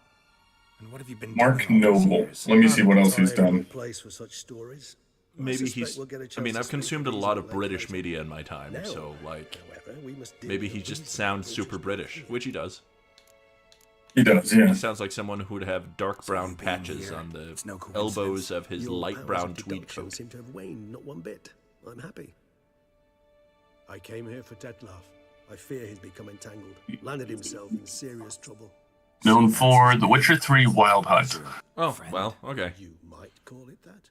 And what have you been Mark doing all these Noble. years? Let me see what else he's Entirely done. place for such stories. Maybe suspect he's... we'll get a I chance mean, to I've speak consumed a with lot these of on British later. media in my time, Now, so, like... However, we must deal Maybe with he the just reasons sounds for super interest British, in which he does. He does, yeah. He sounds like someone who would have dark brown you've been patches here. on the It's no elbows coincidence. of his Your light powers brown of tweed deduction coat. seem to have waned, not one bit. I'm happy. I came here for Dettlaff. I fear he's become entangled. Landed himself in serious trouble. Known for The Witcher 3 Wild Hunt. Oh, well, okay. You might call it that.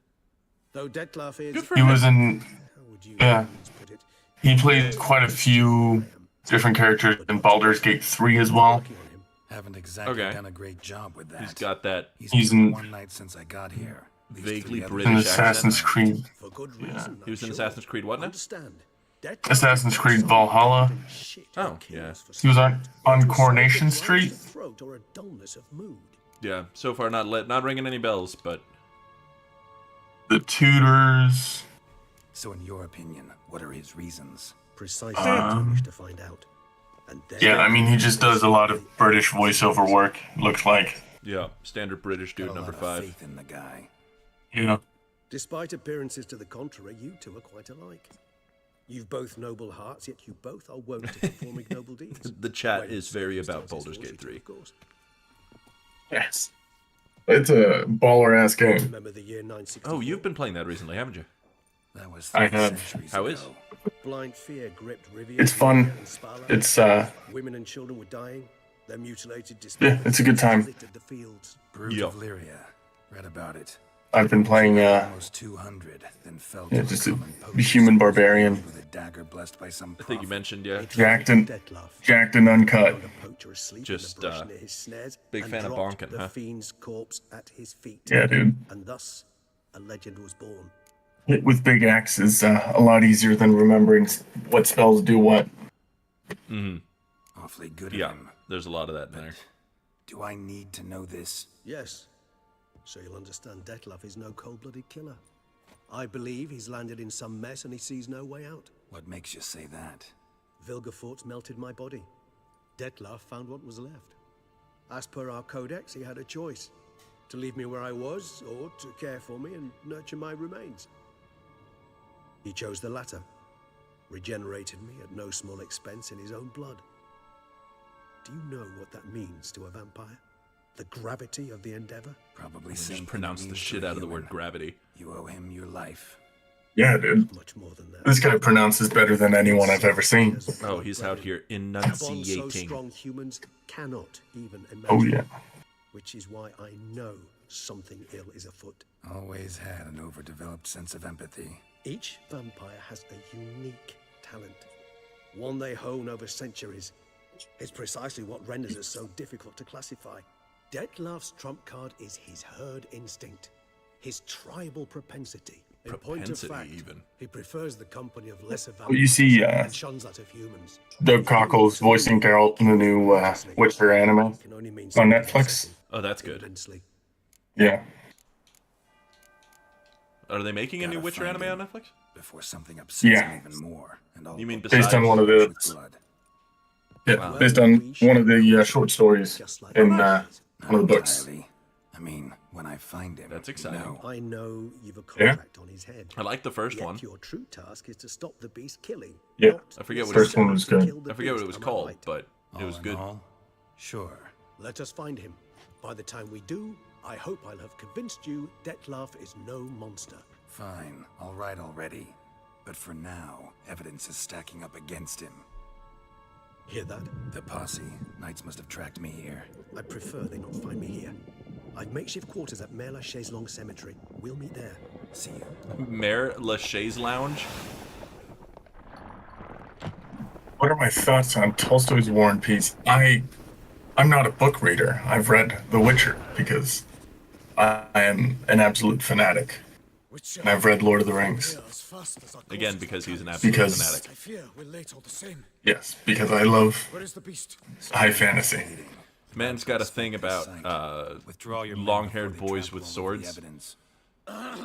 Though Dettlaff is... Good for He him. was in... How would you Yeah. put it? He played quite a few different characters in Baldur's Gate 3 as well. Working on him. Haven't exactly Okay. done a great job with that. He's got that He's been in- one night since I got here. These vaguely 3 British In others- accent. Assassin's Creed. For good reason. He was in I'm Assassin's Creed what now? Understand. Dettlaff Assassin's is Creed not Valhalla. some shit who Oh, kills yeah. for He was sport. on It was Coronation something like Street. a throat or a dullness of mood. Yeah, so far not ringing any bells, but The Tudors. So in your opinion, what are his reasons? Precisely what I wish to find out. And then Yeah, I mean, he just does a lot of British voiceover work, looks like. yeah, standard British dude Got a number lot of 5. faith in the guy. Yeah. Despite appearances to the contrary, you two are quite alike. You've both noble hearts, yet you both are wont to perform ignoble deeds. The chat When is very about circumstances Baldur's force you Gate to, 3. of course. Yes. It's a baller-ass game. Remember the year 964? Oh, you've been playing that recently, haven't you? That was I 3 have. centuries How ago. is? Blind fear gripped Rivia. It's fun. and Spala. It's, Women and children were dying. Their mutilated Yeah, it's a good time. littered the fields. Brute Yeah. of Lyria. Read about it. I've been playing, Almost 200, then fell yeah, to just a a common poacher's human barbarian. with a dagger blessed by some I think you prophet. mentioned, yeah. Jacked and, Dettlaff. jacked and uncut. Found a poacher asleep Just, in the brush near his snares big and fan of dropped bonking, the huh? fiend's corpse at his feet. Yeah, dude. And thus, a legend was born. Hit with big axe is a lot easier than remembering what spells do what. Awfully good Yeah, of him. there's a lot of that in there. Do I need to know this? Yes. So you'll understand Dettlaff is no cold-blooded killer. I believe he's landed in some mess and he sees no way out. What makes you say that? Vilgefortz melted my body. Dettlaff found what was left. As per our codex, he had a choice. To leave me where I was, or to care for me and nurture my remains. He chose the latter. Regenerated me at no small expense in his own blood. Do you know what that means to a vampire? The gravity of the endeavor? Probably Just same pronounce thing the it means shit to a out of the word human. gravity. You owe him your life. Yeah, dude. Much more than that. This guy pronounces better than anyone I've ever seen. Oh, he's out here A bond so enunciating. strong humans cannot even imagine. Oh, yeah. Which is why I know something ill is afoot. Always had an overdeveloped sense of empathy. Each vampire has a unique talent, one they hone over centuries. It's precisely what renders it so difficult to classify. Dettlaff's trump card is his herd instinct, his tribal propensity. In point of Propensity, fact, even. he prefers the company of lesser Well, vampires you see, and shuns that of humans. Doug Cockles voicing Geralt in the new Witcher anime Can only mean on something Netflix. upsetting Oh, that's good. immensely. Yeah. Are they making a new Gotta Witcher find anime on him Netflix? Before something upsets Yeah. him even more. And all You mean Based on besides? one of with the blood. Yeah, based on one of the short stories in one of the books. Entirely. I mean, when I find him, That's exciting. No. I know you've a Yeah. contract on his head. I like the first Yet one. your true task is to stop the beast killing. Yeah. not I forget what First one was good. kill the I forget what it beast, was am I called, right? but it All was in good. all, sure. Let us find him. By the time we do, I hope I'll have convinced you Dettlaff is no monster. Fine, all right already. But for now, evidence is stacking up against him. Hear that? The posse, Knights must have tracked me here. I prefer they not find me here. I've makeshift quarters at Mère la Chaise Longue Cemetery. We'll meet there. See you. Mayor Lachey's Lounge. What are my thoughts on Tolstoy's War and Peace? I'm not a book reader. I've read The Witcher because I am an absolute fanatic. And I've read Lord of the Rings. Again, because he's an absolute fanatic. I fear we're late all the same. Yes, because I love Where is the beast? high fantasy. Man's got a thing about long-haired boys with swords.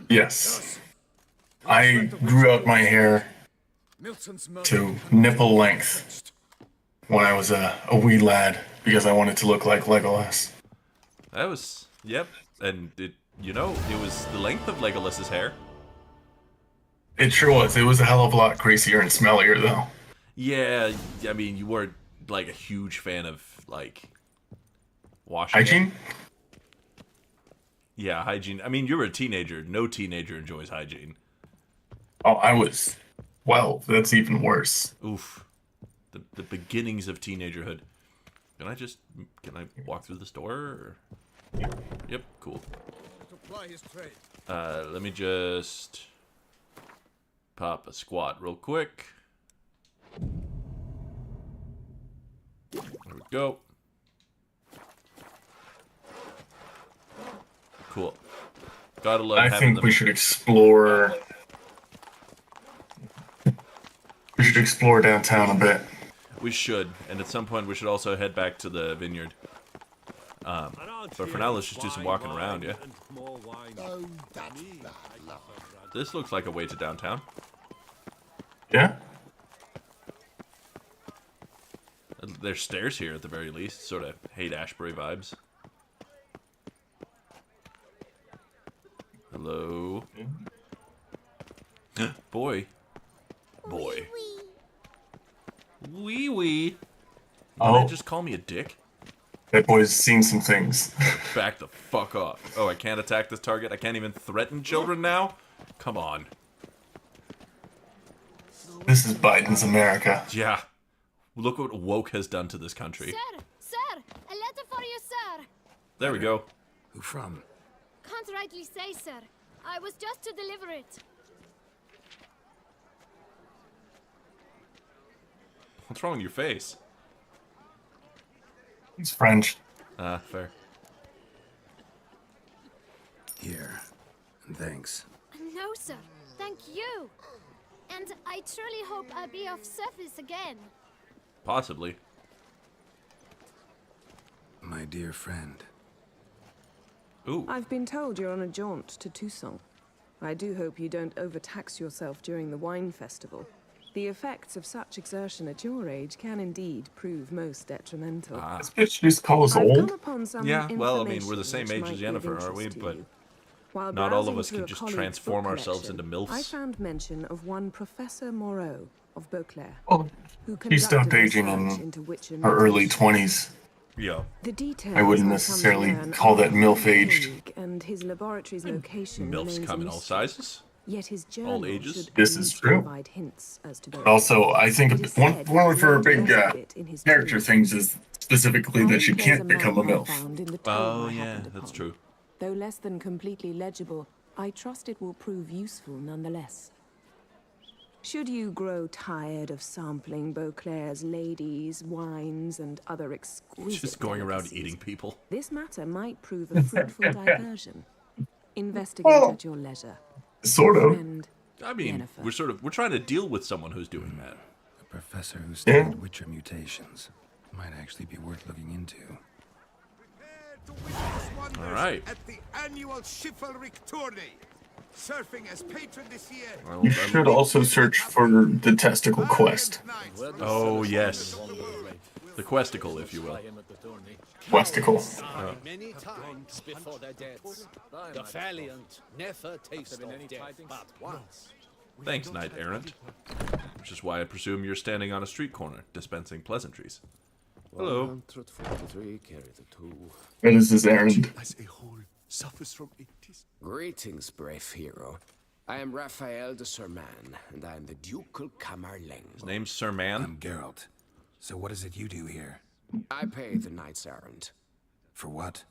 Yes. I grew out my hair to nipple length when I was a wee lad because I wanted to look like Legolas. That was, yep, and it was the length of Legolas's hair. It sure was. It was a hell of a lot greasier and smellier, though. Yeah, I mean, you weren't like a huge fan of like washing hygiene. It. Yeah, hygiene. I mean, you were a teenager. No teenager enjoys hygiene. Oh, I was 12. That's even worse. Oof. The beginnings of teenagerhood. Can I walk through the store? Or? Yep, cool. Let me just pop a squat real quick. There we go. Cool. Gotta love I having think them. we should explore. We should explore downtown a bit. We should, and at some point we should also head back to the vineyard. But for now, let's just do some walking around, yeah? This looks like a way to downtown. Yeah? There's stairs here at the very least, sort of Haight-Ashbury vibes. Hello? Boy. Boy. Wee wee. Did they just call me a dick? That boy's seen some things. Back the fuck off. Oh, I can't attack this target? I can't even threaten children now? Come on. This is Biden's America. Yeah. Look what woke has done to this country. Sir, a letter for you, sir. There we go. Who from? Can't rightly say, sir. I was just to deliver it. What's wrong with your face? He's French. Fair. Here. And thanks. No, sir. Thank you. And I truly hope I'll be of service again. Possibly. My dear friend. Ooh. I've been told you're on a jaunt to Toussaint. I do hope you don't overtax yourself during the wine festival. The effects of such exertion at your age can indeed prove most detrimental. This bitch just calls I've old. come upon some Yeah, well, I mean, we're the same information age which as might be of Yennefer, aren't we? interest to But you. While not all of browsing us through can a just colleague's transform book ourselves into collection, I MILFs. found mention of one Professor Moreau of Beauclair, Well, who she stopped conducted aging research in into witcher her early mutation. 20s. Yeah. The details I wouldn't I've come to necessarily learn call are that MILF-aged. vague, and his laboratory's location MILFs remains come a in all mystery. sizes. Yet his all journal ages. should This at is least true. provide hints as to both. Also, I think It is one said of her he big left it in his character tomb. things is specifically that she Wine can't plays become a map I MILF. found in the tome Oh, I yeah, happened that's upon. true. Though less than completely legible, I trust it will prove useful nonetheless. Should you grow tired of sampling Beauclair's ladies, wines, and other exquisite Just going around delicacies, eating people. this matter might prove a fruitful diversion. Investigate Well, at your leisure. Sort of. Friend I mean, Yennefer. we're trying to deal with someone who's doing that. A professor who Yeah. studied witcher mutations. Might actually be worth looking into. All right. At the annual chivalric tourney. Surfing as patron this year. Well, You should also search for the testicle quest. Oh, yes. The questicle, if you will. Questicle. Many times before their deaths, the valiant never taste of death but once. Thanks, Knight Errant. Which is why I presume you're standing on a street corner, dispensing pleasantries. Hello. 143 carry the 2. That is his errand. As a whole suffers from itis. Greetings, brave hero. I am Raphael de Serman, and I am the Ducal Camarlengo. His name's Sir Man. I'm Geralt. So what is it you do here? I pay the knight's errand. For what?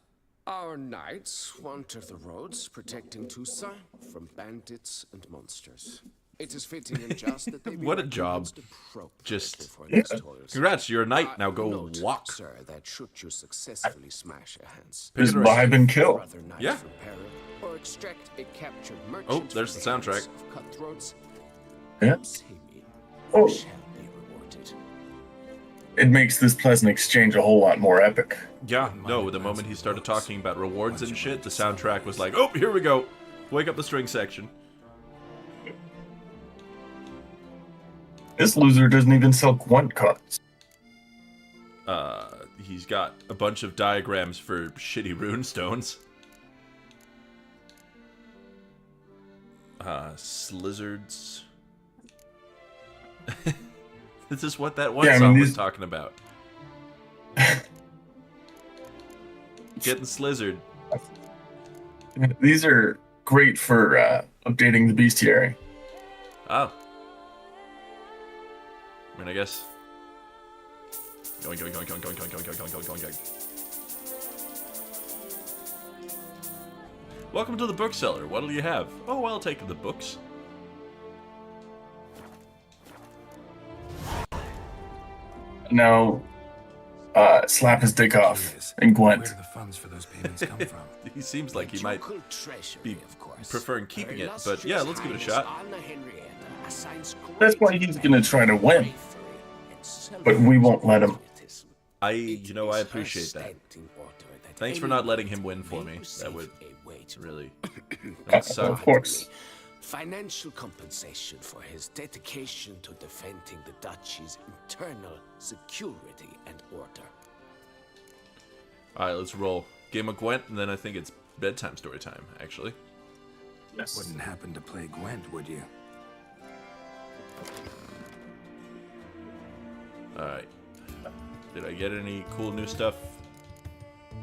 Our knights wander the roads, protecting Tusa from bandits and monsters. It is fitting and just that they be What a job. appropriately Just for these toils. congrats, you're a knight. Now go Note, walk. sir, that should you successfully smash a hands, Just vibe and kill. Yeah. from peril, or extract a captured merchant Oh, there's from the soundtrack. hands of cutthroats, Yeah. say me, Oh. shall be rewarded. It makes this pleasant exchange a whole lot more epic. Yeah, no, the moment he started talking about rewards and shit, the soundtrack was like, oh, here we go. Wake up the string section. This loser doesn't even sell Gwent cards. He's got a bunch of diagrams for shitty runestones. Slizzards. This is what that one song was talking about. Getting slizzard. These are great for updating the bestiary. Oh. I mean, I guess. Going. Welcome to the bookseller. What'll you have? Oh, I'll take the books. Now, slap his dick off in Gwent. Where do the funds for those payments come from? He seems like he might be preferring keeping it, but yeah, let's give it a shot. That's why he's gonna try to win. But we won't let him. I appreciate that. Thanks for not letting him win for me. That would really suck. Of course. Financial compensation for his dedication to defending the duchy's internal security and order. Alright, let's roll. Game of Gwent, and then I think it's bedtime story time, actually. Yes. Wouldn't happen to play Gwent, would you? Alright. Did I get any cool new stuff?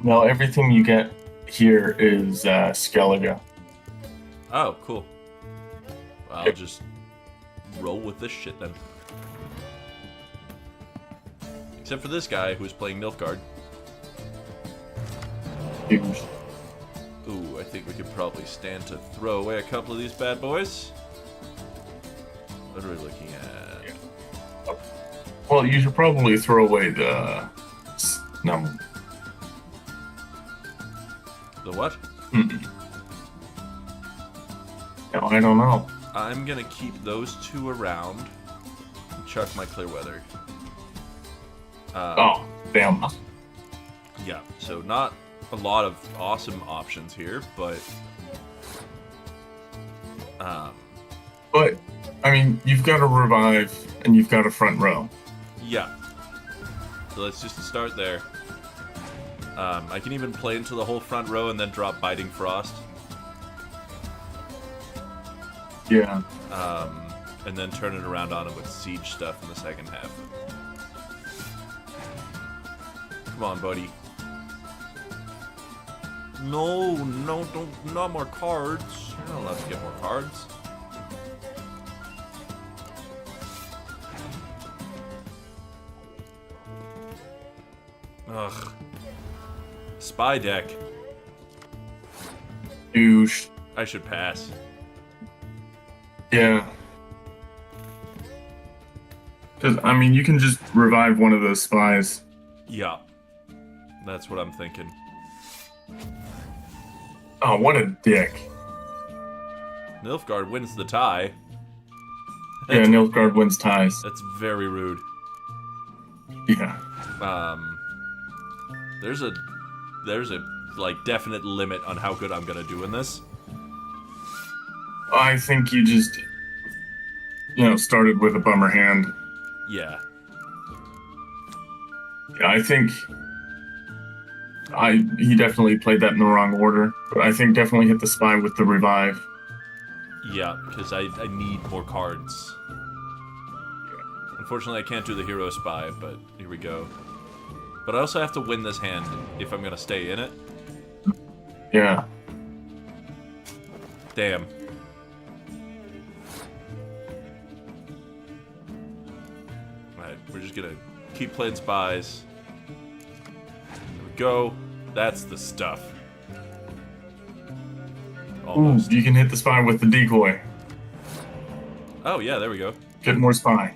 No, everything you get here is Skellige. Oh, cool. I'll just roll with this shit then. Except for this guy who's playing Nilfgaard. Huge. Ooh, I think we could probably stand to throw away a couple of these bad boys. What are we looking at? Well, you should probably throw away the... No. The what? Mm-mm. No, I don't know. I'm gonna keep those two around and chuck my Clearweather. Oh, damn. Yeah, so not a lot of awesome options here, but... But, I mean, you've got a revive and you've got a front row. Yeah. So let's just start there. I can even play into the whole front row and then drop Biting Frost. Yeah. And then turn it around on him with siege stuff in the second half. Come on, buddy. No, don't, not more cards. You're not allowed to get more cards. Ugh. Spy deck. Douche. I should pass. Yeah. Because, I mean, you can just revive one of those spies. Yeah. That's what I'm thinking. Oh, what a dick. Nilfgaard wins the tie. Yeah, Nilfgaard wins ties. That's very rude. Yeah. There's a like definite limit on how good I'm gonna do in this. I think you just, started with a bummer hand. Yeah. Yeah, I think he definitely played that in the wrong order, but I think definitely hit the spy with the revive. Yeah, because I need more cards. Unfortunately, I can't do the hero spy, but here we go. But I also have to win this hand if I'm gonna stay in it. Yeah. Damn. Alright, we're just gonna keep playing spies. There we go. That's the stuff. Almost. Ooh, you can hit the spy with the decoy. Oh, yeah, there we go. Get more spy.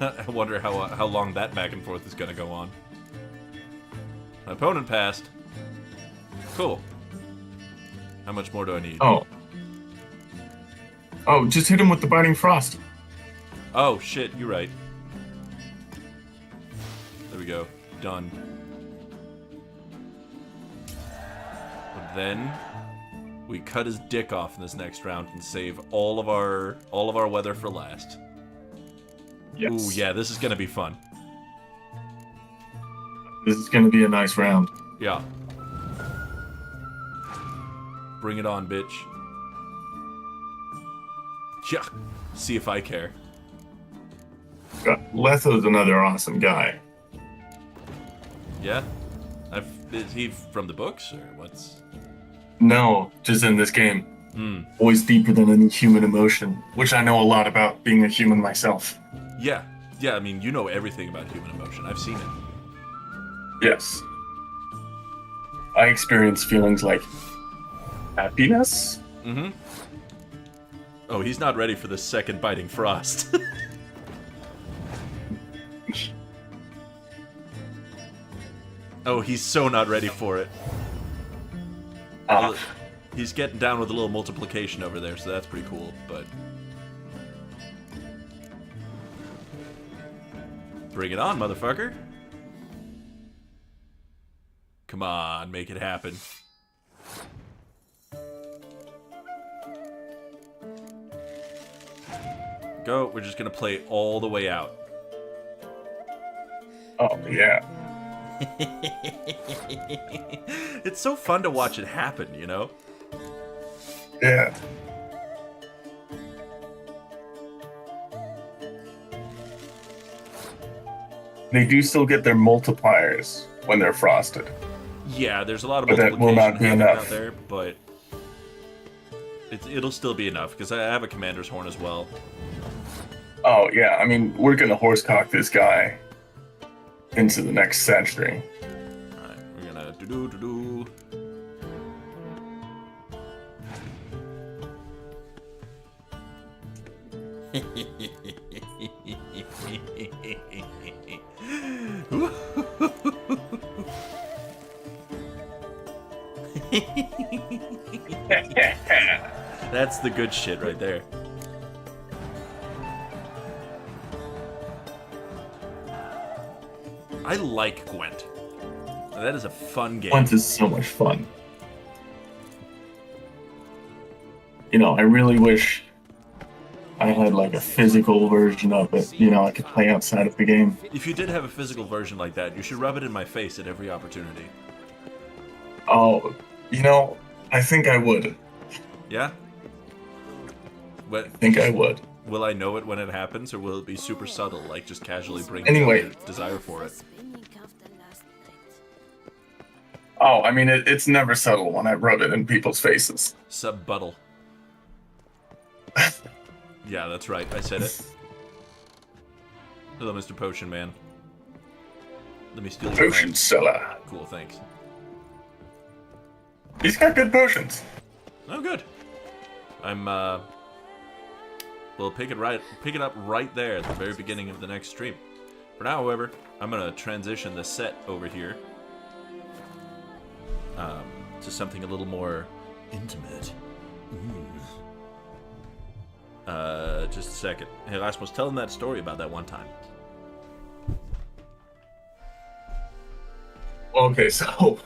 I wonder how long that back and forth is going to go on. My opponent passed. Cool. How much more do I need? Oh. Oh, just hit him with the biting frost. Oh, shit, you're right. There we go. Done. But then we cut his dick off in this next round and save all of our weather for last. Yes. Ooh, yeah, this is gonna be fun. This is gonna be a nice round. Yeah. Bring it on, bitch. Yeah. See if I care. Letho's another awesome guy. Yeah? Is he from the books, or what's... No, just in this game. Hmm. Always deeper than any human emotion, which I know a lot about being a human myself. Yeah. Yeah, I mean, you know everything about human emotion. I've seen it. Yes. I experience feelings like happiness. Mm-hmm. Oh, he's not ready for the second biting frost. Oh, he's so not ready for it. He's getting down with a little multiplication over there, so that's pretty cool, but... Bring it on, motherfucker. Come on, make it happen. Go, we're just gonna play all the way out. Oh, yeah. It's so fun to watch it happen, you know? Yeah. They do still get their multipliers when they're frosted. Yeah, there's a lot of but that will not be enough out there, but it'll still be enough because I have a commander's horn as well. Oh yeah, I mean we're gonna horsecock this guy into the next century. All right, we're gonna do. That's the good shit right there. I like Gwent. That is a fun game. Gwent is so much fun. You know, I really wish I had like a physical version of it, you know, I could play outside of the game. If you did have a physical version like that, you should rub it in my face at every opportunity. Oh, you know, I think I would. Yeah? What? I think I would. Will I know it when it happens, or will it be super subtle, like just casually bring anyway, desire for it? Oh, I mean, it's never subtle when I rub it in people's faces. Sub-buttle. Yeah, that's right. I said it. Hello, Mr. Potion Man. Let me steal your Potion seller. Cool, thanks. He's got good potions. Oh, good. I'm, we'll pick it up right there at the very beginning of the next stream. For now, however, I'm gonna transition the set over here to something a little more intimate. Just a second. Hey, Erasmus, tell him that story about that one time. Okay, so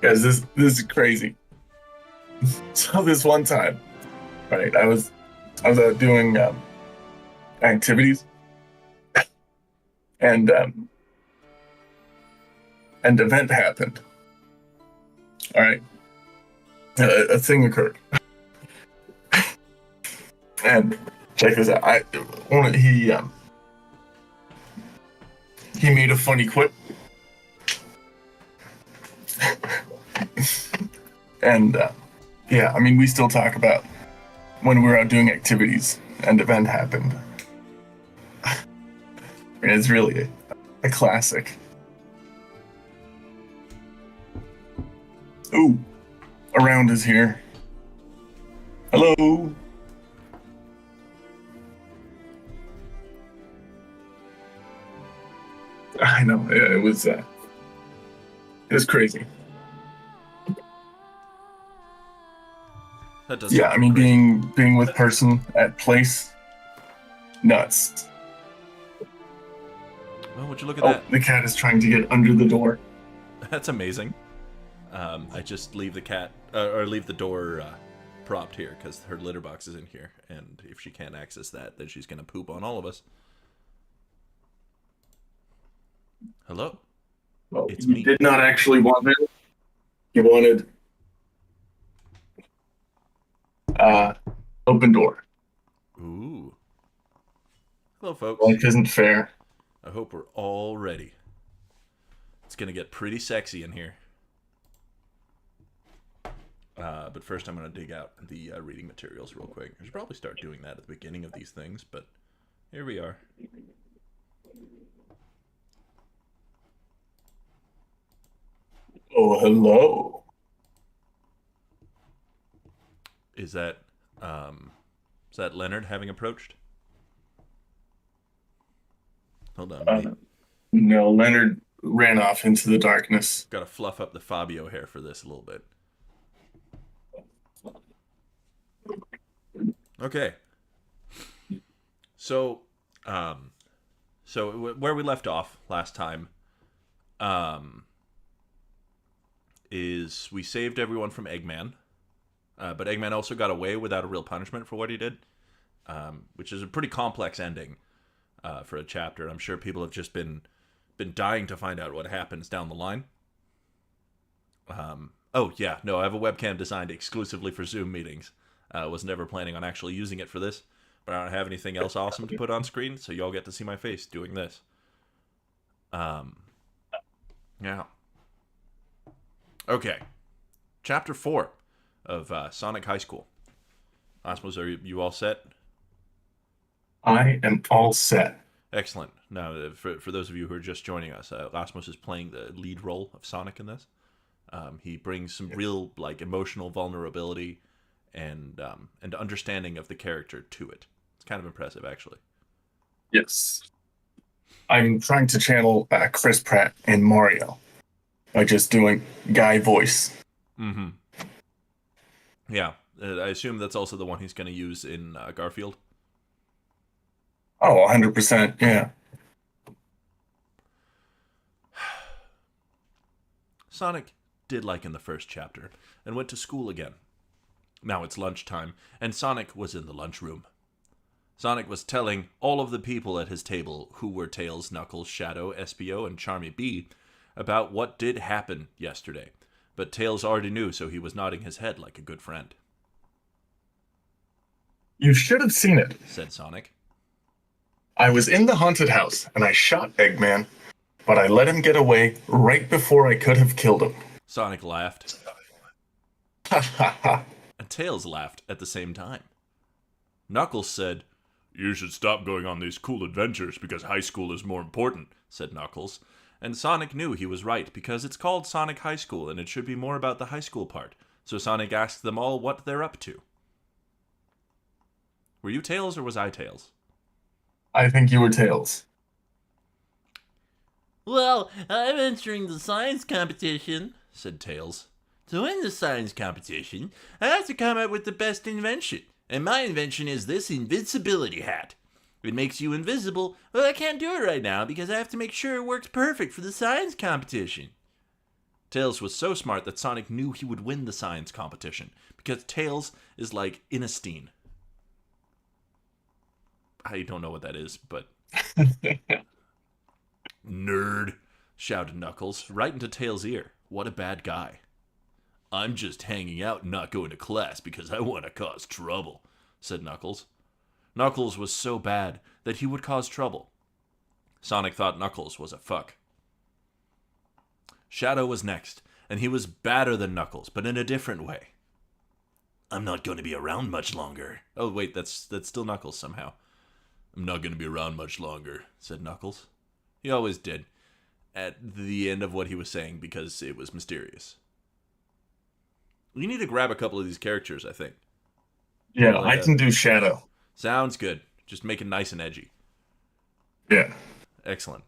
guys, this is crazy. So this one time, right? I was out doing activities, and an event happened. All right, a thing occurred, and check this out. He made a funny quip. And yeah, I mean, we still talk about when we were out doing activities and event happened. I mean, it's really a classic. Ooh, around is here. Hello. I know it was crazy. That does. Yeah, I mean being with person at place, nuts. Well, would you look at that? The cat is trying to get under the door. That's amazing. I just leave the cat or leave the door propped here because her litter box is in here, and if she can't access that, then she's gonna poop on all of us. Hello. Well, It's you me. did not actually want it. You wanted open door. Ooh. Hello, folks. Life isn't fair. I hope we're all ready. It's gonna get pretty sexy in here. But first I'm going to dig out the reading materials real quick. I should probably start doing that at the beginning of these things, but here we are. Oh, hello. Is that Leonard having approached? Hold on. No, Leonard ran off into the darkness. Got to fluff up the Fabio hair for this a little bit. Okay. So where we left off last time, is we saved everyone from Eggman, but Eggman also got away without a real punishment for what he did, which is a pretty complex ending for a chapter. I'm sure people have just been dying to find out what happens down the line. Oh yeah, no, I have a webcam designed exclusively for Zoom meetings. Was never planning on actually using it for this, but I don't have anything else awesome to put on screen, so y'all get to see my face doing this. Yeah. Okay. Chapter 4 of Sonic High School. Osmos, are you all set? I am all set. Excellent. Now, for those of you who are just joining us, Osmos is playing the lead role of Sonic in this. He brings some real, emotional vulnerability and understanding of the character to it. It's kind of impressive, actually. Yes. I'm trying to channel Chris Pratt and Mario by just doing guy voice. Mm-hmm. Yeah. I assume that's also the one he's going to use in Garfield. Oh, 100%, yeah. Sonic did like in the first chapter and went to school again. Now it's lunchtime, and Sonic was in the lunchroom. Sonic was telling all of the people at his table, who were Tails, Knuckles, Shadow, Espio, and Charmy B, about what did happen yesterday. But Tails already knew, so he was nodding his head like a good friend. You should have seen it, said Sonic. I was in the haunted house, and I shot Eggman, but I let him get away right before I could have killed him. Sonic laughed. Ha ha ha. And Tails laughed at the same time. Knuckles said, "You should stop going on these cool adventures because high school is more important," said Knuckles. And Sonic knew he was right because it's called Sonic High School and it should be more about the high school part. So Sonic asked them all what they're up to. Were you Tails or was I Tails? I think you were Tails. Well, I'm entering the science competition, said Tails. To win the science competition, I have to come up with the best invention. And my invention is this invincibility hat. It makes you invisible, but I can't do it right now because I have to make sure it works perfect for the science competition. Tails was so smart that Sonic knew he would win the science competition because Tails is like Inestine. I don't know what that is, but... Nerd, shouted Knuckles right into Tails' ear. What a bad guy. I'm just hanging out and not going to class because I want to cause trouble, said Knuckles. Knuckles was so bad that he would cause trouble. Sonic thought Knuckles was a fuck. Shadow was next, and he was badder than Knuckles, but in a different way. I'm not going to be around much longer. Oh, wait, that's still Knuckles somehow. I'm not going to be around much longer, said Knuckles. He always did, at the end of what he was saying because it was mysterious. We need to grab a couple of these characters, I think. Yeah, I can do Shadow. Sounds good. Just make it nice and edgy. Yeah. Excellent.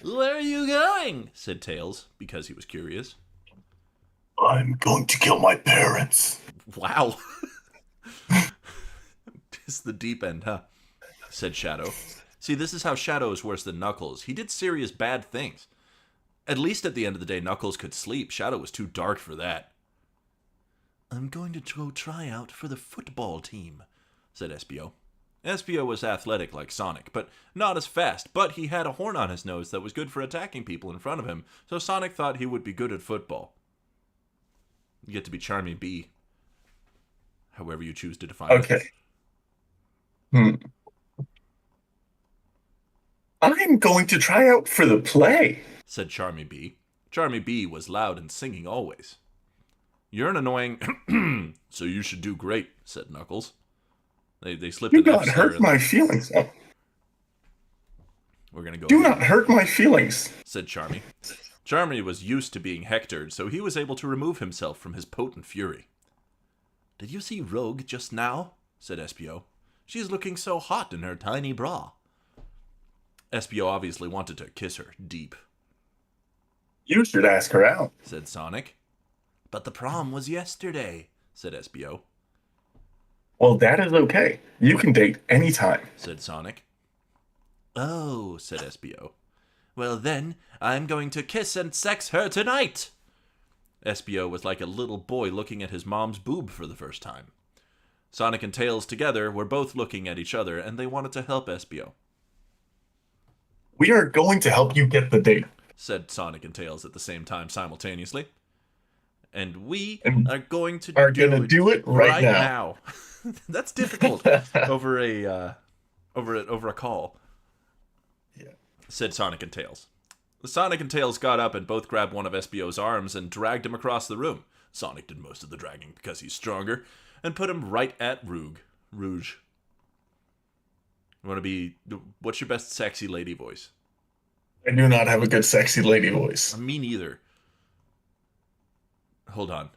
Where are you going? Said Tails, because he was curious. I'm going to kill my parents. Wow. It's the deep end, huh? Said Shadow. See, this is how Shadow is worse than Knuckles. He did serious bad things. At least at the end of the day, Knuckles could sleep. Shadow was too dark for that. I'm going to go try out for the football team, said Espio. Espio was athletic like Sonic, but not as fast. But he had a horn on his nose that was good for attacking people in front of him, so Sonic thought he would be good at football. You get to be Charming Bee. However you choose to define it. Okay. I'm going to try out for the play, said Charming Bee. Charming Bee was loud and singing always. You're an annoying, so you should do great, said Knuckles. They slipped Do an not F hurt my feelings. We're gonna go. Do not hurt my feelings, said Charmy. Charmy was used to being hectored, so he was able to remove himself from his potent fury. Did you see Rogue just now? Said Espio. She's looking so hot in her tiny bra. Espio obviously wanted to kiss her deep. You should ask her out, said Sonic. But the prom was yesterday, said Espio. Well, that is okay. You can date anytime, said Sonic. Oh, said Espio. Well then, I'm going to kiss and sex her tonight. Espio was like a little boy looking at his mom's boob for the first time. Sonic and Tails together were both looking at each other, and they wanted to help Espio. We are going to help you get the date, said Sonic and Tails at the same time simultaneously. And we are going to do it right now. That's difficult over a call. Yeah, said Sonic and Tails. Sonic and Tails got up and both grabbed one of Espio's arms and dragged him across the room. Sonic did most of the dragging because he's stronger, and put him right at Rouge. You want to be... What's your best sexy lady voice? I do not have a good sexy lady voice. Me neither. Hold on.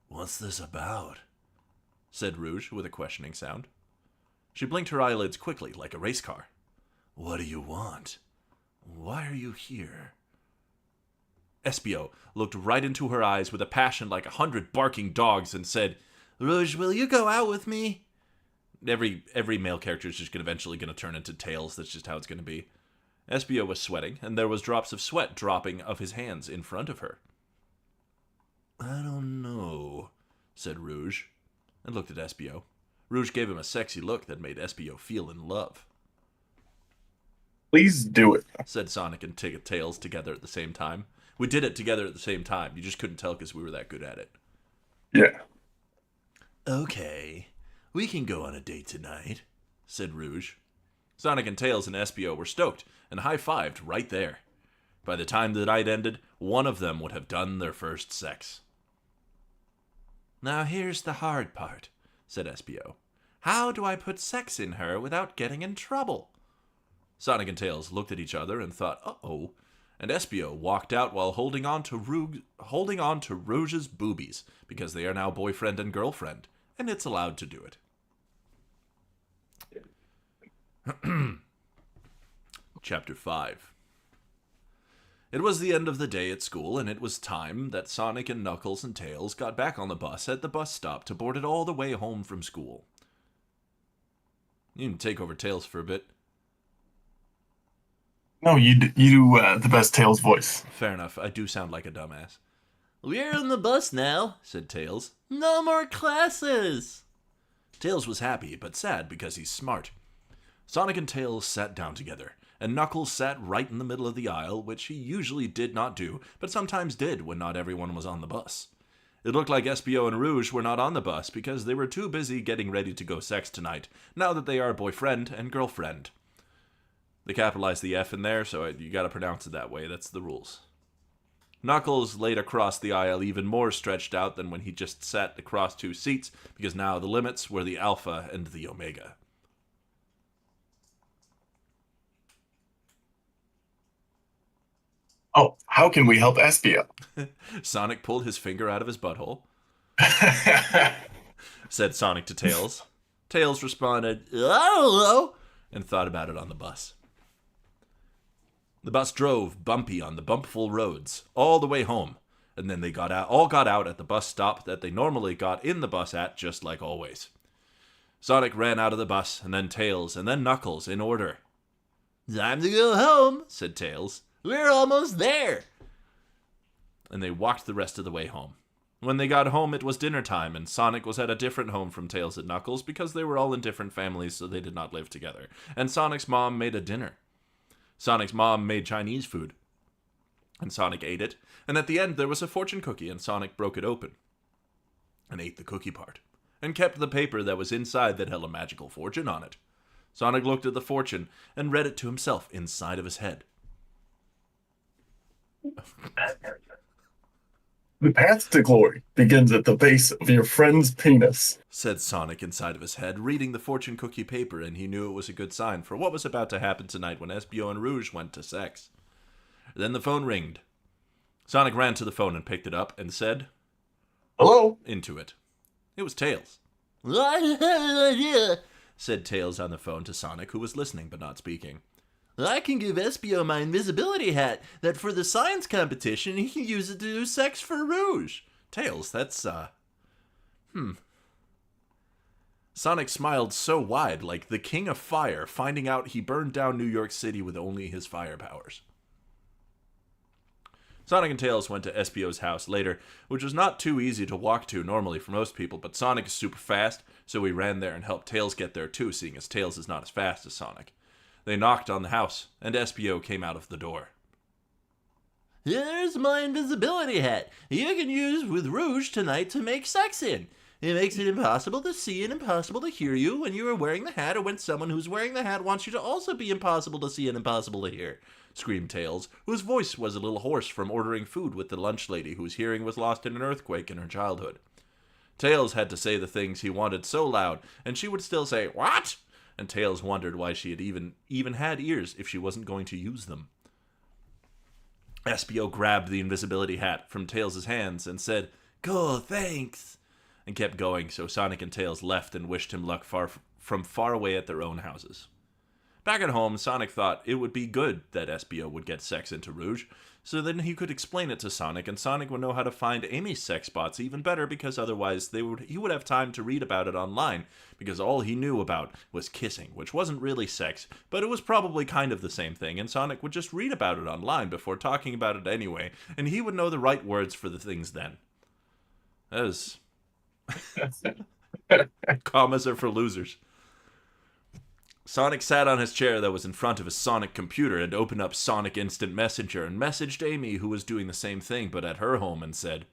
What's this about? Said Rouge with a questioning sound. She blinked her eyelids quickly, like a race car. What do you want? Why are you here? Espio looked right into her eyes with a passion like 100 barking dogs and said, Rouge, will you go out with me? Every male character is just eventually going to turn into Tails. That's just how it's going to be. Espio was sweating, and there was drops of sweat dropping of his hands in front of her. I don't know, said Rouge, and looked at Espio. Rouge gave him a sexy look that made Espio feel in love. Please do it, said Sonic and Tails together at the same time. We did it together at the same time. You just couldn't tell because we were that good at it. Yeah. Okay, we can go on a date tonight, said Rouge. Sonic and Tails and Espio were stoked and high-fived right there. By the time the night ended, one of them would have done their first sex. Now here's the hard part, said Espio. How do I put sex in her without getting in trouble? Sonic and Tails looked at each other and thought, uh-oh, and Espio walked out while holding on to Rouge's boobies, because they are now boyfriend and girlfriend, and it's allowed to do it. Chapter 5. It was the end of the day at school, and it was time that Sonic and Knuckles and Tails got back on the bus at the bus stop to board it all the way home from school. You can take over Tails for a bit. No, you do the best Tails voice. Fair enough. I do sound like a dumbass. We're on the bus now, said Tails. No more classes. Tails was happy, but sad because he's smart. Sonic and Tails sat down together, and Knuckles sat right in the middle of the aisle, which he usually did not do, but sometimes did when not everyone was on the bus. It looked like Espio and Rouge were not on the bus because they were too busy getting ready to go sex tonight, now that they are boyfriend and girlfriend. They capitalized the F in there, so you gotta pronounce it that way. That's the rules. Knuckles laid across the aisle even more stretched out than when he just sat across two seats, because now the limits were the Alpha and the Omega. Oh, how can we help Espio? Sonic pulled his finger out of his butthole. Said Sonic to Tails. Tails responded, I don't know, and thought about it on the bus. The bus drove bumpy on the bumpful roads all the way home, and then they all got out at the bus stop that they normally got in the bus at, just like always. Sonic ran out of the bus, and then Tails, and then Knuckles, in order. Time to go home, said Tails. We're almost there. And they walked the rest of the way home. When they got home, it was dinner time, and Sonic was at a different home from Tails and Knuckles because they were all in different families, so they did not live together. And Sonic's mom made a dinner. Sonic's mom made Chinese food, and Sonic ate it, and at the end there was a fortune cookie, and Sonic broke it open, and ate the cookie part, and kept the paper that was inside that held a magical fortune on it. Sonic looked at the fortune, and read it to himself inside of his head. The path to glory begins at the base of your friend's penis, said Sonic inside of his head, reading the fortune cookie paper, and he knew it was a good sign for what was about to happen tonight when Espio and Rouge went to sex. Then the phone ringed. Sonic ran to the phone and picked it up and said, Hello? Into it. It was Tails. I had an idea, said Tails on the phone to Sonic, who was listening but not speaking. I can give Espio my invisibility hat, that for the science competition he can use it to do sex for Rouge. Tails, that's, Sonic smiled so wide, like the King of Fire, finding out he burned down New York City with only his fire powers. Sonic and Tails went to Espio's house later, which was not too easy to walk to normally for most people, but Sonic is super fast, so we ran there and helped Tails get there too, seeing as Tails is not as fast as Sonic. They knocked on the house, and Espio came out of the door. Here's my invisibility hat. You can use with Rouge tonight to make sex in. It makes it impossible to see and impossible to hear you when you are wearing the hat or when someone who's wearing the hat wants you to also be impossible to see and impossible to hear, screamed Tails, whose voice was a little hoarse from ordering food with the lunch lady whose hearing was lost in an earthquake in her childhood. Tails had to say the things he wanted so loud, and she would still say, What? And Tails wondered why she had even had ears if she wasn't going to use them. Espio grabbed the invisibility hat from Tails' hands and said, Cool, thanks, and kept going, so Sonic and Tails left and wished him luck from far away at their own houses. Back at home, Sonic thought it would be good that Espio would get sex into Rouge, so then he could explain it to Sonic, and Sonic would know how to find Amy's sex spots even better, because otherwise he would have time to read about it online, because all he knew about was kissing, which wasn't really sex, but it was probably kind of the same thing, and Sonic would just read about it online before talking about it anyway, and he would know the right words for the things then. As commas are for losers. Sonic sat on his chair that was in front of his Sonic computer and opened up Sonic Instant Messenger and messaged Amy, who was doing the same thing but at her home, and said,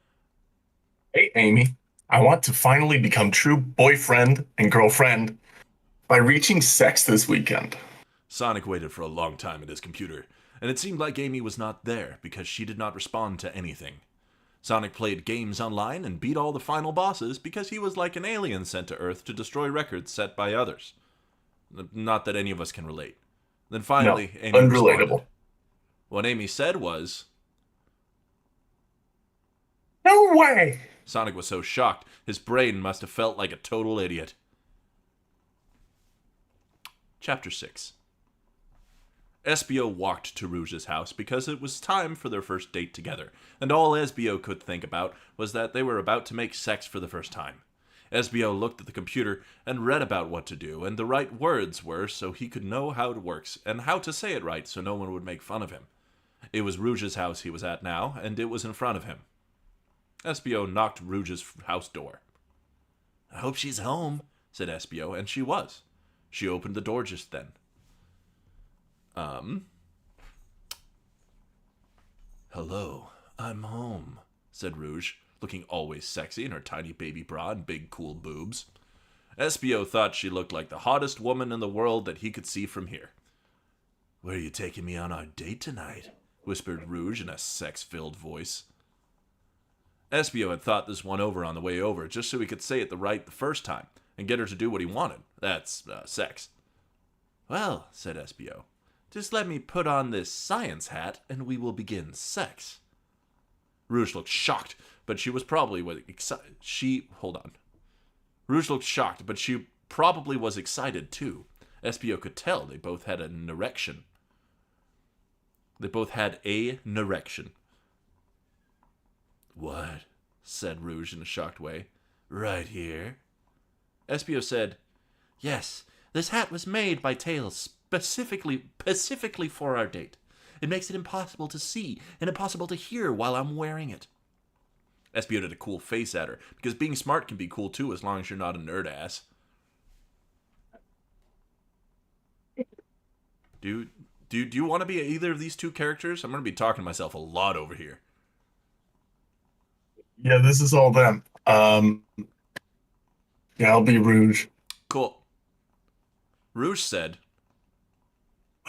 Hey, Amy, I want to finally become true boyfriend and girlfriend by reaching sex this weekend. Sonic waited for a long time at his computer, and it seemed like Amy was not there because she did not respond to anything. Sonic played games online and beat all the final bosses because he was like an alien sent to Earth to destroy records set by others. Not that any of us can relate. Then finally, no, Amy unrelatable. Responded. What Amy said was, No way! Sonic was so shocked, his brain must have felt like a total idiot. Chapter 6. Espio walked to Rouge's house because it was time for their first date together, and all Espio could think about was that they were about to make sex for the first time. Espio looked at the computer and read about what to do, and the right words were so he could know how it works, and how to say it right so no one would make fun of him. It was Rouge's house he was at now, and it was in front of him. Espio knocked Rouge's house door. I hope she's home, said Espio, and she was. She opened the door just then. Hello, I'm home, said Rouge, looking always sexy in her tiny baby bra and big cool boobs. Espio thought she looked like the hottest woman in the world that he could see from here. Where are you taking me on our date tonight? Whispered Rouge in a sex-filled voice. Espio had thought this one over on the way over, just so he could say it right the first time, and get her to do what he wanted. That's, sex. Well, said Espio, Just let me put on this science hat, and we will begin sex. Rouge looked shocked, but she was probably excited. Rouge looked shocked, but she probably was excited too. Espio could tell they both had an erection. What? Said Rouge in a shocked way. Right here? Espio said, Yes, this hat was made by Tails specifically for our date. It makes it impossible to see and impossible to hear while I'm wearing it. Espio did a cool face at her, because being smart can be cool too as long as you're not a nerd ass. Do you want to be either of these two characters? I'm going to be talking to myself a lot over here. Yeah, this is all them. Yeah, I'll be Rouge. Cool. Rouge said,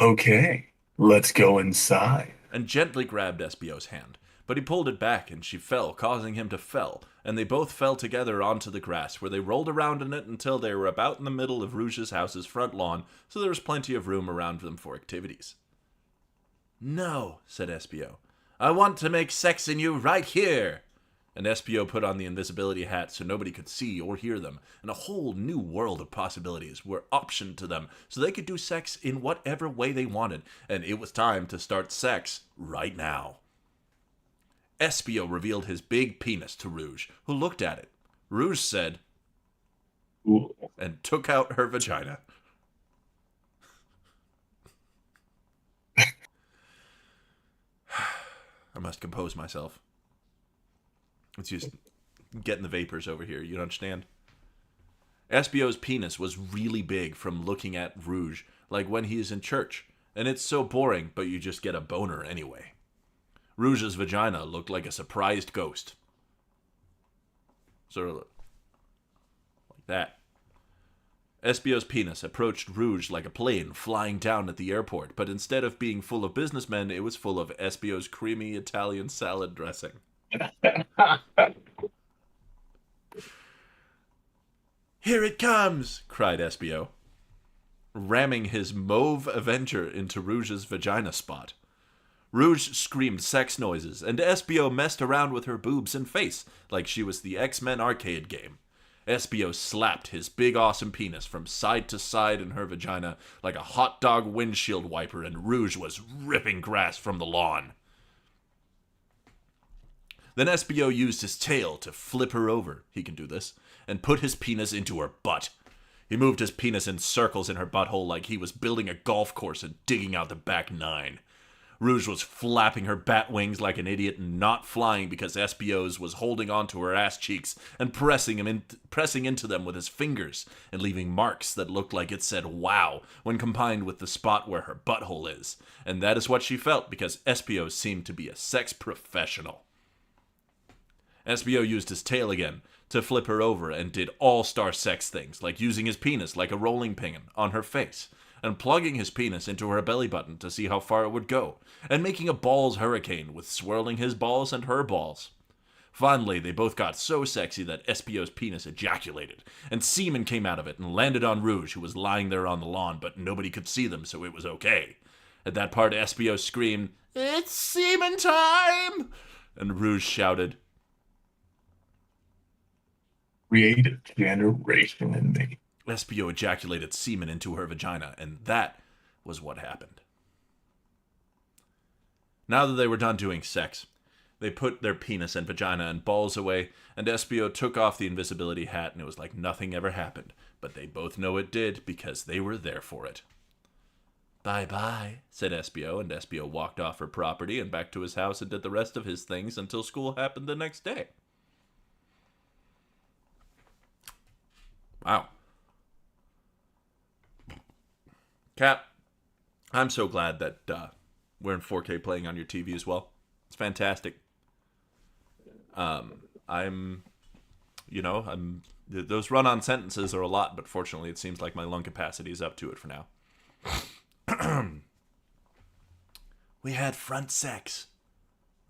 Okay, let's go inside. And gently grabbed Espio's hand. But he pulled it back, and she fell, causing him to fall, and they both fell together onto the grass, where they rolled around in it until they were about in the middle of Rouge's house's front lawn, so there was plenty of room around them for activities. No, said Espio. I want to make sex in you right here. And Espio put on the invisibility hat so nobody could see or hear them, and a whole new world of possibilities were optioned to them, so they could do sex in whatever way they wanted, and it was time to start sex right now. Espio revealed his big penis to Rouge, who looked at it. Rouge said, Ooh. And took out her vagina. I must compose myself. It's just getting the vapors over here, you understand? Espio's penis was really big from looking at Rouge, like when he is in church, and it's so boring, but you just get a boner anyway. Rouge's vagina looked like a surprised ghost. Sort of like that. Espio's penis approached Rouge like a plane flying down at the airport, but instead of being full of businessmen, it was full of Espio's creamy Italian salad dressing. Here it comes, cried Espio, ramming his mauve Avenger into Rouge's vagina spot. Rouge screamed sex noises, and Espio messed around with her boobs and face like she was the X-Men arcade game. Espio slapped his big awesome penis from side to side in her vagina like a hot dog windshield wiper, and Rouge was ripping grass from the lawn. Then Espio used his tail to flip her over, he can do this, and put his penis into her butt. He moved his penis in circles in her butthole like he was building a golf course and digging out the back nine. Rouge was flapping her bat wings like an idiot and not flying because Espio's was holding onto her ass cheeks and pressing into them with his fingers and leaving marks that looked like it said wow when combined with the spot where her butthole is. And that is what she felt because Espio seemed to be a sex professional. Espio used his tail again to flip her over and did all-star sex things like using his penis like a rolling pin on her face, and plugging his penis into her belly button to see how far it would go, and making a balls hurricane with swirling his balls and her balls. Finally, they both got so sexy that Espio's penis ejaculated, and semen came out of it and landed on Rouge, who was lying there on the lawn, but nobody could see them, so it was okay. At that part, Espio screamed, "It's semen time!" And Rouge shouted, Creative generation in me. Espio ejaculated semen into her vagina, and that was what happened. Now that they were done doing sex, they put their penis and vagina and balls away, and Espio took off the invisibility hat, and it was like nothing ever happened. But they both know it did, because they were there for it. Bye-bye, said Espio, and Espio walked off her property and back to his house and did the rest of his things until school happened the next day. Wow. Cap, I'm so glad that we're in 4K playing on your TV as well. It's fantastic. Those run-on sentences are a lot, but fortunately it seems like my lung capacity is up to it for now. We had front sex.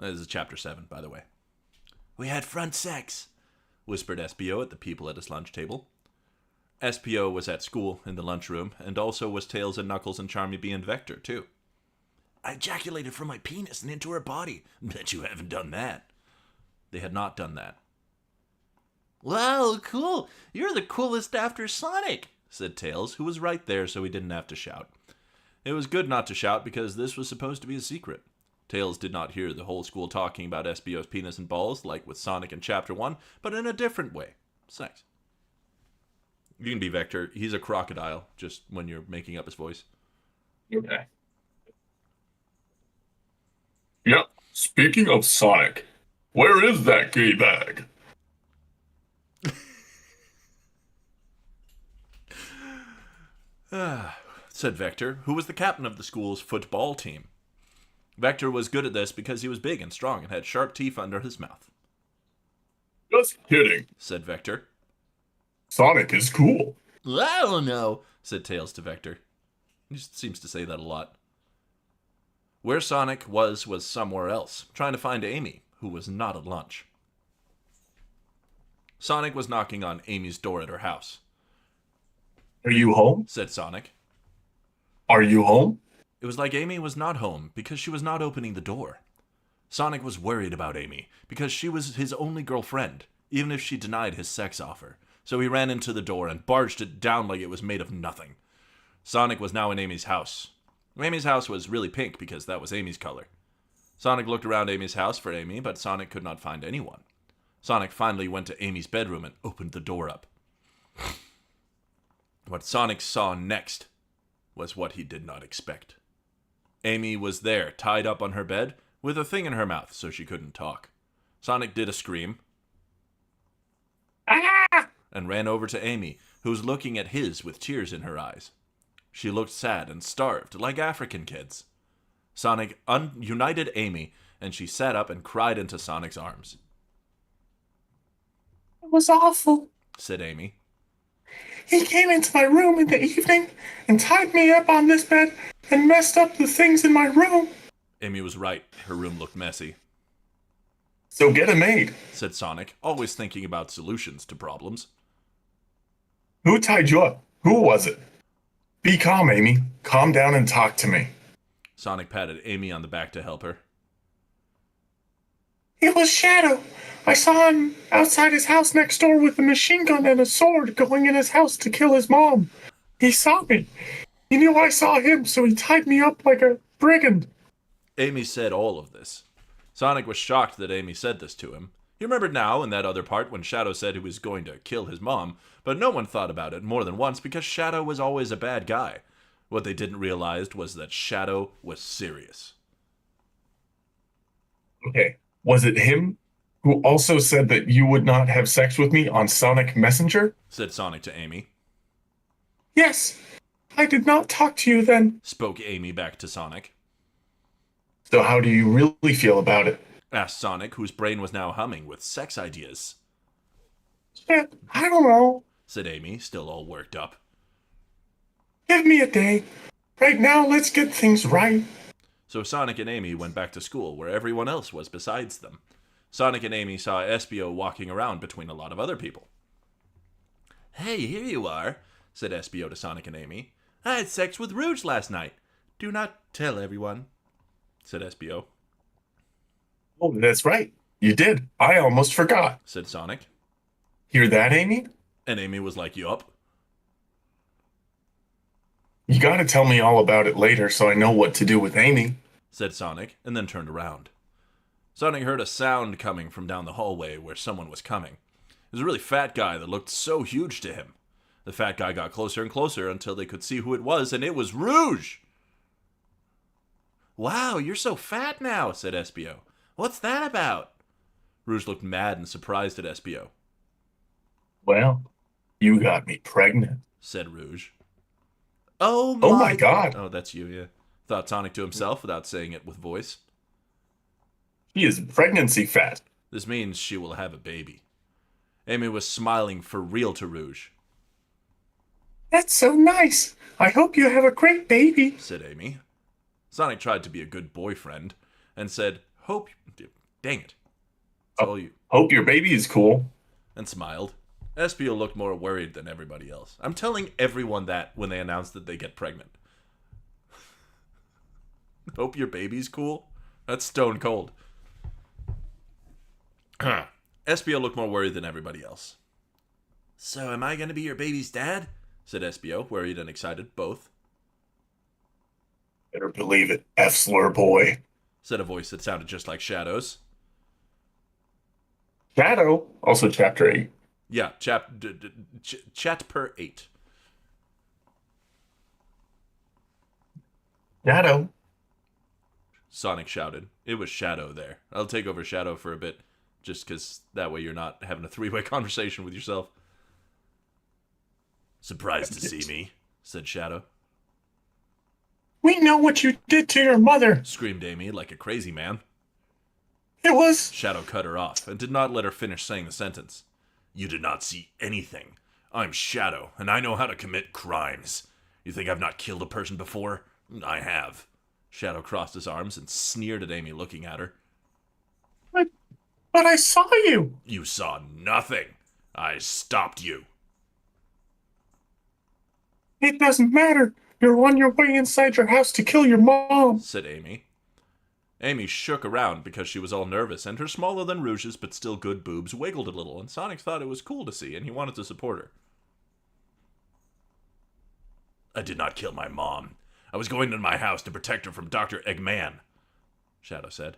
This is chapter 7, by the way. We had front sex, whispered Espio at the people at his lunch table. Espio was at school in the lunchroom, and also was Tails and Knuckles and Charmy Bee and Vector, too. I ejaculated from my penis and into her body. Bet you haven't done that. They had not done that. Wow, cool. You're the coolest after Sonic, said Tails, who was right there so he didn't have to shout. It was good not to shout because this was supposed to be a secret. Tails did not hear the whole school talking about Espio's penis and balls, like with Sonic in Chapter 1, but in a different way. Sex. You can be Vector. He's a crocodile, just when you're making up his voice. Okay. Yep. Speaking of Sonic, where is that gay bag? Said Vector, who was the captain of the school's football team. Vector was good at this because he was big and strong and had sharp teeth under his mouth. Just kidding, said Vector. Sonic is cool. I don't know, said Tails to Vector. He just seems to say that a lot. Where Sonic was somewhere else, trying to find Amy, who was not at lunch. Sonic was knocking on Amy's door at her house. Are you home? said Sonic. Are you home? It was like Amy was not home because she was not opening the door. Sonic was worried about Amy because she was his only girlfriend, even if she denied his sex offer. So he ran into the door and barged it down like it was made of nothing. Sonic was now in Amy's house. Amy's house was really pink because that was Amy's color. Sonic looked around Amy's house for Amy, but Sonic could not find anyone. Sonic finally went to Amy's bedroom and opened the door up. What Sonic saw next was what he did not expect. Amy was there, tied up on her bed, with a thing in her mouth so she couldn't talk. Sonic did a scream and ran over to Amy, who was looking at his with tears in her eyes. She looked sad and starved, like African kids. Sonic united Amy, and she sat up and cried into Sonic's arms. It was awful, said Amy. He came into my room in the evening and tied me up on this bed and messed up the things in my room. Amy was right. Her room looked messy. So get a maid, said Sonic, always thinking about solutions to problems. Who tied you up? Who was it? Be calm, Amy. Calm down and talk to me. Sonic patted Amy on the back to help her. It was Shadow. I saw him outside his house next door with a machine gun and a sword going in his house to kill his mom. He saw me. He knew I saw him, so he tied me up like a brigand. Amy said all of this. Sonic was shocked that Amy said this to him. He remembered now in that other part when Shadow said he was going to kill his mom, but no one thought about it more than once because Shadow was always a bad guy. What they didn't realize was that Shadow was serious. Okay, was it him who also said that you would not have sex with me on Sonic Messenger? Said Sonic to Amy. Yes, I did not talk to you then. Spoke Amy back to Sonic. So how do you really feel about it? Asked Sonic, whose brain was now humming with sex ideas. Yeah, I don't know, said Amy, still all worked up. Give me a day. Right now, let's get things right. So Sonic and Amy went back to school, where everyone else was besides them. Sonic and Amy saw Espio walking around between a lot of other people. Hey, here you are, said Espio to Sonic and Amy. I had sex with Rouge last night. Do not tell everyone, said Espio. Oh, that's right. You did. I almost forgot, said Sonic. Hear that, Amy? And Amy was like, yup. You gotta tell me all about it later so I know what to do with Amy, said Sonic, and then turned around. Sonic heard a sound coming from down the hallway where someone was coming. It was a really fat guy that looked so huge to him. The fat guy got closer and closer until they could see who it was, and it was Rouge! Wow, you're so fat now, said Espio. What's that about? Rouge looked mad and surprised at Espio. Well, you got me pregnant, said Rouge. Oh my god. Oh, that's you, yeah. Thought Sonic to himself without saying it with voice. She is pregnancy fat. This means she will have a baby. Amy was smiling for real to Rouge. That's so nice. I hope you have a great baby, said Amy. Sonic tried to be a good boyfriend and said, hope... Dang it. All you. Hope your baby is cool. And smiled. Espio looked more worried than everybody else. I'm telling everyone that when they announce that they get pregnant. Hope your baby's cool? That's stone cold. Espio looked more worried than everybody else. So am I going to be your baby's dad? Said Espio, worried and excited, both. Better believe it, F-slur boy. Said a voice that sounded just like Shadow's. Shadow? Also chapter 8. Yeah, chapter 8. Shadow? Sonic shouted. It was Shadow there. I'll take over Shadow for a bit, just because that way you're not having a three-way conversation with yourself. Surprised to see me, said Shadow. We know what you did to your mother, screamed Amy like a crazy man. It was... Shadow cut her off and did not let her finish saying the sentence. You did not see anything. I'm Shadow, and I know how to commit crimes. You think I've not killed a person before? I have. Shadow crossed his arms and sneered at Amy, looking at her. But I saw you. You saw nothing. I stopped you. It doesn't matter. You're on your way inside your house to kill your mom, said Amy. Amy shook around because she was all nervous, and her smaller than Rouge's but still good boobs wiggled a little, and Sonic thought it was cool to see, and he wanted to support her. I did not kill my mom. I was going to my house to protect her from Dr. Eggman, Shadow said.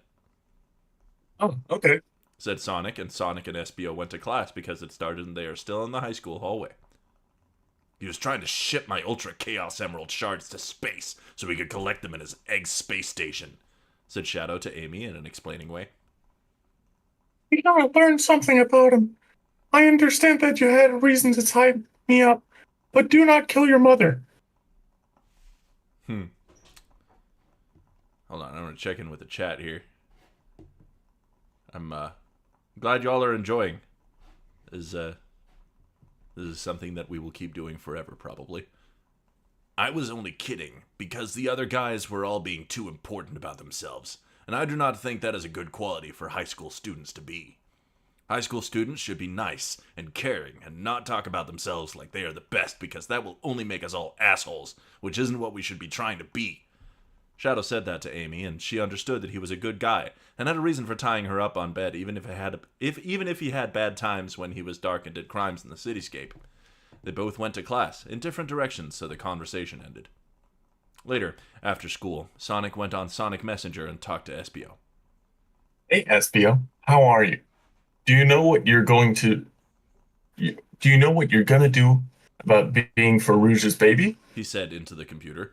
Oh, okay, said Sonic, and Espio went to class because it started and they are still in the high school hallway. He was trying to ship my Ultra Chaos Emerald shards to space so he could collect them in his egg space station, said Shadow to Amy in an explaining way. We gotta learn something about him. I understand that you had a reason to tie me up, but do not kill your mother. Hold on, I'm going to check in with the chat here. I'm glad y'all are enjoying. This is something that we will keep doing forever, probably. I was only kidding, because the other guys were all being too important about themselves, and I do not think that is a good quality for high school students to be. High school students should be nice and caring and not talk about themselves like they are the best, because that will only make us all assholes, which isn't what we should be trying to be. Shadow said that to Amy, and she understood that he was a good guy, and had a reason for tying her up on bed, even if he had bad times when he was dark and did crimes in the cityscape. They both went to class, in different directions, so the conversation ended. Later, after school, Sonic went on Sonic Messenger and talked to Espio. Hey, Espio, how are you? Do you know what you're going to... Do you know what you're gonna do about being for Rouge's baby? He said into the computer.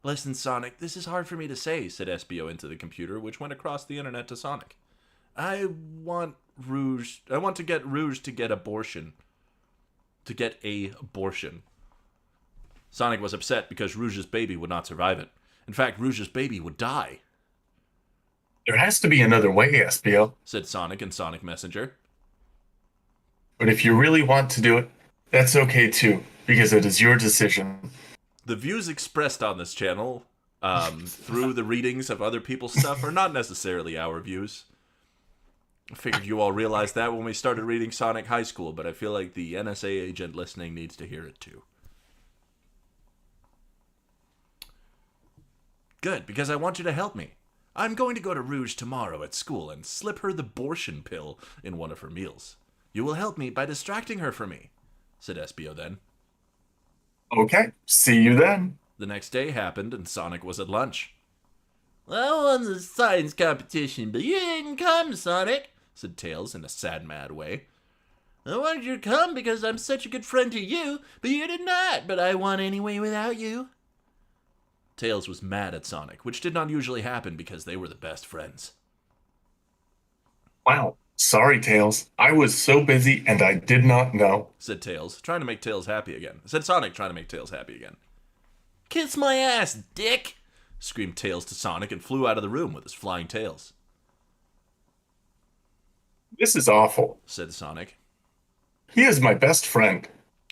Listen, Sonic, this is hard for me to say, said Espio into the computer, which went across the internet to Sonic. I want to get Rouge to get abortion. To get a abortion. Sonic was upset because Rouge's baby would not survive it. In fact, Rouge's baby would die. There has to be another way, Espio, said Sonic in Sonic Messenger. But if you really want to do it, that's okay too, because it is your decision. The views expressed on this channel, through the readings of other people's stuff, are not necessarily our views. I figured you all realized that when we started reading Sonic High School, but I feel like the NSA agent listening needs to hear it too. Good, because I want you to help me. I'm going to go to Rouge tomorrow at school and slip her the abortion pill in one of her meals. You will help me by distracting her from me, said Espio then. Okay, see you then. The next day happened and Sonic was at lunch. I won the science competition, but you didn't come, Sonic, said Tails in a sad, mad way. I wanted you to come because I'm such a good friend to you, but you did not, but I won anyway without you. Tails was mad at Sonic, which did not usually happen because they were the best friends. Wow, sorry, Tails. I was so busy and I did not know, said Tails, trying to make Tails happy again. Said Sonic, trying to make Tails happy again. Kiss my ass, dick, screamed Tails to Sonic and flew out of the room with his flying tails. This is awful, said Sonic. He is my best friend.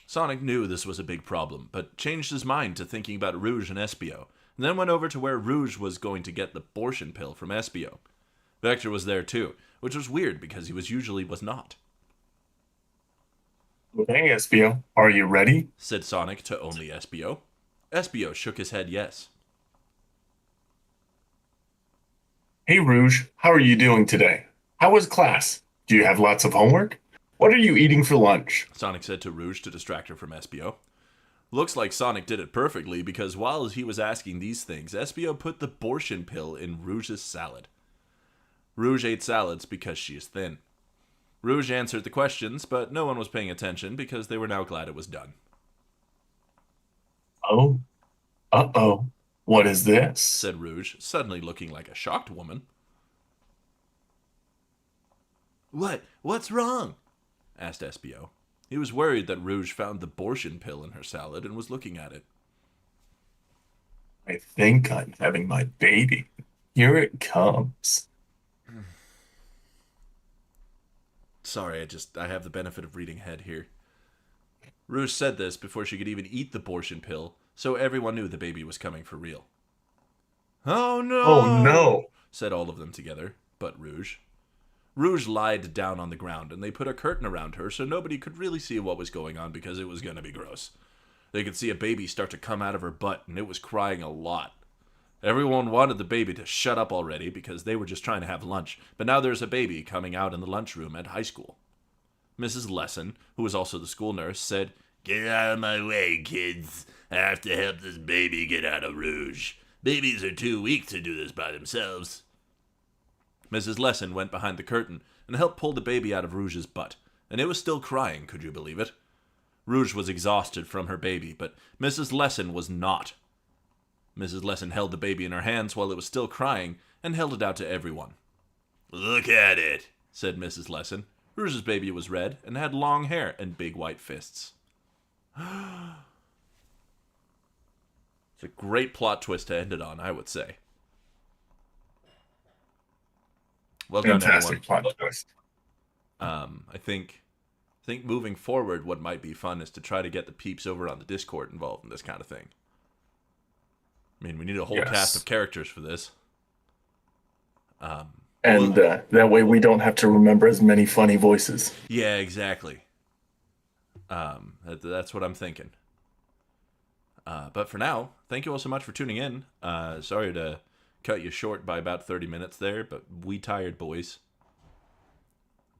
Sonic knew this was a big problem, but changed his mind to thinking about Rouge and Espio, and then went over to where Rouge was going to get the abortion pill from Espio. Vector was there too, which was weird because he usually was not. Okay, Espio, are you ready? Said Sonic to only Espio. Espio shook his head yes. Hey, Rouge, how are you doing today? How was class? Do you have lots of homework? What are you eating for lunch? Sonic said to Rouge to distract her from SBO. Looks like Sonic did it perfectly because while he was asking these things, SBO put the abortion pill in Rouge's salad. Rouge ate salads because she is thin. Rouge answered the questions, but no one was paying attention because they were now glad it was done. Oh, uh-oh. What is this? Said Rouge, suddenly looking like a shocked woman. What's wrong? Asked SBO. He was worried that Rouge found the abortion pill in her salad and was looking at it. I think I'm having my baby. Here it comes. Sorry, I have the benefit of reading ahead here. Rouge said this before she could even eat the abortion pill, so everyone knew the baby was coming for real. Oh no! Oh no! Said all of them together, but Rouge. Rouge lied down on the ground, and they put a curtain around her so nobody could really see what was going on because it was going to be gross. They could see a baby start to come out of her butt, and it was crying a lot. Everyone wanted the baby to shut up already because they were just trying to have lunch, but now there's a baby coming out in the lunchroom at high school. Mrs. Lesson, who was also the school nurse, said, "Get out of my way, kids. I have to help this baby get out of Rouge. Babies are too weak to do this by themselves." Mrs. Lesson went behind the curtain and helped pull the baby out of Rouge's butt, and it was still crying, could you believe it? Rouge was exhausted from her baby, but Mrs. Lesson was not. Mrs. Lesson held the baby in her hands while it was still crying and held it out to everyone. "Look at it," said Mrs. Lesson. Rouge's baby was red and had long hair and big white fists. It's a great plot twist to end it on, I would say. Well done, Fantastic everyone. plot twist. I think moving forward, what might be fun is to try to get the peeps over on the Discord involved in this kind of thing. I mean, we need a whole cast of characters for this. That way we don't have to remember as many funny voices. Yeah, exactly. That's what I'm thinking. But for now, thank you all so much for tuning in. Sorry to cut you short by about 30 minutes there, but we tired boys.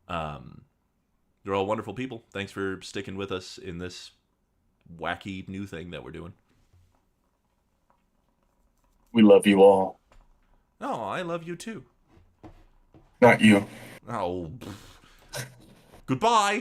You're all wonderful people. Thanks for sticking with us in this wacky new thing that we're doing. We love you all. Oh, I love you too. Not you. Oh. Goodbye.